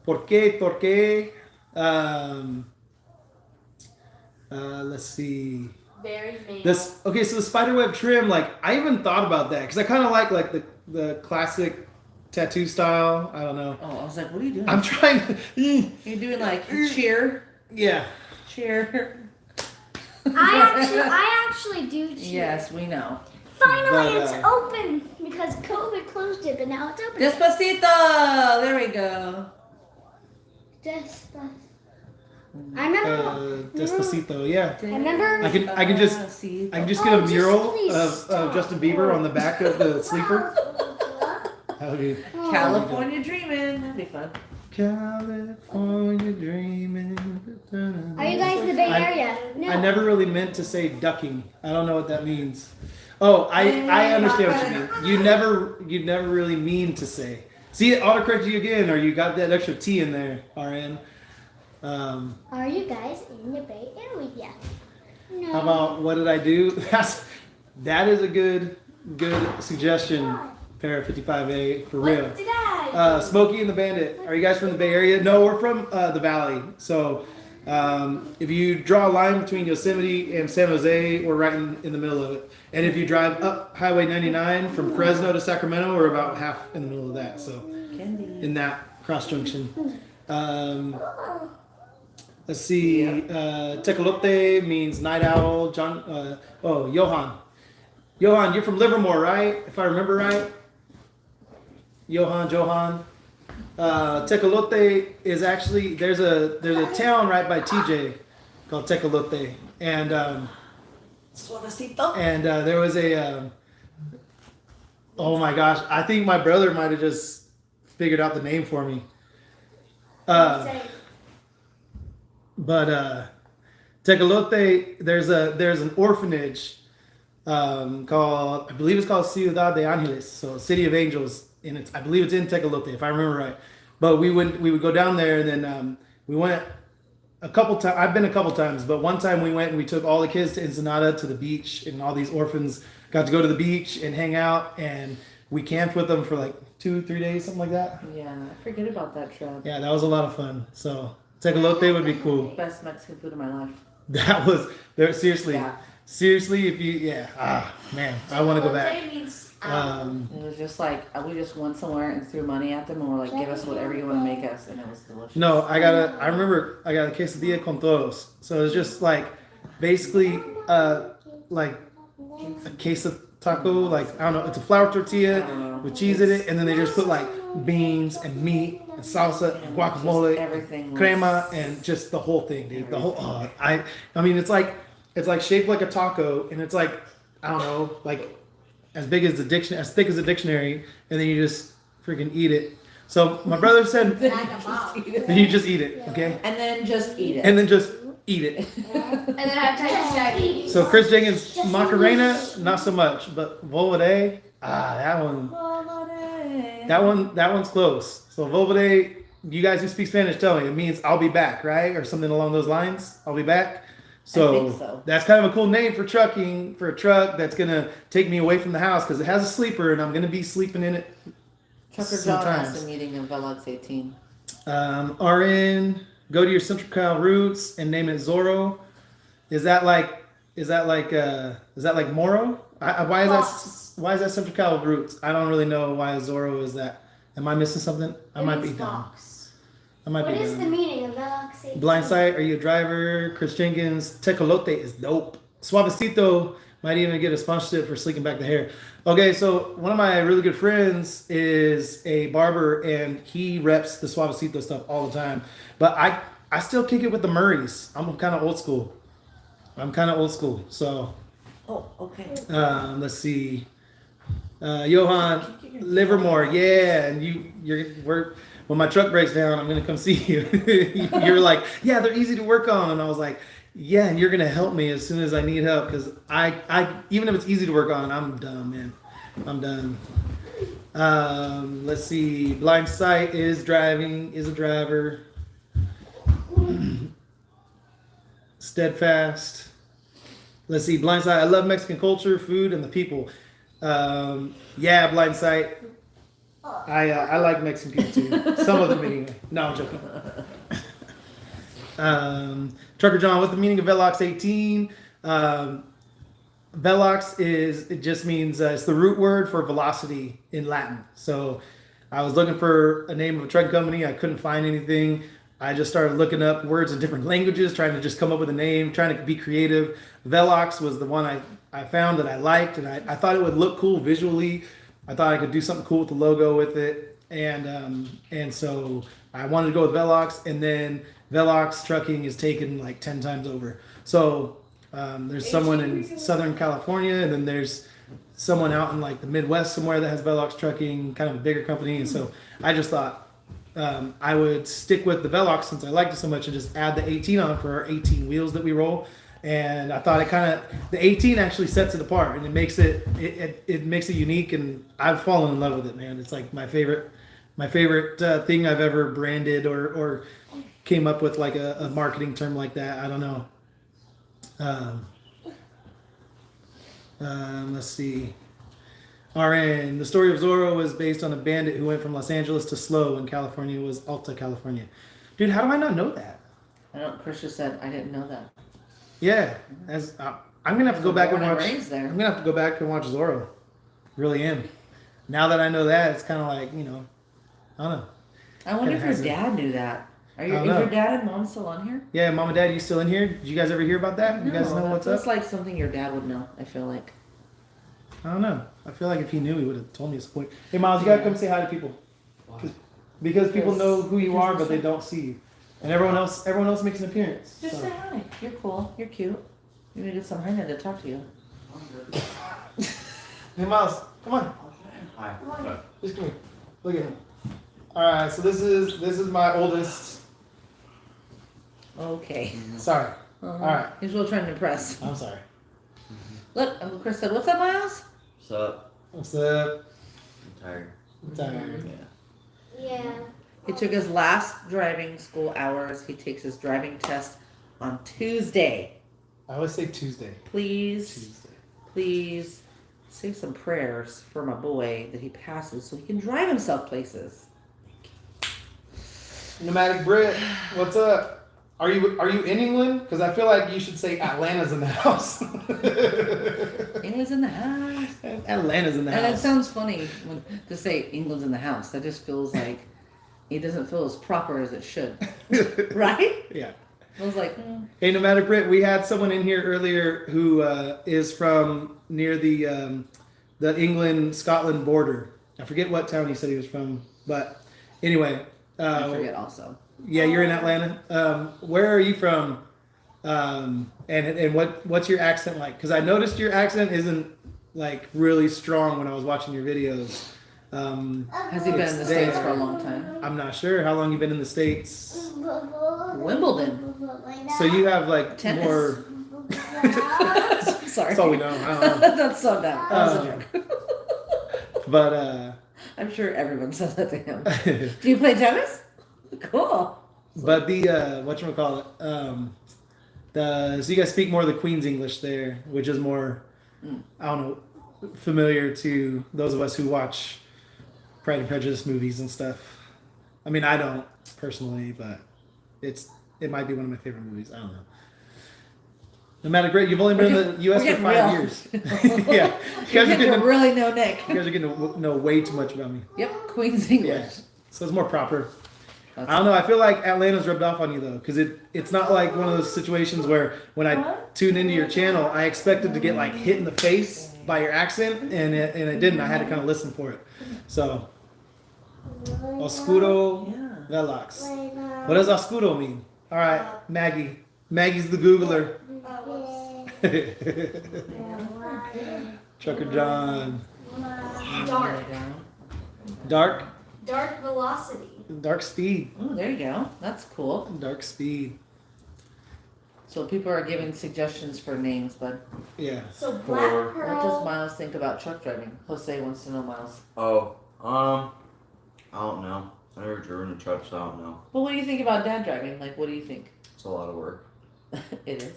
Speaker 1: Torque. Let's see.
Speaker 4: Very male.
Speaker 1: So the spiderweb trim, I even thought about that because I kind of like the classic tattoo style. I don't know.
Speaker 2: Oh, I was like, what are you doing?
Speaker 1: I'm trying to.
Speaker 2: You're doing cheer.
Speaker 1: Yeah.
Speaker 2: Cheer.
Speaker 3: I actually do cheer.
Speaker 2: Yes, we know.
Speaker 3: Finally, it's open because COVID closed it, but now it's open.
Speaker 2: Despacito. There we go.
Speaker 3: Despacito. I remember.
Speaker 1: Despacito. Yeah.
Speaker 3: I remember.
Speaker 1: I can just get a mural of Justin Bieber on the back of the sleeper. That would be
Speaker 2: California dreaming. That'd be fun.
Speaker 1: California dreaming.
Speaker 3: Are you guys in the Bay Area? No.
Speaker 1: I never really meant to say ducking. I don't know what that means. Oh, I understand what you mean. You never really mean to say. See, it autocorrected you again, or you got that extra T in there, RN.
Speaker 3: Are you guys in the Bay Area? No.
Speaker 1: How about what did I do? That is a good suggestion. Para 55A for real.
Speaker 3: What did I?
Speaker 1: Smokey and the Bandit. Are you guys from the Bay Area? No, we're from the Valley. So if you draw a line between Yosemite and San Jose, we're right in the middle of it. And if you drive up Highway 99 from Fresno to Sacramento, we're about half in the middle of that. So in that cross junction. Let's see. Tecolote means night owl. Johan. Johan, you're from Livermore, right? If I remember right. Johan. Tecolote is actually there's a town right by TJ called Tecolote, and there was a oh my gosh, I think my brother might have just figured out the name for me. But Tecolote, there's an orphanage called, I believe it's called Ciudad de Angeles, so City of Angels, and I believe it's in Tecolote if I remember right. But we would go down there, and then we went a couple times. I've been a couple times, but one time we went and we took all the kids to Ensenada to the beach, and all these orphans got to go to the beach and hang out, and we camped with them for 2-3 days, something like that.
Speaker 2: Yeah, I forget about that trip.
Speaker 1: Yeah, that was a lot of fun. So Tecolote would be cool.
Speaker 2: Best Mexican food of my life.
Speaker 1: That was there. Seriously,
Speaker 2: Yeah.
Speaker 1: seriously, if you, man, I want to go back.
Speaker 2: It was just we just went somewhere and threw money at them and we're like, give us whatever you want to make us, and it was delicious.
Speaker 1: No, I remember I got a quesadilla con todos. So it's just basically a queso taco, I don't know, it's a flour tortilla with cheese in it, and then they just put beans and meat and salsa and guacamole,
Speaker 2: everything,
Speaker 1: crema, and just the whole thing, dude. The whole I mean it's shaped like a taco, and it's I don't know, as big as as thick as a dictionary, and then you just freaking eat it. So my brother said, then you just eat it, okay?
Speaker 2: And then just eat it.
Speaker 1: And then just eat it.
Speaker 4: And then I have to eat.
Speaker 1: So Chris Jenkins, Macarena, not so much, but Volta, that one's close. So Volta, you guys who speak Spanish, tell me, it means I'll be back, right? Or something along those lines. I'll be back.
Speaker 2: I think so.
Speaker 1: That's kind of a cool name for trucking, for a truck that's going to take me away from the house because it has a sleeper and I'm going to be sleeping in it.
Speaker 2: Trucker John has a meeting in Velox 18.
Speaker 1: RN, go to your Central Cal roots and name it Zorro. Is that like Moro? Why is that Central Cal roots? I don't really know why Zorro is that. Am I missing something? I might be dumb.
Speaker 3: What is the meaning of Velox?
Speaker 1: Blindsight, are you a driver? Chris Jenkins, Tecolote is dope. Suavecito might even get a sponsorship for sleeking back the hair. Okay, so one of my really good friends is a barber, and he reps the Suavecito stuff all the time. But I still kick it with the Murrays. I'm kind of old school. So.
Speaker 2: Oh, okay.
Speaker 1: Let's see. Johan, Livermore, yeah, and we're. When my truck breaks down, I'm going to come see you. You're like, yeah, they're easy to work on. And I was like, yeah, and you're going to help me as soon as I need help. Because I even if it's easy to work on, I'm dumb, man. I'm done. Let's see. Blind sight is driving, is a driver. Steadfast. Let's see. Blind sight. I love Mexican culture, food, and the people. Yeah, blind sight. I like Mexican people too. Some of them anyway. No, I'm joking. Trucker John, what's the meaning of Velox 18? Velox it just means it's the root word for velocity in Latin. So I was looking for a name of a truck company. I couldn't find anything. I just started looking up words in different languages, trying to just come up with a name, trying to be creative. Velox was the one I found that I liked, and I thought it would look cool visually. I thought I could do something cool with the logo with it. And so I wanted to go with Velox, and then Velox trucking is taken like 10 times over. So there's someone in Southern California, and then there's someone out in like the Midwest somewhere that has Velox trucking, kind of a bigger company. And so I just thought I would stick with the Velox since I liked it so much and just add the 18 on for our 18 wheels that we roll. And I thought the 18 actually sets it apart, and it makes it makes it unique. And I've fallen in love with it, man. It's like my favorite thing I've ever branded or came up with, like a marketing term like that. I don't know. Let's see. RN, the story of Zorro was based on a bandit who went from Los Angeles to Slow when California was Alta California. Dude, how do I not know that?
Speaker 2: I don't. Chris just said I didn't know that.
Speaker 1: Yeah, I'm gonna have to go back and watch.
Speaker 2: There.
Speaker 1: I'm gonna have to go back and watch Zorro. Really am. Now that I know that, it's kind of like, I don't know.
Speaker 2: I wonder if your dad knew that. Is your dad and mom still on here?
Speaker 1: Yeah, mom and dad, you still in here? Did you guys ever hear about that? You guys know what's up?
Speaker 2: It's like something your dad would know. I feel like.
Speaker 1: I don't know. I feel like if he knew, he would have told me at some point. Hey, Miles, you gotta come say hi to people. Because people know who you are, but they don't see you. And everyone else makes an appearance.
Speaker 2: Just say hi. You're cool. You're cute. You need to get some honey to talk to you.
Speaker 1: Hey, Miles, come on.
Speaker 6: Hi.
Speaker 1: Just come here. Look at him. All right, so this is my oldest.
Speaker 2: Okay.
Speaker 1: Sorry. All right.
Speaker 2: He's really trying to impress.
Speaker 1: I'm sorry.
Speaker 2: Look, Uncle Chris said, "What's up, Miles?"
Speaker 6: What's up?
Speaker 1: What's up?
Speaker 6: I'm tired.
Speaker 1: I'm tired.
Speaker 3: Yeah.
Speaker 2: He took his last driving school hours. He takes his driving test on Tuesday.
Speaker 1: I always say Tuesday.
Speaker 2: Please say some prayers for my boy that he passes so he can drive himself places.
Speaker 1: Nomadic Brit, what's up? Are you in England? Because I feel like you should say Atlanta's in the house.
Speaker 2: England's in the house.
Speaker 1: Atlanta's in the house.
Speaker 2: And it sounds funny to say England's in the house. That just feels like it doesn't feel as proper as it should. Right?
Speaker 1: Yeah.
Speaker 2: I was like,
Speaker 1: Hey, Nomadic Brit, we had someone in here earlier who is from near the England-Scotland border. I forget what town he said he was from, but anyway.
Speaker 2: I forget also.
Speaker 1: Yeah, you're in Atlanta. Where are you from? And what's your accent like? Because I noticed your accent isn't like really strong when I was watching your videos.
Speaker 2: Has he been in the States for a long time?
Speaker 1: I'm not sure how long you've been in the States.
Speaker 2: Wimbledon.
Speaker 1: So you have like
Speaker 2: Tennis.
Speaker 1: more.
Speaker 2: Sorry.
Speaker 1: That's all we know. I don't know.
Speaker 2: That's so dumb. That was a joke.
Speaker 1: But
Speaker 2: I'm sure everyone says that to him. Do you play tennis? Cool.
Speaker 1: But the whatchamacallit, so you guys speak more of the Queen's English there, which is more, I don't know, familiar to those of us who watch Pride and Prejudice movies and stuff. I mean, I don't personally, but it might be one of my favorite movies. I don't know. No matter great, you've only been in the U.S. for 5 years. Yeah, you guys are getting to
Speaker 2: really know Nick.
Speaker 1: You guys are getting to know way too much about me.
Speaker 2: Yep, Queen's English.
Speaker 1: Yeah. So it's more proper.
Speaker 2: That's
Speaker 1: I don't know. I feel like Atlanta's rubbed off on you though, because it's not like one of those situations where when I tuned into your channel, I expected to get like hit in the face by your accent, and it didn't. I had to kind of listen for it. So, Oscuro Velox. What does Oscuro mean? All right, Maggie. Maggie's the Googler. Trucker John. Dark.
Speaker 4: Dark velocity.
Speaker 1: Dark speed.
Speaker 2: Oh, there you go. That's cool.
Speaker 1: Dark speed.
Speaker 2: So people are giving suggestions for names, but
Speaker 1: Yeah.
Speaker 4: So Black
Speaker 6: Or-
Speaker 2: what does
Speaker 4: Pearl.
Speaker 2: Miles think about truck driving? Jose wants to know, Miles.
Speaker 6: Oh, I don't know. I never driven a truck, so I don't know.
Speaker 2: Well, what do you think about dad driving? Like, what do you think?
Speaker 6: It's a lot of work.
Speaker 2: It is.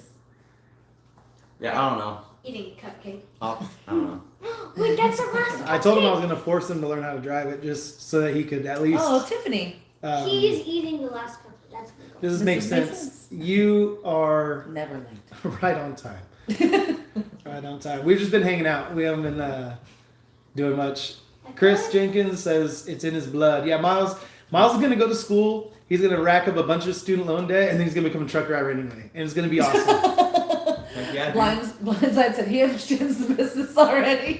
Speaker 6: Yeah, I don't know.
Speaker 4: Eating a cupcake.
Speaker 6: I don't know.
Speaker 3: Wait, that's the last.
Speaker 1: I told him I was gonna force him to learn how to drive it just so that he could at least.
Speaker 2: Oh, Tiffany.
Speaker 3: He's eating the last cookie. That's cool.
Speaker 1: This
Speaker 2: This
Speaker 1: makes
Speaker 2: makes
Speaker 1: sense. You are
Speaker 2: Never late.
Speaker 1: right on time. Right on time. We've just been hanging out. We haven't been doing much. Chris Jenkins says it's in his blood. Yeah, Miles is gonna go to school. He's gonna rack up a bunch of student loan debt, and then he's gonna become a truck driver anyway, and it's gonna be awesome.
Speaker 6: Heck yeah, dude.
Speaker 2: Blindside said he understands the business already.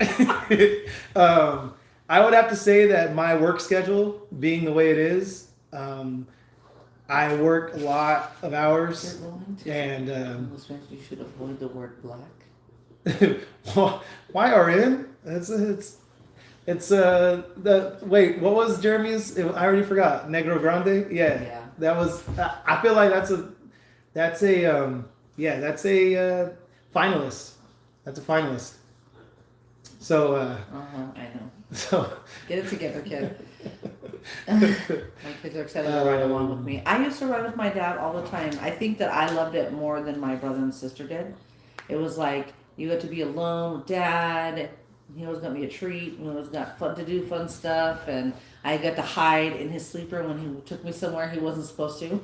Speaker 1: I would have to say that my work schedule, being the way it is, I work a lot of hours, and
Speaker 2: You should avoid the word black.
Speaker 1: why RN? It's the wait. What was Jeremy's? I already forgot. Negro Grande. Yeah,
Speaker 2: Yeah.
Speaker 1: that was. I feel like that's a finalist. That's a finalist. So
Speaker 2: I know.
Speaker 1: so
Speaker 2: Get it together, kid. My kids are excited to ride along with me. I used to ride with my dad all the time. I think that I loved it more than my brother and sister did. It was like you got to be alone with dad. He always got me a treat. We always got fun to do fun stuff, and I got to hide in his sleeper when he took me somewhere he wasn't supposed to.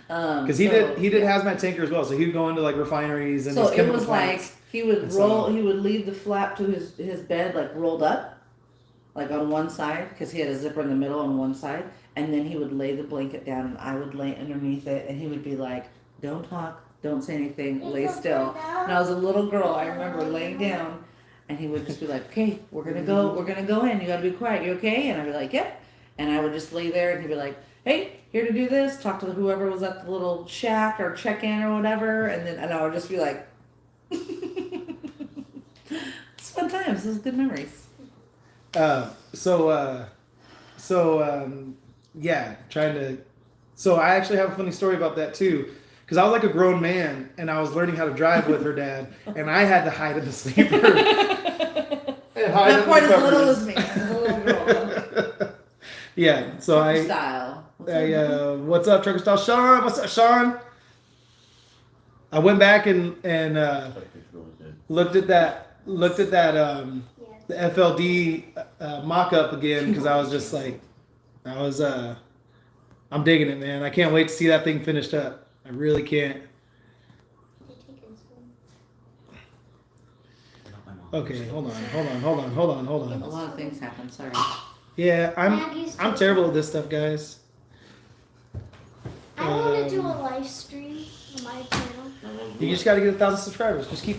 Speaker 1: because he did hazmat tanker as well, so he'd go into like refineries and
Speaker 2: So
Speaker 1: these
Speaker 2: it
Speaker 1: chemical
Speaker 2: was
Speaker 1: plants.
Speaker 2: like he would
Speaker 1: And
Speaker 2: roll.
Speaker 1: so-
Speaker 2: He would leave the flap to his bed like rolled up, like on one side, because he had a zipper in the middle on one side, and then he would lay the blanket down, and I would lay underneath it, and he would be like, "Don't talk, don't say anything, lay still." And I was a little girl. I remember laying down, and he would just be like, "Okay, we're gonna go in. You gotta be quiet. You okay?" And I'd be like, "Yep." And I would just lay there, and he'd be like, "Hey, here to do this." Talk to whoever was at the little shack or check-in or whatever, and I would just be like. It's fun times. Those good memories.
Speaker 1: Yeah, trying to. So I actually have a funny story about that too, because I was like a grown man and I was learning how to drive with her dad, and I had to hide in the sleeper.
Speaker 2: Not quite as little as me. As a little girl.
Speaker 1: Yeah. So
Speaker 2: Trucker style.
Speaker 1: what's up, Trucker Style? Sean, what's up, Sean? I went back and
Speaker 6: That picture's really good.
Speaker 1: looked at that the FLD mock-up again, because I was just like, I'm digging it, man. I can't wait to see that thing finished up. I really can't.
Speaker 6: Not my mom.
Speaker 1: Okay, hold on.
Speaker 2: A lot of things happen. Sorry.
Speaker 1: Yeah,
Speaker 3: Maggie's
Speaker 1: I'm terrible at this stuff, guys.
Speaker 3: I want to do a live stream on my channel.
Speaker 1: You just got to get 1,000 subscribers. Just keep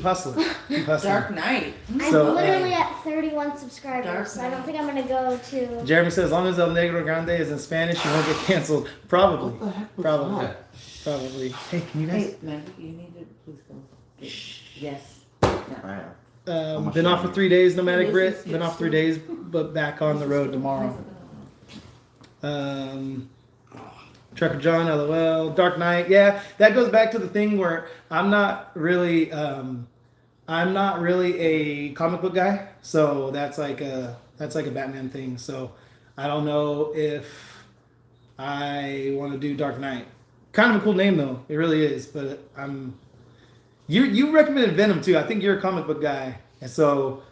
Speaker 1: hustling. Keep hustling.
Speaker 2: Dark Knight.
Speaker 3: I'm
Speaker 1: So,
Speaker 3: literally at 31 subscribers,
Speaker 2: Dark
Speaker 3: so I don't think I'm gonna go to.
Speaker 1: Jeremy says, as long as El Negro Grande is in Spanish, you won't get canceled. Probably.
Speaker 6: What the heck was
Speaker 1: Probably.
Speaker 6: that?
Speaker 1: Probably. Hey, can you guys?
Speaker 2: Hey, Maggie, you need to please go. Yes.
Speaker 6: Alright.
Speaker 1: Been off for 3 days, Nomadic
Speaker 2: Yes,
Speaker 1: Brit.
Speaker 2: yes,
Speaker 1: Been
Speaker 2: yes.
Speaker 1: off 3 days, but back on the road tomorrow. Trucker John, LOL. Dark Knight. Yeah, that goes back to the thing where I'm not really a comic book guy. So that's like a Batman thing. So I don't know if I want to do Dark Knight. Kind of a cool name though. It really is. But you recommended Venom too. I think you're a comic book guy, and so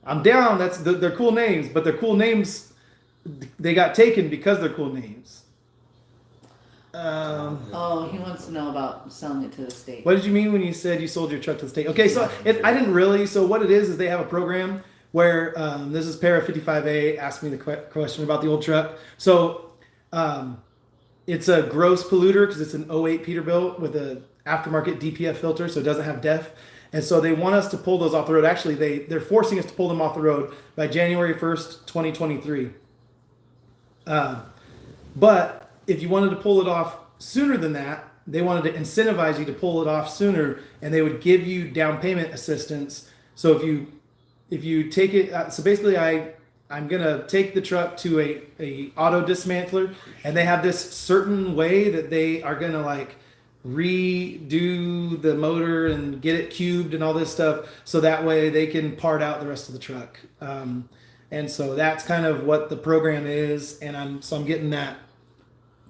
Speaker 1: I'm down. They're cool names, but they're cool names. They got taken because they're cool names.
Speaker 2: Oh, he wants to know about selling it to the state.
Speaker 1: What did you mean when you said you sold your truck to the state? Okay, so I didn't really. So what it is they have a program where this is Para 55A asked me the question about the old truck. So it's a gross polluter because it's an '08 Peterbilt with a aftermarket DPF filter, so it doesn't have DEF. And so they want us to pull those off the road. Actually, they're forcing us to pull them off the road by January 1st, 2023. But if you wanted to pull it off sooner than that, they wanted to incentivize you to pull it off sooner, and they would give you down payment assistance. So if you take it, so basically I'm gonna take the truck to a auto dismantler, and they have this certain way that they are gonna like redo the motor and get it cubed and all this stuff, so that way they can part out the rest of the truck. And so that's kind of what the program is, and I'm getting that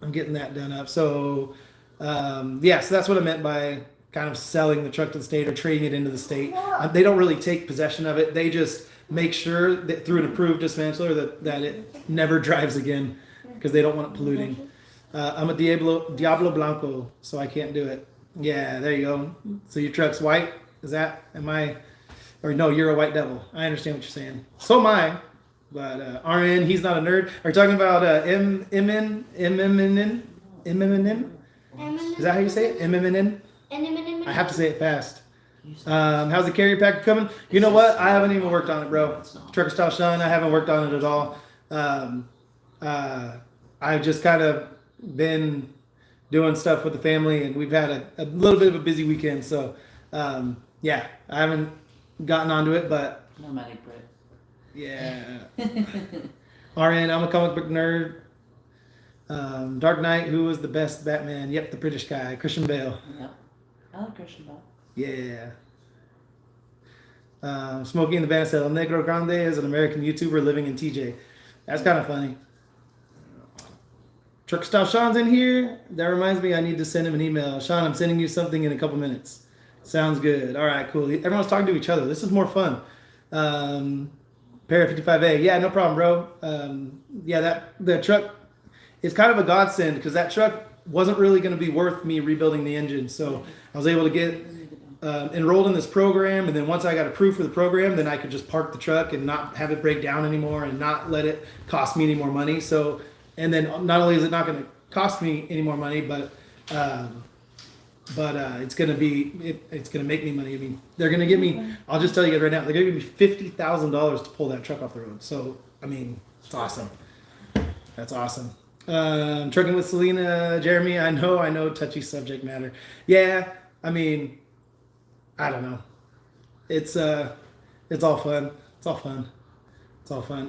Speaker 1: done up. So so that's what I meant by kind of selling the truck to the state or trading it into the state. They don't really take possession of it. They just make sure that through an approved dismantler that it never drives again, because they don't want it polluting. I'm a Diablo Blanco, so I can't do it. Yeah, there you go. So your truck's white? Or no, you're a white devil. I understand what you're saying. So am I. But RN, he's not a nerd. Are you talking about MMN? Is that how you say it? MMN? I have to say it fast. How's the carrier packet coming? You know what? I haven't even worked on it, bro. Trucker Style Sean, I haven't worked on it at all. I've just kind of been doing stuff with the family, and we've had a little bit of a busy weekend. So, I haven't gotten onto it, but
Speaker 2: Nomadic Brit.
Speaker 1: yeah. RN, I'm a comic book nerd. Dark Knight, who was the best Batman? Yep, the British guy, Christian Bale.
Speaker 2: Yep. I love Christian Bale.
Speaker 1: Yeah. Smokey in the Band said, El Negro Grande is an American YouTuber living in TJ. That's kind of funny. Truck Style Sean's in here. That reminds me, I need to send him an email. Sean, I'm sending you something in a couple minutes. Sounds good. All right, cool. Everyone's talking to each other. This is more fun. Para 55A. Yeah, no problem, bro. The truck is kind of a godsend, because that truck wasn't really going to be worth me rebuilding the engine. So I was able to get enrolled in this program, and then once I got approved for the program, then I could just park the truck and not have it break down anymore and not let it cost me any more money. So, and then not only is it not going to cost me any more money, but it's going to make me money. I mean, they're going to give me, I'll just tell you guys right now, they're going to give me $50,000 to pull that truck off the road. So, I mean, it's awesome. That's awesome. Trucking with Selena, Jeremy, I know, touchy subject matter. Yeah, I mean, I don't know. It's all fun. It's all fun.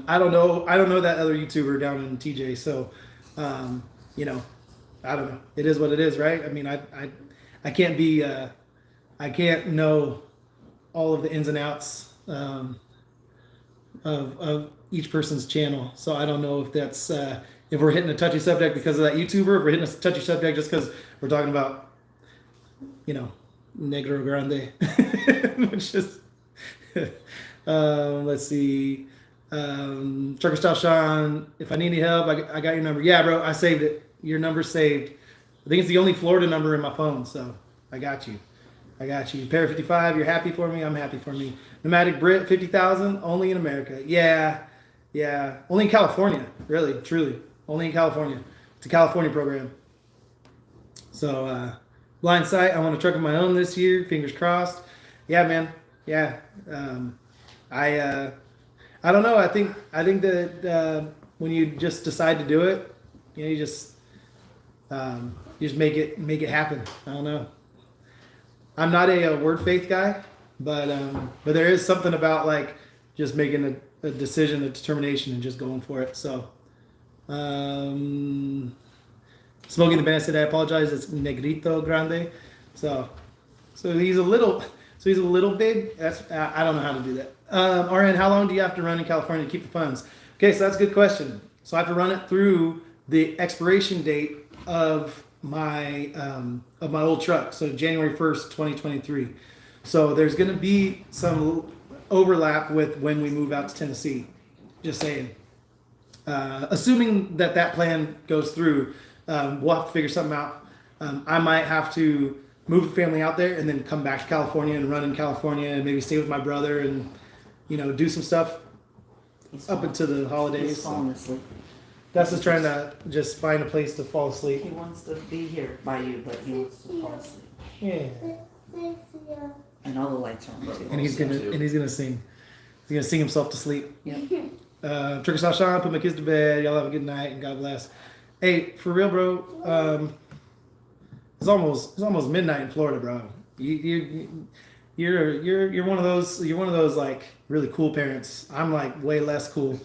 Speaker 1: I don't know that other YouTuber down in TJ, so I don't know. It is what it is, right? I mean, I can't know all of the ins and outs of each person's channel. So I don't know if that's if we're hitting a touchy subject because of that YouTuber, if we're hitting a touchy subject just because we're talking about, Negro Grande, which is, let's see, Trucker Style Sean, if I need any help, I got your number. Yeah, bro, I saved it. Your number's saved. I think it's the only Florida number in my phone, so I got you. Para 55, you're happy for me? I'm happy for me. Nomadic Brit, 50,000, only in America. Yeah, only in California, really, truly. Only in California. It's a California program. So, blind sight, I want a truck of my own this year. Fingers crossed. Yeah, man. Yeah. I don't know. I think that when you just decide to do it, you just make it happen. I don't know. I'm not a word faith guy, but there is something about like just making a decision, a determination, and just going for it. So. Smoking the Band said, I apologize, it's Negrito Grande. So he's a little big. I don't know how to do that. RN, how long do you have to run in California to keep the funds? Okay, so that's a good question. So I have to run it through the expiration date of my old truck. So January 1st, 2023. So there's going to be some overlap with when we move out to Tennessee. Just saying. Assuming that plan goes through, we'll have to figure something out. I might have to move the family out there and then come back to California and run in California and maybe stay with my brother and, do some stuff up into the holidays.
Speaker 2: He's falling asleep.
Speaker 1: Gus is trying to just find a place to fall asleep.
Speaker 2: He wants to be here by you, but he wants to fall asleep.
Speaker 1: Yeah.
Speaker 2: And all the lights are on too.
Speaker 1: And he's gonna sing. He's gonna sing himself to sleep.
Speaker 2: Yep.
Speaker 1: Trucker Style Sean, put my kids to bed. Y'all have a good night and God bless. Hey, for real, bro. It's almost midnight in Florida, bro. You're one of those like really cool parents. I'm like way less cool.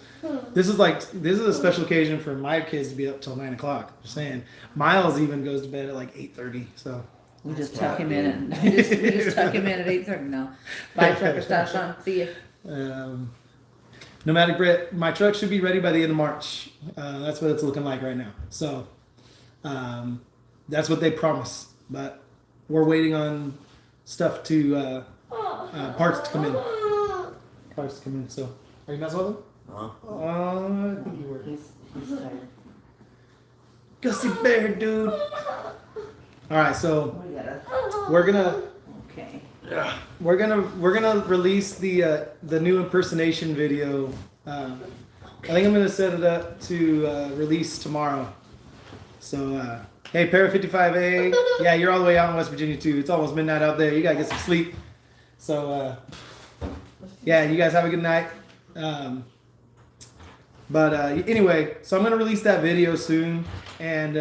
Speaker 1: This is a special occasion for my kids to be up till 9:00. Just saying. Miles even goes to bed at like 8:30. So
Speaker 2: We just
Speaker 6: Wow,
Speaker 2: tuck him
Speaker 6: dude.
Speaker 2: in and we just tuck him in at 8:30 now. Bye, trucker stash on. See you.
Speaker 1: Nomadic Brit, my truck should be ready by the end of March. That's what it's looking like right now. So that's what they promise. But we're waiting on stuff to parts to come in. Parts to come in. So are you messing with them?
Speaker 6: Huh?
Speaker 1: I think you were.
Speaker 2: He's tired.
Speaker 1: Gussie Bear, dude. All right, so
Speaker 2: We gotta.
Speaker 1: we're gonna
Speaker 2: Okay.
Speaker 1: we're gonna release the new impersonation video. I think I'm gonna set it up to release tomorrow. So hey, Para 55A, yeah, you're all the way out in West Virginia too. It's almost midnight out there. You gotta get some sleep. So yeah, you guys have a good night. But anyway, so I'm gonna release that video soon, and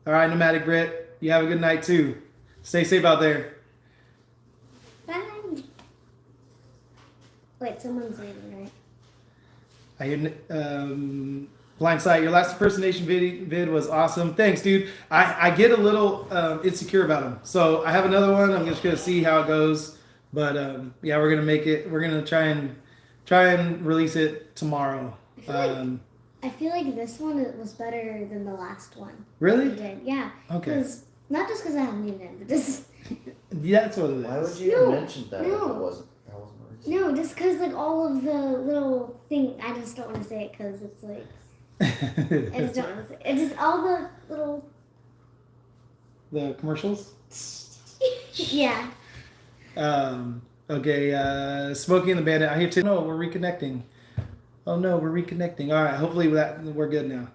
Speaker 1: all right, Nomadic Grit, you have a good night too. Stay safe out there.
Speaker 3: Bye. Wait, someone's leaving, right?
Speaker 1: I hear Blind Sight. Your last impersonation vid was awesome. Thanks, dude. I get a little insecure about them, so I have another one. I'm just gonna see how it goes. But yeah, we're gonna make it. We're gonna try and release it tomorrow.
Speaker 3: I feel like this one was better than the last one.
Speaker 1: Really?
Speaker 3: We did, yeah.
Speaker 1: Okay.
Speaker 3: Because not just because I haven't eaten it, but just
Speaker 1: Yeah, that's what it is.
Speaker 6: Why would you
Speaker 3: No,
Speaker 6: even mention that if
Speaker 3: no.
Speaker 6: it wasn't? That wasn't a reason.
Speaker 3: no, just because like all of the little thing. I just don't want to say it because it's like I just don't want to say it. It's just all the little
Speaker 1: The commercials.
Speaker 3: yeah.
Speaker 1: Okay, Smokey and the Bandit. I hear too. No, we're reconnecting. Oh no, we're reconnecting. All right, hopefully we're good now.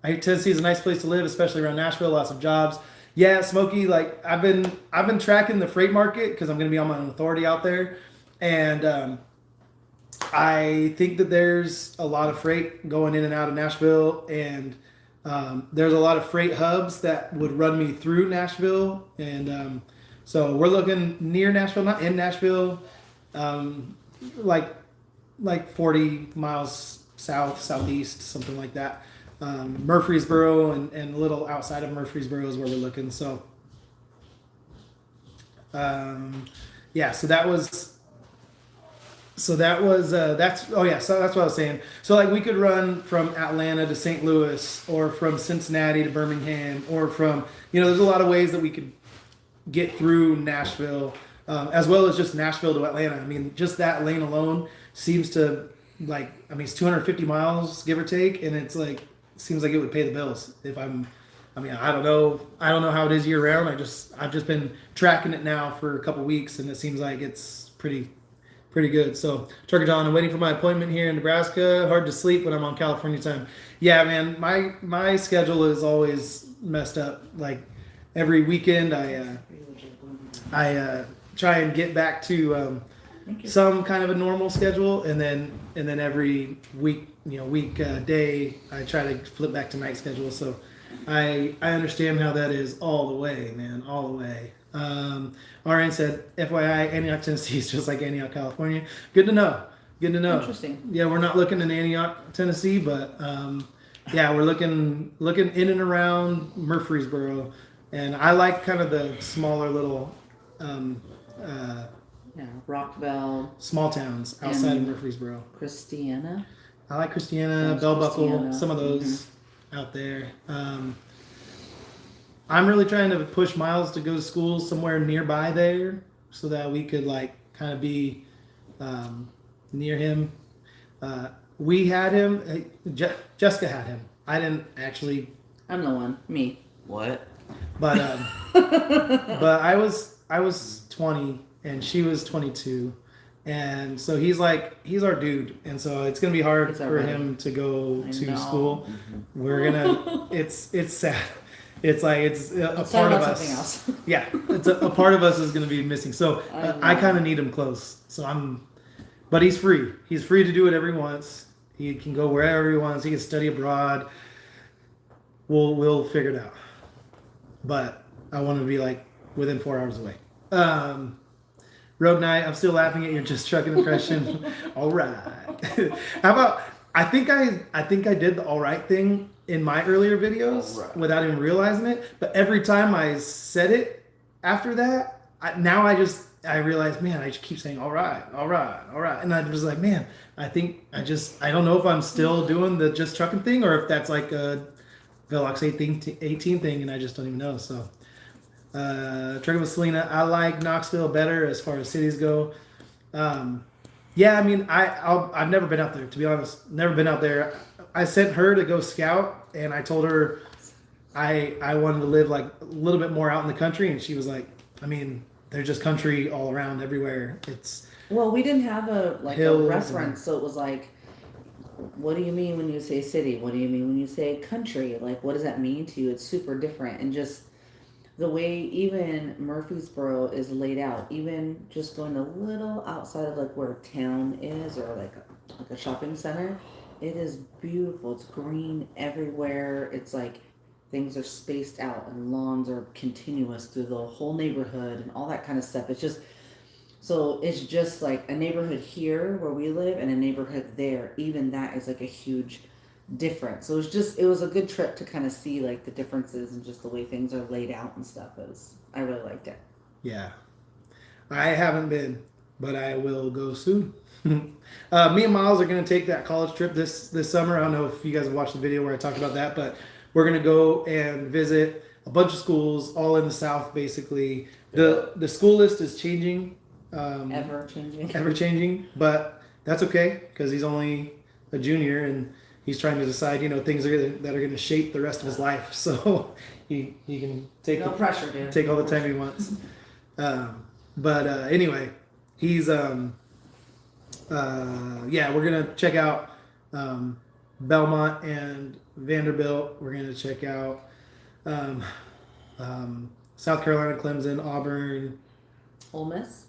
Speaker 1: I hear Tennessee is a nice place to live, especially around Nashville. Lots of jobs. Yeah, Smokey. Like I've been tracking the freight market because I'm going to be on my own authority out there, and I think that there's a lot of freight going in and out of Nashville, and there's a lot of freight hubs that would run me through Nashville, and so we're looking near Nashville, not in Nashville, like 40 miles southeast, something like that. Murfreesboro and a little outside of Murfreesboro is where we're looking. So, yeah. So that's oh yeah. So that's what I was saying. So like we could run from Atlanta to St. Louis, or from Cincinnati to Birmingham, or from there's a lot of ways that we could get through Nashville, as well as just Nashville to Atlanta. I mean, just that lane alone seems to it's 250 miles, give or take, and it's like seems like it would pay the bills if I don't know how it is year round. I've just been tracking it now for a couple weeks, and it seems like it's pretty good. So Trucker John, I'm waiting for my appointment here in Nebraska. Hard to sleep when I'm on California time. Yeah, man, my schedule is always messed up. Like every weekend I try and get back to some kind of a normal schedule, and then every week day I try to flip back to night schedule. So I understand how that is all the way, man, all the way. RN said, FYI, Antioch, Tennessee is just like Antioch, California. Good to know.
Speaker 2: Interesting.
Speaker 1: Yeah, we're not looking in Antioch, Tennessee, but yeah, we're looking in and around Murfreesboro, and I like kind of the smaller little
Speaker 2: Rockville,
Speaker 1: small towns outside of
Speaker 2: And-
Speaker 1: Murfreesboro.
Speaker 2: Christiana.
Speaker 1: I like Christiana,
Speaker 2: Yes,
Speaker 1: Bell Buckle,
Speaker 2: Christiana.
Speaker 1: some of those out there. I'm really trying to push Miles to go to school somewhere nearby there, so that we could kind of be near him. We had him. Jessica had him. I didn't actually,
Speaker 2: I'm the one. Me.
Speaker 6: What?
Speaker 1: but but I was 20 and she was 22. And so he's our dude, and so it's gonna be hard
Speaker 2: He's our
Speaker 1: for
Speaker 2: buddy.
Speaker 1: him to go
Speaker 2: I
Speaker 1: to
Speaker 2: know.
Speaker 1: school. We're gonna. It's sad. It's like it's a
Speaker 2: Let's
Speaker 1: part
Speaker 2: talk
Speaker 1: of
Speaker 2: about
Speaker 1: us.
Speaker 2: something else.
Speaker 1: Yeah, it's a part of us is gonna be missing. So
Speaker 2: I
Speaker 1: I
Speaker 2: know.
Speaker 1: kind of need him close. So but he's free. He's free to do whatever he wants. He can go wherever he wants. He can study abroad. We'll figure it out. But I want to be within 4 hours away. Road Night, I'm still laughing at your just trucking impression. All right. How about I think I did the all right thing in my earlier videos without even realizing it. But every time I said it after that, I realized, man, I just keep saying, all right. And I was like, man, I don't know if I'm still doing the just trucking thing or if that's like a Velox 18 thing and I just don't even know. So, trucking with Selena, I like Knoxville better as far as cities go. Yeah, I mean, I've never been out there, to be honest. Never been out there. I sent her to go scout, and I told her I wanted to live like a little bit more out in the country, and she was like, I mean, there's just country all around everywhere.
Speaker 2: Well, we didn't have a
Speaker 1: hills
Speaker 2: reference, so it was like, what do you mean when you say city? What do you mean when you say country? Like, what does that mean to you? It's super different, and just the way even Murfreesboro is laid out, even just going a little outside of like where town is or like a shopping center, it is beautiful. It's green everywhere. It's like things are spaced out and lawns are continuous through the whole neighborhood and all that kind of stuff. It's just like a neighborhood here where we live and a neighborhood there. Even that is like a huge difference. So it was a good trip to kind of see like the differences and just the way things are laid out and stuff. I really liked it.
Speaker 1: Yeah. I haven't been, but I will go soon. Me and Miles are going to take that college trip this summer. I don't know if you guys have watched the video where I talked about that, but we're going to go and visit a bunch of schools all in the South, basically. The school list is changing.
Speaker 2: Ever
Speaker 1: changing, but that's okay because he's only a junior and he's trying to decide, things that are going to shape the rest of his life. So he can take
Speaker 2: no pressure, dude.
Speaker 1: Take all the time he wants. But anyway, he's we're gonna check out Belmont and Vanderbilt. We're gonna check out South Carolina, Clemson, Auburn,
Speaker 2: Ole Miss.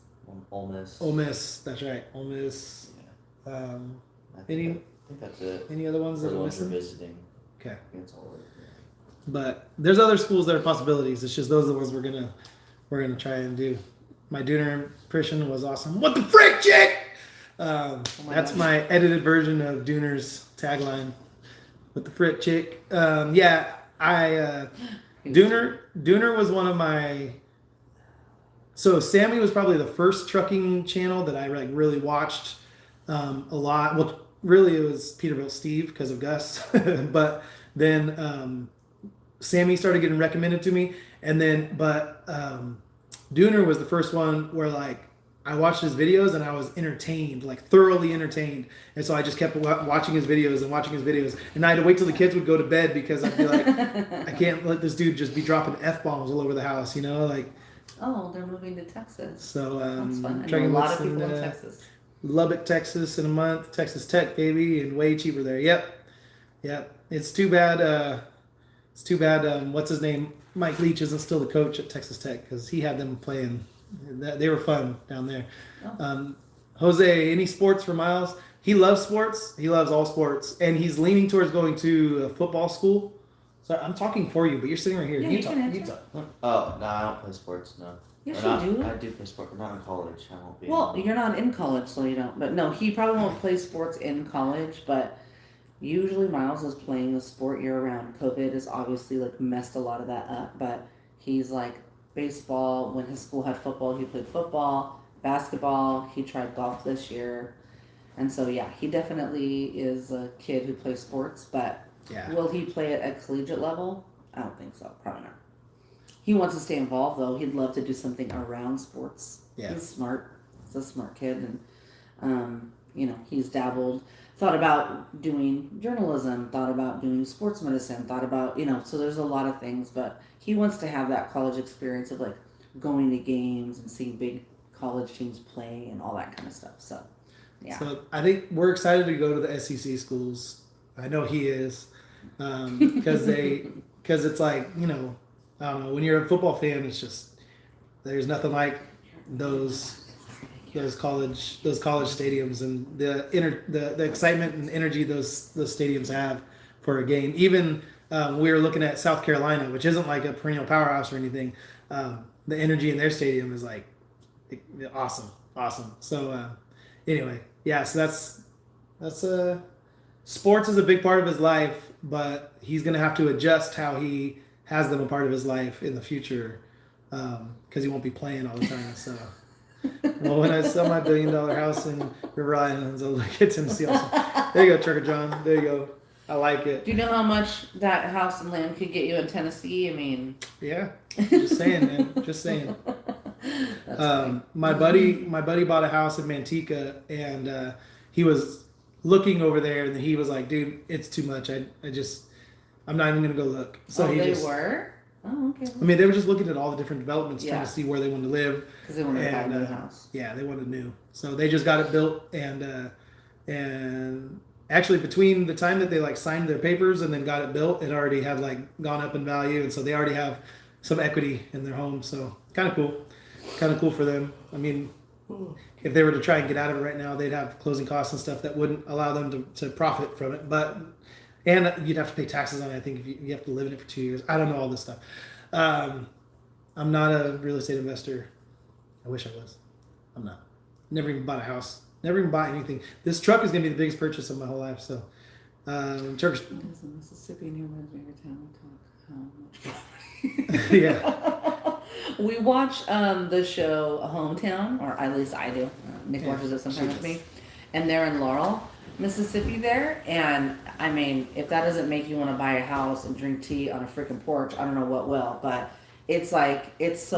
Speaker 6: Ole
Speaker 1: Miss. That's right, Ole Miss.
Speaker 6: I think that's it.
Speaker 1: Any other ones that
Speaker 6: the
Speaker 1: we're
Speaker 6: ones we're
Speaker 1: missing?
Speaker 6: visiting.
Speaker 1: Okay.
Speaker 6: I think that's all right.
Speaker 1: But there's other schools that are possibilities. It's just those are the ones we're gonna try and do. My Dooner impression was awesome. What the frick, chick? That's my edited version of Dooner's tagline. What the frick, chick? Dooner was one of my. So Sammy was probably the first trucking channel that I really watched a lot. Well, really it was Peterbilt Steve because of Gus, but then Sammy started getting recommended to me, and then Dooner was the first one where I watched his videos and I was entertained, thoroughly entertained, and so I just kept watching his videos, and I had to wait till the kids would go to bed because I'd be like, I can't let this dude just be dropping F-bombs all over the house,
Speaker 2: Oh, they're moving to Texas.
Speaker 1: So
Speaker 2: that's fun. I
Speaker 1: trying
Speaker 2: know a
Speaker 1: to
Speaker 2: lot of
Speaker 1: listen
Speaker 2: people in
Speaker 1: to
Speaker 2: Texas.
Speaker 1: Lubbock, Texas in a month. Texas Tech, baby, and way cheaper there. Yep. It's too bad. What's his name? Mike Leach isn't still the coach at Texas Tech because he had them playing. They were fun down there.
Speaker 2: Oh.
Speaker 1: Jose, any sports for Miles? He loves sports. He loves all sports, and he's leaning towards going to a football school. So I'm talking for you, but you're sitting right here.
Speaker 2: Yeah,
Speaker 1: you
Speaker 2: you
Speaker 1: talk.
Speaker 2: can
Speaker 1: You
Speaker 2: answer.
Speaker 1: talk.
Speaker 6: Oh, no, I don't play sports, no.
Speaker 2: Yes,
Speaker 6: Or not,
Speaker 2: you do.
Speaker 6: I do play sports, but not in college. I won't be.
Speaker 2: Well, you're not in college, so you don't. But no, he probably won't play sports in college, but usually Miles is playing a sport year-round. COVID has obviously messed a lot of that up, but he's baseball. When his school had football, he played football. Basketball, he tried golf this year. And so, yeah, he definitely is a kid who plays sports, but will he play it at collegiate level? I don't think so. Probably not. He wants to stay involved, though. He'd love to do something around sports.
Speaker 1: Yeah.
Speaker 2: He's smart. He's a smart kid. And, he's dabbled, thought about doing journalism, thought about doing sports medicine, thought about, so there's a lot of things. But he wants to have that college experience of, going to games and seeing big college teams play and all that kind of stuff. So, yeah.
Speaker 1: So I think we're excited to go to the SEC schools. I know he is, because it's I don't know, when you're a football fan, it's just there's nothing like those college stadiums and the excitement and energy those stadiums have for a game. Even we were looking at South Carolina, which isn't a perennial powerhouse or anything. The energy in their stadium is awesome. So anyway, yeah. So that's sports is a big part of his life, but he's going to have to adjust how he has them a part of his life in the future because he won't be playing all the time. So, well, when I sell my $1 billion house in River Islands, I'll get Tennessee also. There you go, Trucker John. There you go. I like it.
Speaker 2: Do you know how much that house and land could get you in Tennessee? I mean,
Speaker 1: Yeah, just saying, man. Just saying. My buddy bought a house in Manteca, and he was looking over there, and he was like, "Dude, it's too much. I'm not even gonna go look." So
Speaker 2: oh,
Speaker 1: he
Speaker 2: they
Speaker 1: just,
Speaker 2: were. Oh, okay.
Speaker 1: I mean, they were just looking at all the different developments, trying
Speaker 2: Yeah.
Speaker 1: to see where they wanted to live.
Speaker 2: Because they wanted to buy a
Speaker 1: And,
Speaker 2: new house.
Speaker 1: Yeah, they wanted new. So they just got it built, and actually between the time that they like signed their papers and then got it built, it already had like gone up in value, and so they already have some equity in their home. So kind of cool for them. I mean, if they were to try and get out of it right now, they'd have closing costs and stuff that wouldn't allow them to profit from it. And you'd have to pay taxes on it. I think if you have to live in it for 2 years. I don't know all this stuff. I'm not a real estate investor. I wish I was. I'm not. Never even bought a house. Never even bought anything. This truck is going to be the biggest purchase of my whole life. So, Turkish.
Speaker 2: Does Mississippi and New Brunswick every time we talk how much?
Speaker 1: Yeah.
Speaker 2: We watch the show Hometown, or at least I do. Nick watches it sometimes with me, and they're in Laurel, Mississippi there. And I mean, if that doesn't make you want to buy a house and drink tea on a freaking porch, I don't know what will. But it's like it's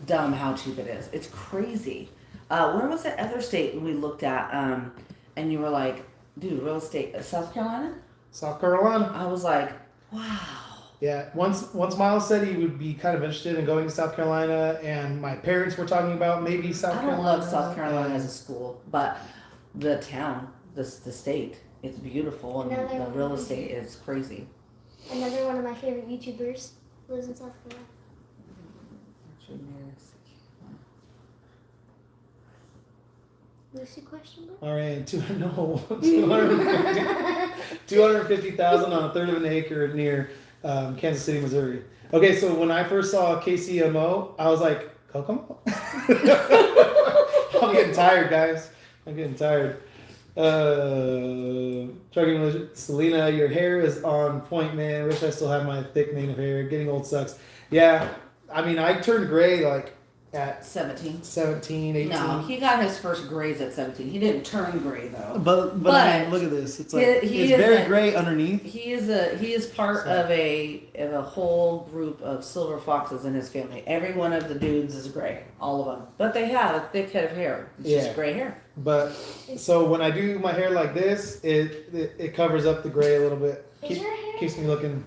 Speaker 2: dumb how cheap it is. It's crazy. Where was that other state we looked at? And you were like, dude, real estate, South Carolina?
Speaker 1: South Carolina.
Speaker 2: I was like, wow.
Speaker 1: Yeah. Once Miles said he would be kind of interested in going to South Carolina, and my parents were talking about maybe South
Speaker 2: I
Speaker 1: Carolina.
Speaker 2: don't love South Carolina as a school, but the town, the state, it's beautiful, and
Speaker 3: Another
Speaker 2: the
Speaker 3: one.
Speaker 2: real estate is crazy.
Speaker 3: Another one of my favorite YouTubers lives in South Carolina. Lucy question mark?
Speaker 1: All right, 250,000 on a third of an acre near Kansas City, Missouri. Okay, so when I first saw KCMO, I was like, Kokomo? I'm getting tired, guys. I'm getting tired. Trucking Selena, your hair is on point, man. Wish I still had my thick mane of hair. Getting old sucks. Yeah, I mean, I turned gray like at
Speaker 2: 17.
Speaker 1: 17, 18.
Speaker 2: No, he got his first grays at 17. He didn't turn gray though.
Speaker 1: But I mean, look at this. It's like
Speaker 2: he
Speaker 1: it's very
Speaker 2: is
Speaker 1: gray underneath.
Speaker 2: He is part of a whole group of silver foxes in his family. Every one of the dudes is gray, all of them. But they have a thick head of hair. It's just gray hair.
Speaker 1: But so when I do my hair like this, it covers up the gray a little bit. Keeps me looking.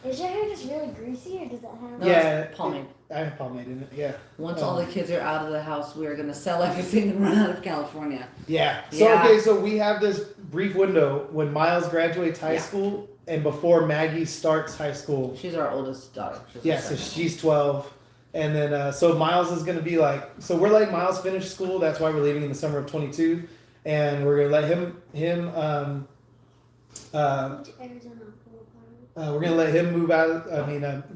Speaker 3: Is your hair just really greasy, or does that have?
Speaker 2: No,
Speaker 1: Yeah,
Speaker 2: it's pomade.
Speaker 1: I have pomade in it. Yeah.
Speaker 2: Once all the kids are out of the house, we are going to sell everything and run out of California.
Speaker 1: Yeah. So
Speaker 2: Yeah.
Speaker 1: okay, so we have this brief window when Miles graduates high school and before Maggie starts high school.
Speaker 2: She's our oldest daughter. She's
Speaker 1: Yeah,
Speaker 2: our
Speaker 1: so
Speaker 2: second.
Speaker 1: she's 12. And then, so Miles is going to be like, so we're letting Miles finish school. That's why we're leaving in the summer of 22. And we're going to let him we're going to let him move out,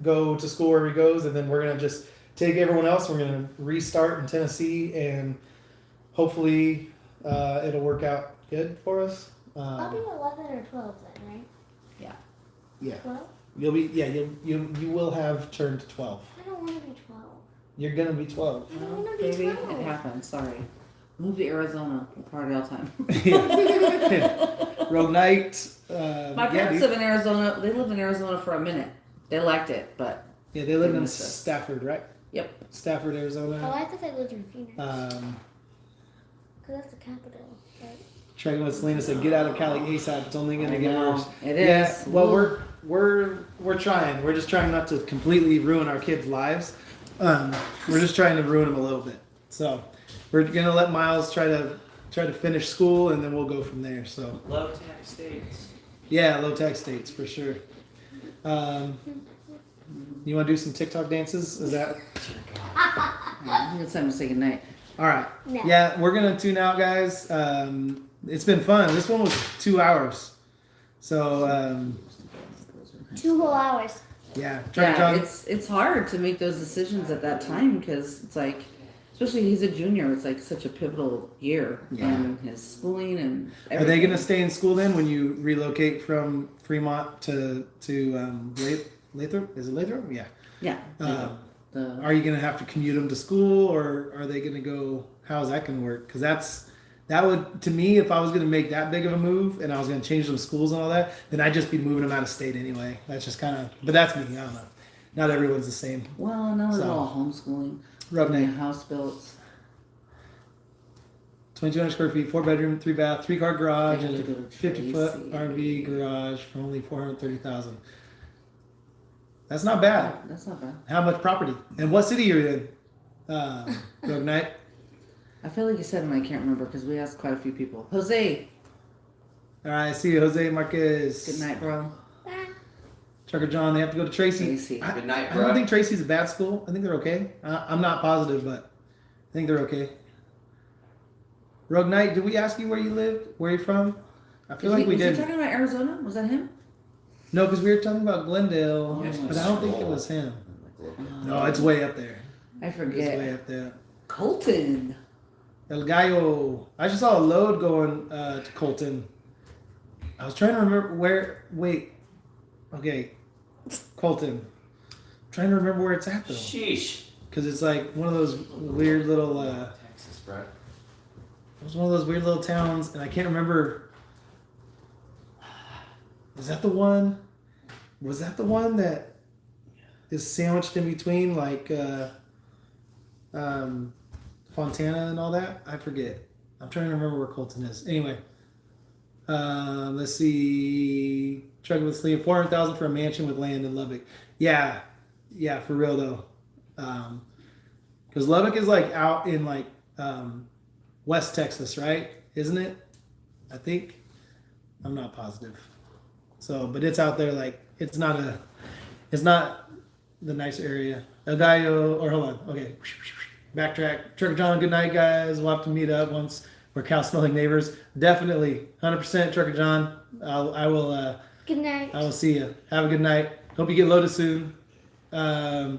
Speaker 1: go to school wherever he goes. And then we're going to just take everyone else. We're going to restart in Tennessee. And hopefully it'll work out good for us.
Speaker 3: I'll be 11 or 12 then, right?
Speaker 1: Yeah.
Speaker 3: 12?
Speaker 1: You will have turned 12.
Speaker 3: I don't want to be 12.
Speaker 1: You're going to be 12.
Speaker 3: I don't want to be
Speaker 2: Baby,
Speaker 3: 12.
Speaker 2: it happens. Sorry. Move to Arizona. We'll party all the time.
Speaker 1: Rogue Night.
Speaker 2: My parents live in Arizona. They lived in Arizona for a minute. They liked it, but
Speaker 1: Yeah, they live in
Speaker 2: Missed us.
Speaker 1: Stafford, right?
Speaker 2: Yep.
Speaker 1: Stafford,
Speaker 3: Oh,
Speaker 1: Arizona.
Speaker 3: I thought they lived in Phoenix. Because
Speaker 1: Um,
Speaker 3: that's the capital, right?
Speaker 1: Checking with Selena said, "Get out of Cali ASAP. It's only going to
Speaker 2: I
Speaker 1: get
Speaker 2: know.
Speaker 1: worse."
Speaker 2: It
Speaker 1: Yeah.
Speaker 2: is.
Speaker 1: Well,
Speaker 2: Ooh.
Speaker 1: we're trying. We're just trying not to completely ruin our kids' lives. We're just trying to ruin them a little bit. So we're gonna let Miles try to finish school, and then we'll go from there. So
Speaker 6: Low tax states.
Speaker 1: yeah, low tax states for sure. You want to do some TikTok dances? Is that
Speaker 2: It's time to say goodnight.
Speaker 1: all right?
Speaker 3: No.
Speaker 1: Yeah, we're gonna tune out, guys. It's been fun. This one was 2 hours. So
Speaker 3: 2 whole hours.
Speaker 1: yeah, Trucker
Speaker 2: Yeah,
Speaker 1: John.
Speaker 2: it's hard to make those decisions at that time because it's like, Especially he's a junior. It's like such a pivotal year in his schooling and everything.
Speaker 1: Are they going to stay in school then when you relocate from Fremont to Lathrop? Is it Lathrop? Yeah.
Speaker 2: Yeah.
Speaker 1: Are you going to have to commute them to school, or are they going to go? How's that going to work? Because that would, to me, if I was going to make that big of a move and I was going to change some schools and all that, then I'd just be moving them out of state anyway. That's just kind of, but that's me. I don't know. Not everyone's the same.
Speaker 2: Well, now it's all homeschooling.
Speaker 1: Rubney.
Speaker 2: House built.
Speaker 1: 2,200 square feet, 4-bedroom, 3-bath, 3-car garage,
Speaker 2: They have
Speaker 1: and
Speaker 2: to
Speaker 1: a
Speaker 2: go to
Speaker 1: 50-foot
Speaker 2: Tracy.
Speaker 1: RV garage for only $430,000. That's not bad.
Speaker 2: That's not bad.
Speaker 1: How much property? And what city are you in? Rogue Knight.
Speaker 2: I feel like you said him. I can't remember because we asked quite a few people. Jose.
Speaker 1: All right, see you, Jose Marquez.
Speaker 2: Good night, bro.
Speaker 1: Trucker John, they have to go to Tracy.
Speaker 2: Tracy.
Speaker 6: Good night,
Speaker 1: I
Speaker 6: bro.
Speaker 1: don't think Tracy's a bad school. I think they're okay. I'm not positive, but I think they're okay. Rogue Knight, did we ask you where you lived? Where you're from? I feel like we
Speaker 2: Was
Speaker 1: did.
Speaker 2: he talking about Arizona? Was that him?
Speaker 1: No, because we were talking about Glendale,
Speaker 2: Yes,
Speaker 1: but I don't think it was him.
Speaker 6: Like,
Speaker 1: No, it's way up there.
Speaker 2: I
Speaker 1: It's way
Speaker 2: forget.
Speaker 1: up there.
Speaker 2: Colton.
Speaker 1: El Gallo. I just saw a load going to Colton. I was trying to remember where. Wait. Okay. Colton. Trying to remember where it's at though.
Speaker 6: Sheesh.
Speaker 1: Because it's like one of those weird little.
Speaker 6: Texas, bro.
Speaker 1: It was one of those weird little towns, and I can't remember. Is that the one? Was that the one that is sandwiched in between, like Fontana and all that? I forget. I'm trying to remember where Colton is. Anyway, let's see. Trucking with Liam, $400,000 for a mansion with land in Lubbock. Yeah, for real though. Because Lubbock is like out in like West Texas, right? Isn't it? I think. I'm not positive. So, but it's out there. Like it's not the nice area. El Gallo, or hold on. Okay, backtrack. Trucker John, good night, guys. We'll have to meet up once we're cow-smelling neighbors. Definitely, 100%, Trucker John. I will.
Speaker 3: Good night.
Speaker 1: I will see you. Have a good night. Hope you get loaded soon. El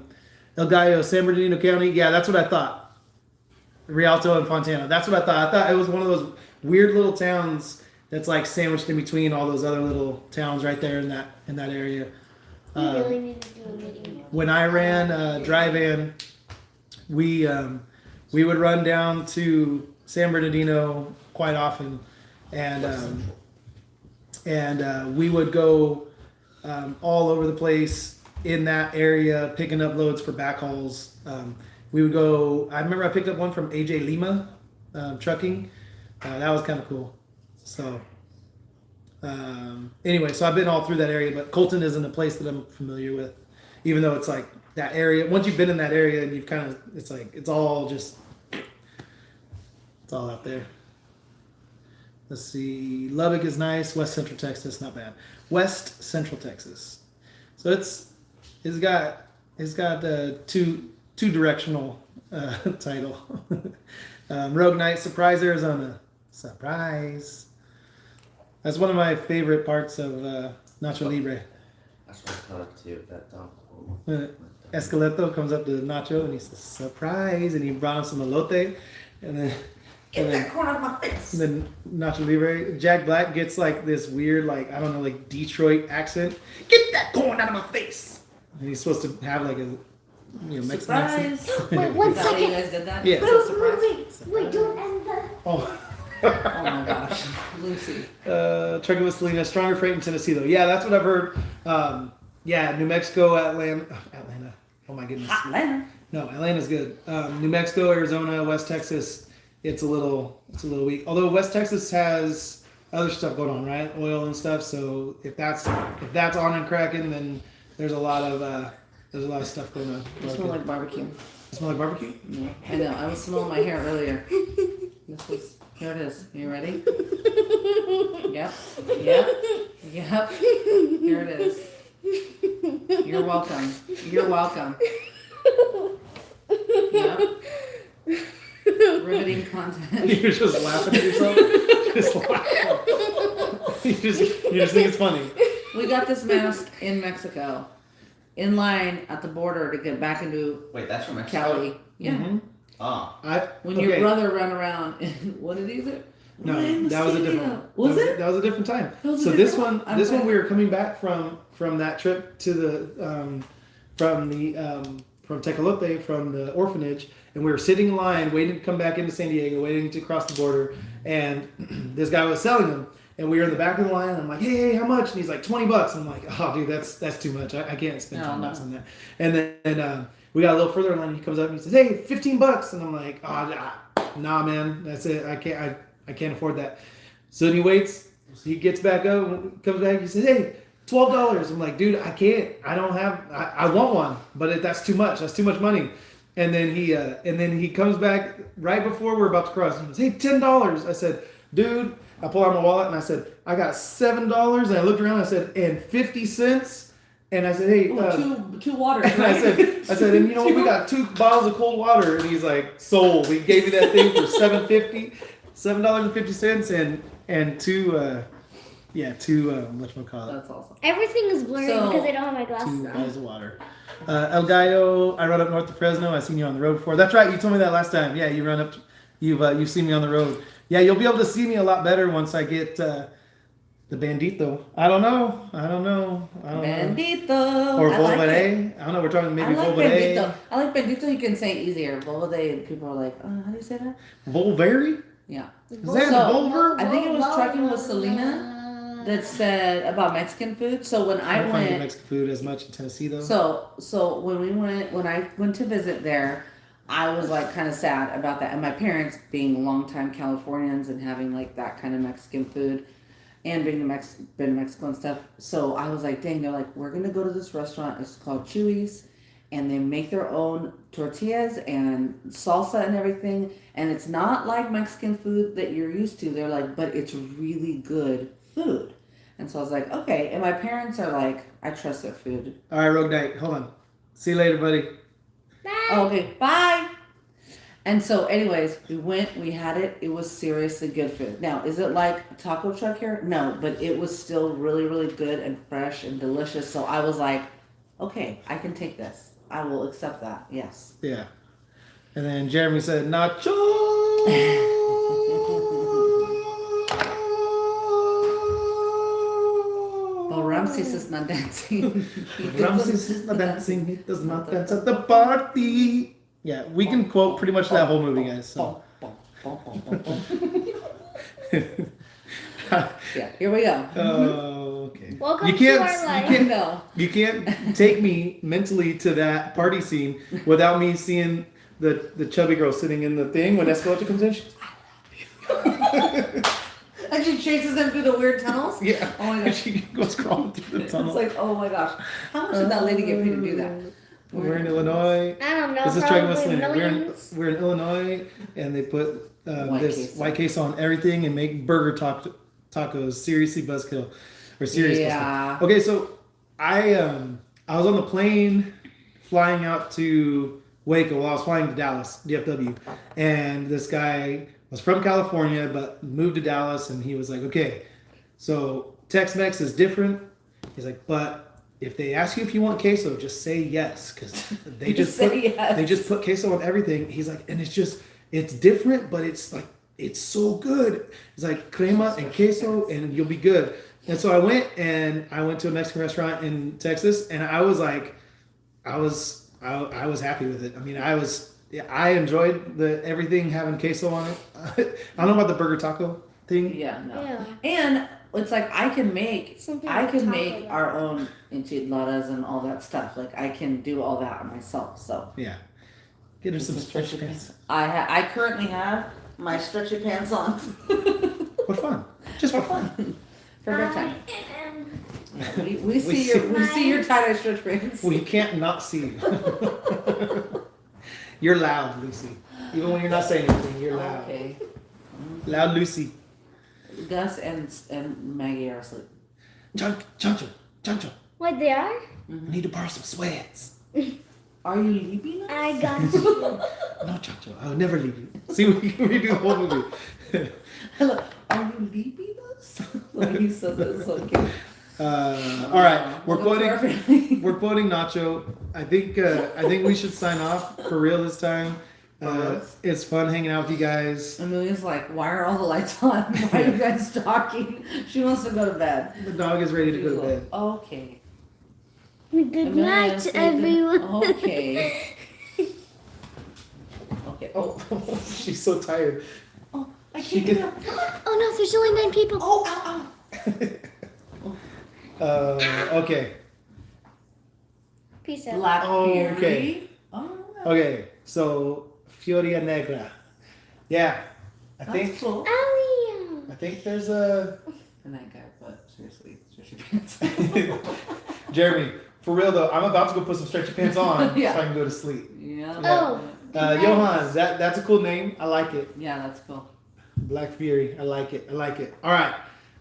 Speaker 1: Gallo, San Bernardino County. Yeah, that's what I thought. Rialto and Fontana. That's what I thought. I thought it was one of those weird little towns that's like sandwiched in between all those other little towns right there in that area.
Speaker 3: We really need to do a meeting.
Speaker 1: When I ran Dry-Van, we would run down to San Bernardino quite often, and we would go all over the place in that area picking up loads for backhauls. We would go. I remember I picked up one from AJ Lima Trucking. That was kind of cool. So anyway, so I've been all through that area, but Colton isn't a place that I'm familiar with, even though it's like that area. Once you've been in that area and you've kind of, it's like, it's all out there. Let's see. Lubbock is nice. West Central Texas, not bad. West Central Texas. So it's got a two directional title. Rogue Knight, Surprise, Arizona. Surprise. That's one of my favorite parts of Nacho Libre.
Speaker 6: That's what I thought of too. That dog.
Speaker 1: Esqueleto comes up to Nacho and he says, surprise. And he brought him some elote. And then
Speaker 2: Get that corn out of my face.
Speaker 1: And then Nacho Libre, Jack Black gets like this weird, like, I don't know, like Detroit accent. Get that corn out of my face. And he's supposed to have like a Mexican accent.
Speaker 2: Surprise.
Speaker 3: Wait, one
Speaker 2: Is that how you
Speaker 3: second.
Speaker 2: guys did that?
Speaker 1: Yeah.
Speaker 3: Wait, don't end the.
Speaker 1: Oh.
Speaker 2: Oh my gosh. Lucy.
Speaker 1: Trucking with Selena, stronger freight in Tennessee though. Yeah, that's what I've heard. Yeah, New Mexico, Atlanta. Oh my goodness.
Speaker 2: Atlanta.
Speaker 1: No, Atlanta's good. New Mexico, Arizona, West Texas. It's a little weak. Although West Texas has other stuff going on, right? Oil and stuff. So if that's on and cracking, then there's a lot of stuff going on.
Speaker 2: It smells like barbecue.
Speaker 1: It smell like barbecue?
Speaker 2: Yeah, I know. I was smelling my hair earlier. Here it is. You ready? Yep. Here it is. You're welcome. Yep. Riveting content.
Speaker 1: You're just laughing at yourself. Just laughing. You just think it's funny.
Speaker 2: We got this mask in Mexico, in line at the border to get back into
Speaker 6: Wait, that's from Mexico?
Speaker 2: Cali. Yeah.
Speaker 1: Mhm.
Speaker 6: Ah.
Speaker 2: When your brother ran around and what did he do?
Speaker 1: No, that was a different one.
Speaker 2: Was it?
Speaker 1: That was a different time.
Speaker 2: Was
Speaker 1: So
Speaker 2: a
Speaker 1: this
Speaker 2: different
Speaker 1: one, we were coming back from that trip to the from Tecolote, from the orphanage, and we were sitting in line waiting to come back into San Diego, waiting to cross the border, and this guy was selling them, and we were in the back of the line, and I'm like, hey, how much? And he's like, $20. I'm like, oh, dude, that's too much. I can't spend $20 on that. And then we got a little further in line, and he comes up and he says, hey, $15. And I'm like, oh, nah, man, that's it. I can't afford that. So then he waits. He gets back up, comes back. He says, hey, $12. I'm like, dude, I can't. I don't have. I want one, but that's too much. That's too much money. And then he comes back right before we're about to cross. He goes, hey, $10. I said, dude. I pulled out my wallet and I said, I got $7. And I looked around and I said, and 50 cents. And I said, hey,
Speaker 2: two waters.
Speaker 1: and
Speaker 2: Right?
Speaker 1: I said, and you know what? We got 2 bottles of cold water. And he's like, sold. We gave you that thing for $7.50, and two whatchamacallit.
Speaker 2: That's awesome.
Speaker 3: Everything is blurry
Speaker 2: So-
Speaker 3: because I don't have my glasses
Speaker 1: 2
Speaker 3: on.
Speaker 1: bottles of water. El Gallo, I rode up north to Fresno. I seen you on the road before. That's right. You told me that last time. Yeah, you run up. You've seen me on the road. Yeah, you'll be able to see me a lot better once I get the Bandito. I don't know.
Speaker 2: Bandito.
Speaker 1: Or
Speaker 2: I like it.
Speaker 1: Volvere. I don't know. We're talking maybe
Speaker 2: I like
Speaker 1: Volvere.
Speaker 2: Bandito. I like Bandito. You can say it easier. Volvere. People are like, how do you say that?
Speaker 1: Volvere?
Speaker 2: Yeah.
Speaker 1: Is that
Speaker 2: So,
Speaker 1: Volver?
Speaker 2: I think it was Trucking with Selena that said about Mexican food. So when
Speaker 1: I
Speaker 2: I
Speaker 1: don't find
Speaker 2: went,
Speaker 1: Mexican food as much in Tennessee though.
Speaker 2: so when I went to visit there, I was like kind of sad about that. And my parents being longtime Californians and having like that kind of Mexican food and being been to Mexico and stuff. So I was like, dang, they're like, we're going to go to this restaurant. It's called Chewy's. And they make their own tortillas and salsa and everything. And it's not like Mexican food that you're used to. They're like, but it's really good food. And so I was like, okay. And my parents are like, I trust their food.
Speaker 1: All right, Rogue Knight. Hold on. See you later, buddy.
Speaker 3: Bye.
Speaker 2: Oh, okay, bye. And so, anyways, we went, we had it. It was seriously good food. Now, is it like a taco truck here? No, but it was still really, really good and fresh and delicious. So I was like, okay, I can take this. I will accept that. Yes.
Speaker 1: Yeah. And then Jeremy said, Nacho!
Speaker 2: Well, Ramses is not dancing.
Speaker 1: Ramses is not dancing. He does not dance at the party. Yeah, we can quote pretty much that whole movie, guys. So.
Speaker 2: Yeah, here we go.
Speaker 1: Okay.
Speaker 3: Welcome
Speaker 1: You
Speaker 3: to our life.
Speaker 2: No.
Speaker 1: You can't take me mentally to that party scene without me seeing the chubby girl sitting in the thing when Escalante comes in. She's,
Speaker 2: And she chases him through the weird tunnels?
Speaker 1: yeah.
Speaker 2: Oh my
Speaker 1: And
Speaker 2: gosh.
Speaker 1: she goes crawling through the tunnel.
Speaker 2: It's like, oh my gosh. How much did that lady get paid to do that?
Speaker 1: We're in Illinois.
Speaker 3: I don't know.
Speaker 1: This is Dragon
Speaker 3: Probably
Speaker 1: Selena.
Speaker 3: millions.
Speaker 1: We're in Illinois, and they put
Speaker 2: White
Speaker 1: this
Speaker 2: queso.
Speaker 1: white queso on everything and make burger tacos. Seriously, buzzkill or serious
Speaker 2: Yeah.
Speaker 1: buzzkill. Okay, so I was on the plane flying out to Waco. Well, I was flying to Dallas, DFW, and this guy was from California but moved to Dallas, and he was like, "Okay, so Tex-Mex is different." He's like, "But if they ask you if you want queso, just say yes, because they just
Speaker 2: Say
Speaker 1: put,
Speaker 2: yes.
Speaker 1: they just put queso on everything." He's like, and it's different, but it's like it's so good. It's like crema and queso, and you'll be good. And so I went to a Mexican restaurant in Texas, and I was like, I was happy with it. I mean, I enjoyed everything having queso on it. I don't know about the burger taco thing.
Speaker 2: Yeah, no.
Speaker 3: Yeah.
Speaker 2: And it's like I can make
Speaker 3: Something
Speaker 2: I
Speaker 3: like
Speaker 2: can
Speaker 3: taco
Speaker 2: make
Speaker 3: bell.
Speaker 2: our own enchiladas and all that stuff. Like I can do all that myself. So
Speaker 1: Yeah. Get her some stretchy pants.
Speaker 2: I currently have my stretchy pants on.
Speaker 1: What fun! Just for fun.
Speaker 2: For bedtime.
Speaker 3: I am.
Speaker 2: We see your tie-dye stretch pants.
Speaker 1: We can't not see you. You're loud, Lucy. Even when you're not saying anything, you're loud.
Speaker 2: Okay.
Speaker 1: Loud Lucy.
Speaker 2: Gus and Maggie are asleep.
Speaker 1: Chancho.
Speaker 3: What they are?
Speaker 1: I need to borrow some sweats.
Speaker 2: Are you leaving us?
Speaker 3: I got you.
Speaker 1: No, Chancho. I would never leave you. See, we do the whole movie.
Speaker 2: Hello. Are you leaving us? Like he says it so cute.
Speaker 1: All right, we're quoting Nacho. I think we should sign off for real this time. It's fun hanging out with you guys.
Speaker 2: Amelia's like, why are all the lights on? Why are you guys talking? She wants to go to bed.
Speaker 1: The dog is ready to go to bed.
Speaker 2: Okay.
Speaker 3: Good
Speaker 2: Amelia,
Speaker 3: night,
Speaker 2: say
Speaker 3: everyone.
Speaker 2: Okay. Okay. Oh.
Speaker 1: She's so tired.
Speaker 2: I
Speaker 1: She
Speaker 2: can't get
Speaker 1: can-
Speaker 2: up.
Speaker 3: Oh no, there's only 9 people.
Speaker 2: Oh, ow,
Speaker 1: Okay.
Speaker 3: Peace
Speaker 2: ow.
Speaker 3: out.
Speaker 2: Black
Speaker 1: Oh,
Speaker 2: Fury.
Speaker 1: okay.
Speaker 2: Oh,
Speaker 1: Okay. So Fioria Negra. Yeah. I
Speaker 2: that's
Speaker 1: think
Speaker 2: cool.
Speaker 3: Amelia.
Speaker 1: there's a
Speaker 2: And that guy, but seriously, stretch your pants.
Speaker 1: Jeremy. For real though, I'm about to go put some stretchy pants on
Speaker 2: Yeah.
Speaker 1: so I can go to sleep.
Speaker 2: Yeah.
Speaker 3: Oh. Nice.
Speaker 1: Johan, that's a cool name. I like it.
Speaker 2: Yeah, that's cool.
Speaker 1: Black Fury. I like it. All right.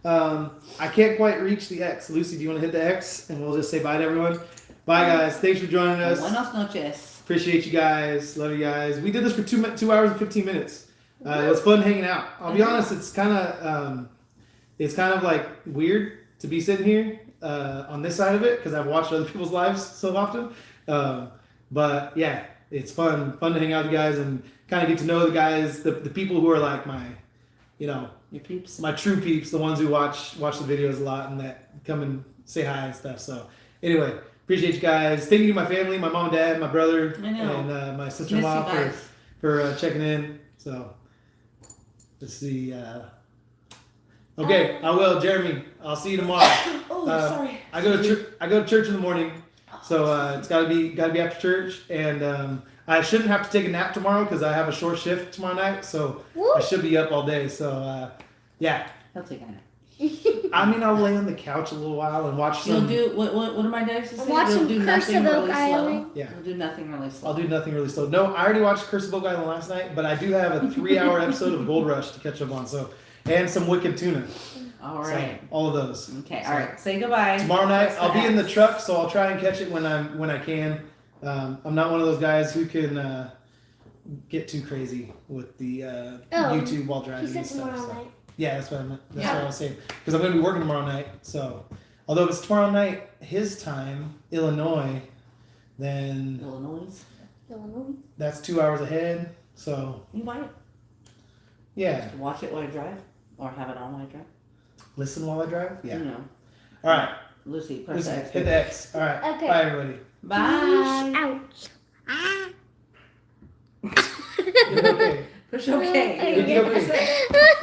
Speaker 1: I can't quite reach the X. Lucy, do you want to hit the X? And we'll just say bye to everyone. Bye, guys. Thanks for joining us.
Speaker 2: Buenas noches.
Speaker 1: Appreciate you guys. Love you guys. We did this for 2 hours and 15 minutes. It was fun hanging out. I'll be honest. It's kind of like weird to be sitting here on this side of it because I've watched other people's lives so often. But yeah, it's fun to hang out with you guys and kind of get to know the guys, the people who are like my,
Speaker 2: Your peeps.
Speaker 1: my true peeps, the ones who watch the videos a lot and that come and say hi and stuff. So anyway, appreciate you guys. Thank you to my family, my mom and dad, my brother,
Speaker 2: I know.
Speaker 1: and my sister-in-law
Speaker 2: Miss you guys.
Speaker 1: for checking in. So let's see. Okay, I will, Jeremy. I'll see you tomorrow.
Speaker 2: Oh, sorry.
Speaker 1: I go to church in the morning, so it's gotta be after church, and I shouldn't have to take a nap tomorrow because I have a short shift tomorrow night, so
Speaker 3: Woo.
Speaker 1: I should be up all day. So yeah,
Speaker 2: He'll take a nap.
Speaker 1: I mean I'll lay on the couch a little while and watch
Speaker 2: You'll
Speaker 1: some.
Speaker 2: do what do my dads say?
Speaker 3: Watch
Speaker 2: You'll
Speaker 3: some
Speaker 2: do
Speaker 3: Curse
Speaker 2: nothing
Speaker 3: of
Speaker 2: really
Speaker 3: Oak Island.
Speaker 2: slow.
Speaker 1: Yeah.
Speaker 2: You'll do nothing really slow.
Speaker 1: I'll do nothing really slow. No, I already watched Curse of Oak Island last night, but I do have a 3-hour episode of Gold Rush to catch up on. So and some Wicked Tuna.
Speaker 2: All
Speaker 1: So,
Speaker 2: right.
Speaker 1: all of those.
Speaker 2: Okay.
Speaker 1: So,
Speaker 2: All right. Say goodbye.
Speaker 1: Tomorrow night
Speaker 2: That's
Speaker 1: I'll be in the
Speaker 2: X.
Speaker 1: truck, so I'll try and catch it when I can. I'm not one of those guys who can get too crazy with the YouTube while driving
Speaker 3: He said
Speaker 1: and stuff.
Speaker 3: tomorrow
Speaker 1: So.
Speaker 3: night.
Speaker 1: Yeah, that's what I meant. That's
Speaker 2: Yeah.
Speaker 1: what I was saying. Because I'm going to be working tomorrow night. So, although if it's tomorrow night his time, Illinois, then
Speaker 2: Illinois.
Speaker 1: that's 2 hours ahead. So
Speaker 2: You might
Speaker 1: yeah,
Speaker 2: watch it while I drive, or have it on while I drive.
Speaker 1: listen while I drive. Yeah.
Speaker 2: You know.
Speaker 1: All right.
Speaker 2: Lucy, press
Speaker 1: Listen,
Speaker 2: X.
Speaker 1: hit the X. All right.
Speaker 3: Okay.
Speaker 1: Bye, everybody.
Speaker 2: Bye.
Speaker 3: Ouch.
Speaker 1: Okay.
Speaker 2: Push okay.
Speaker 3: Okay.
Speaker 1: Did you okay?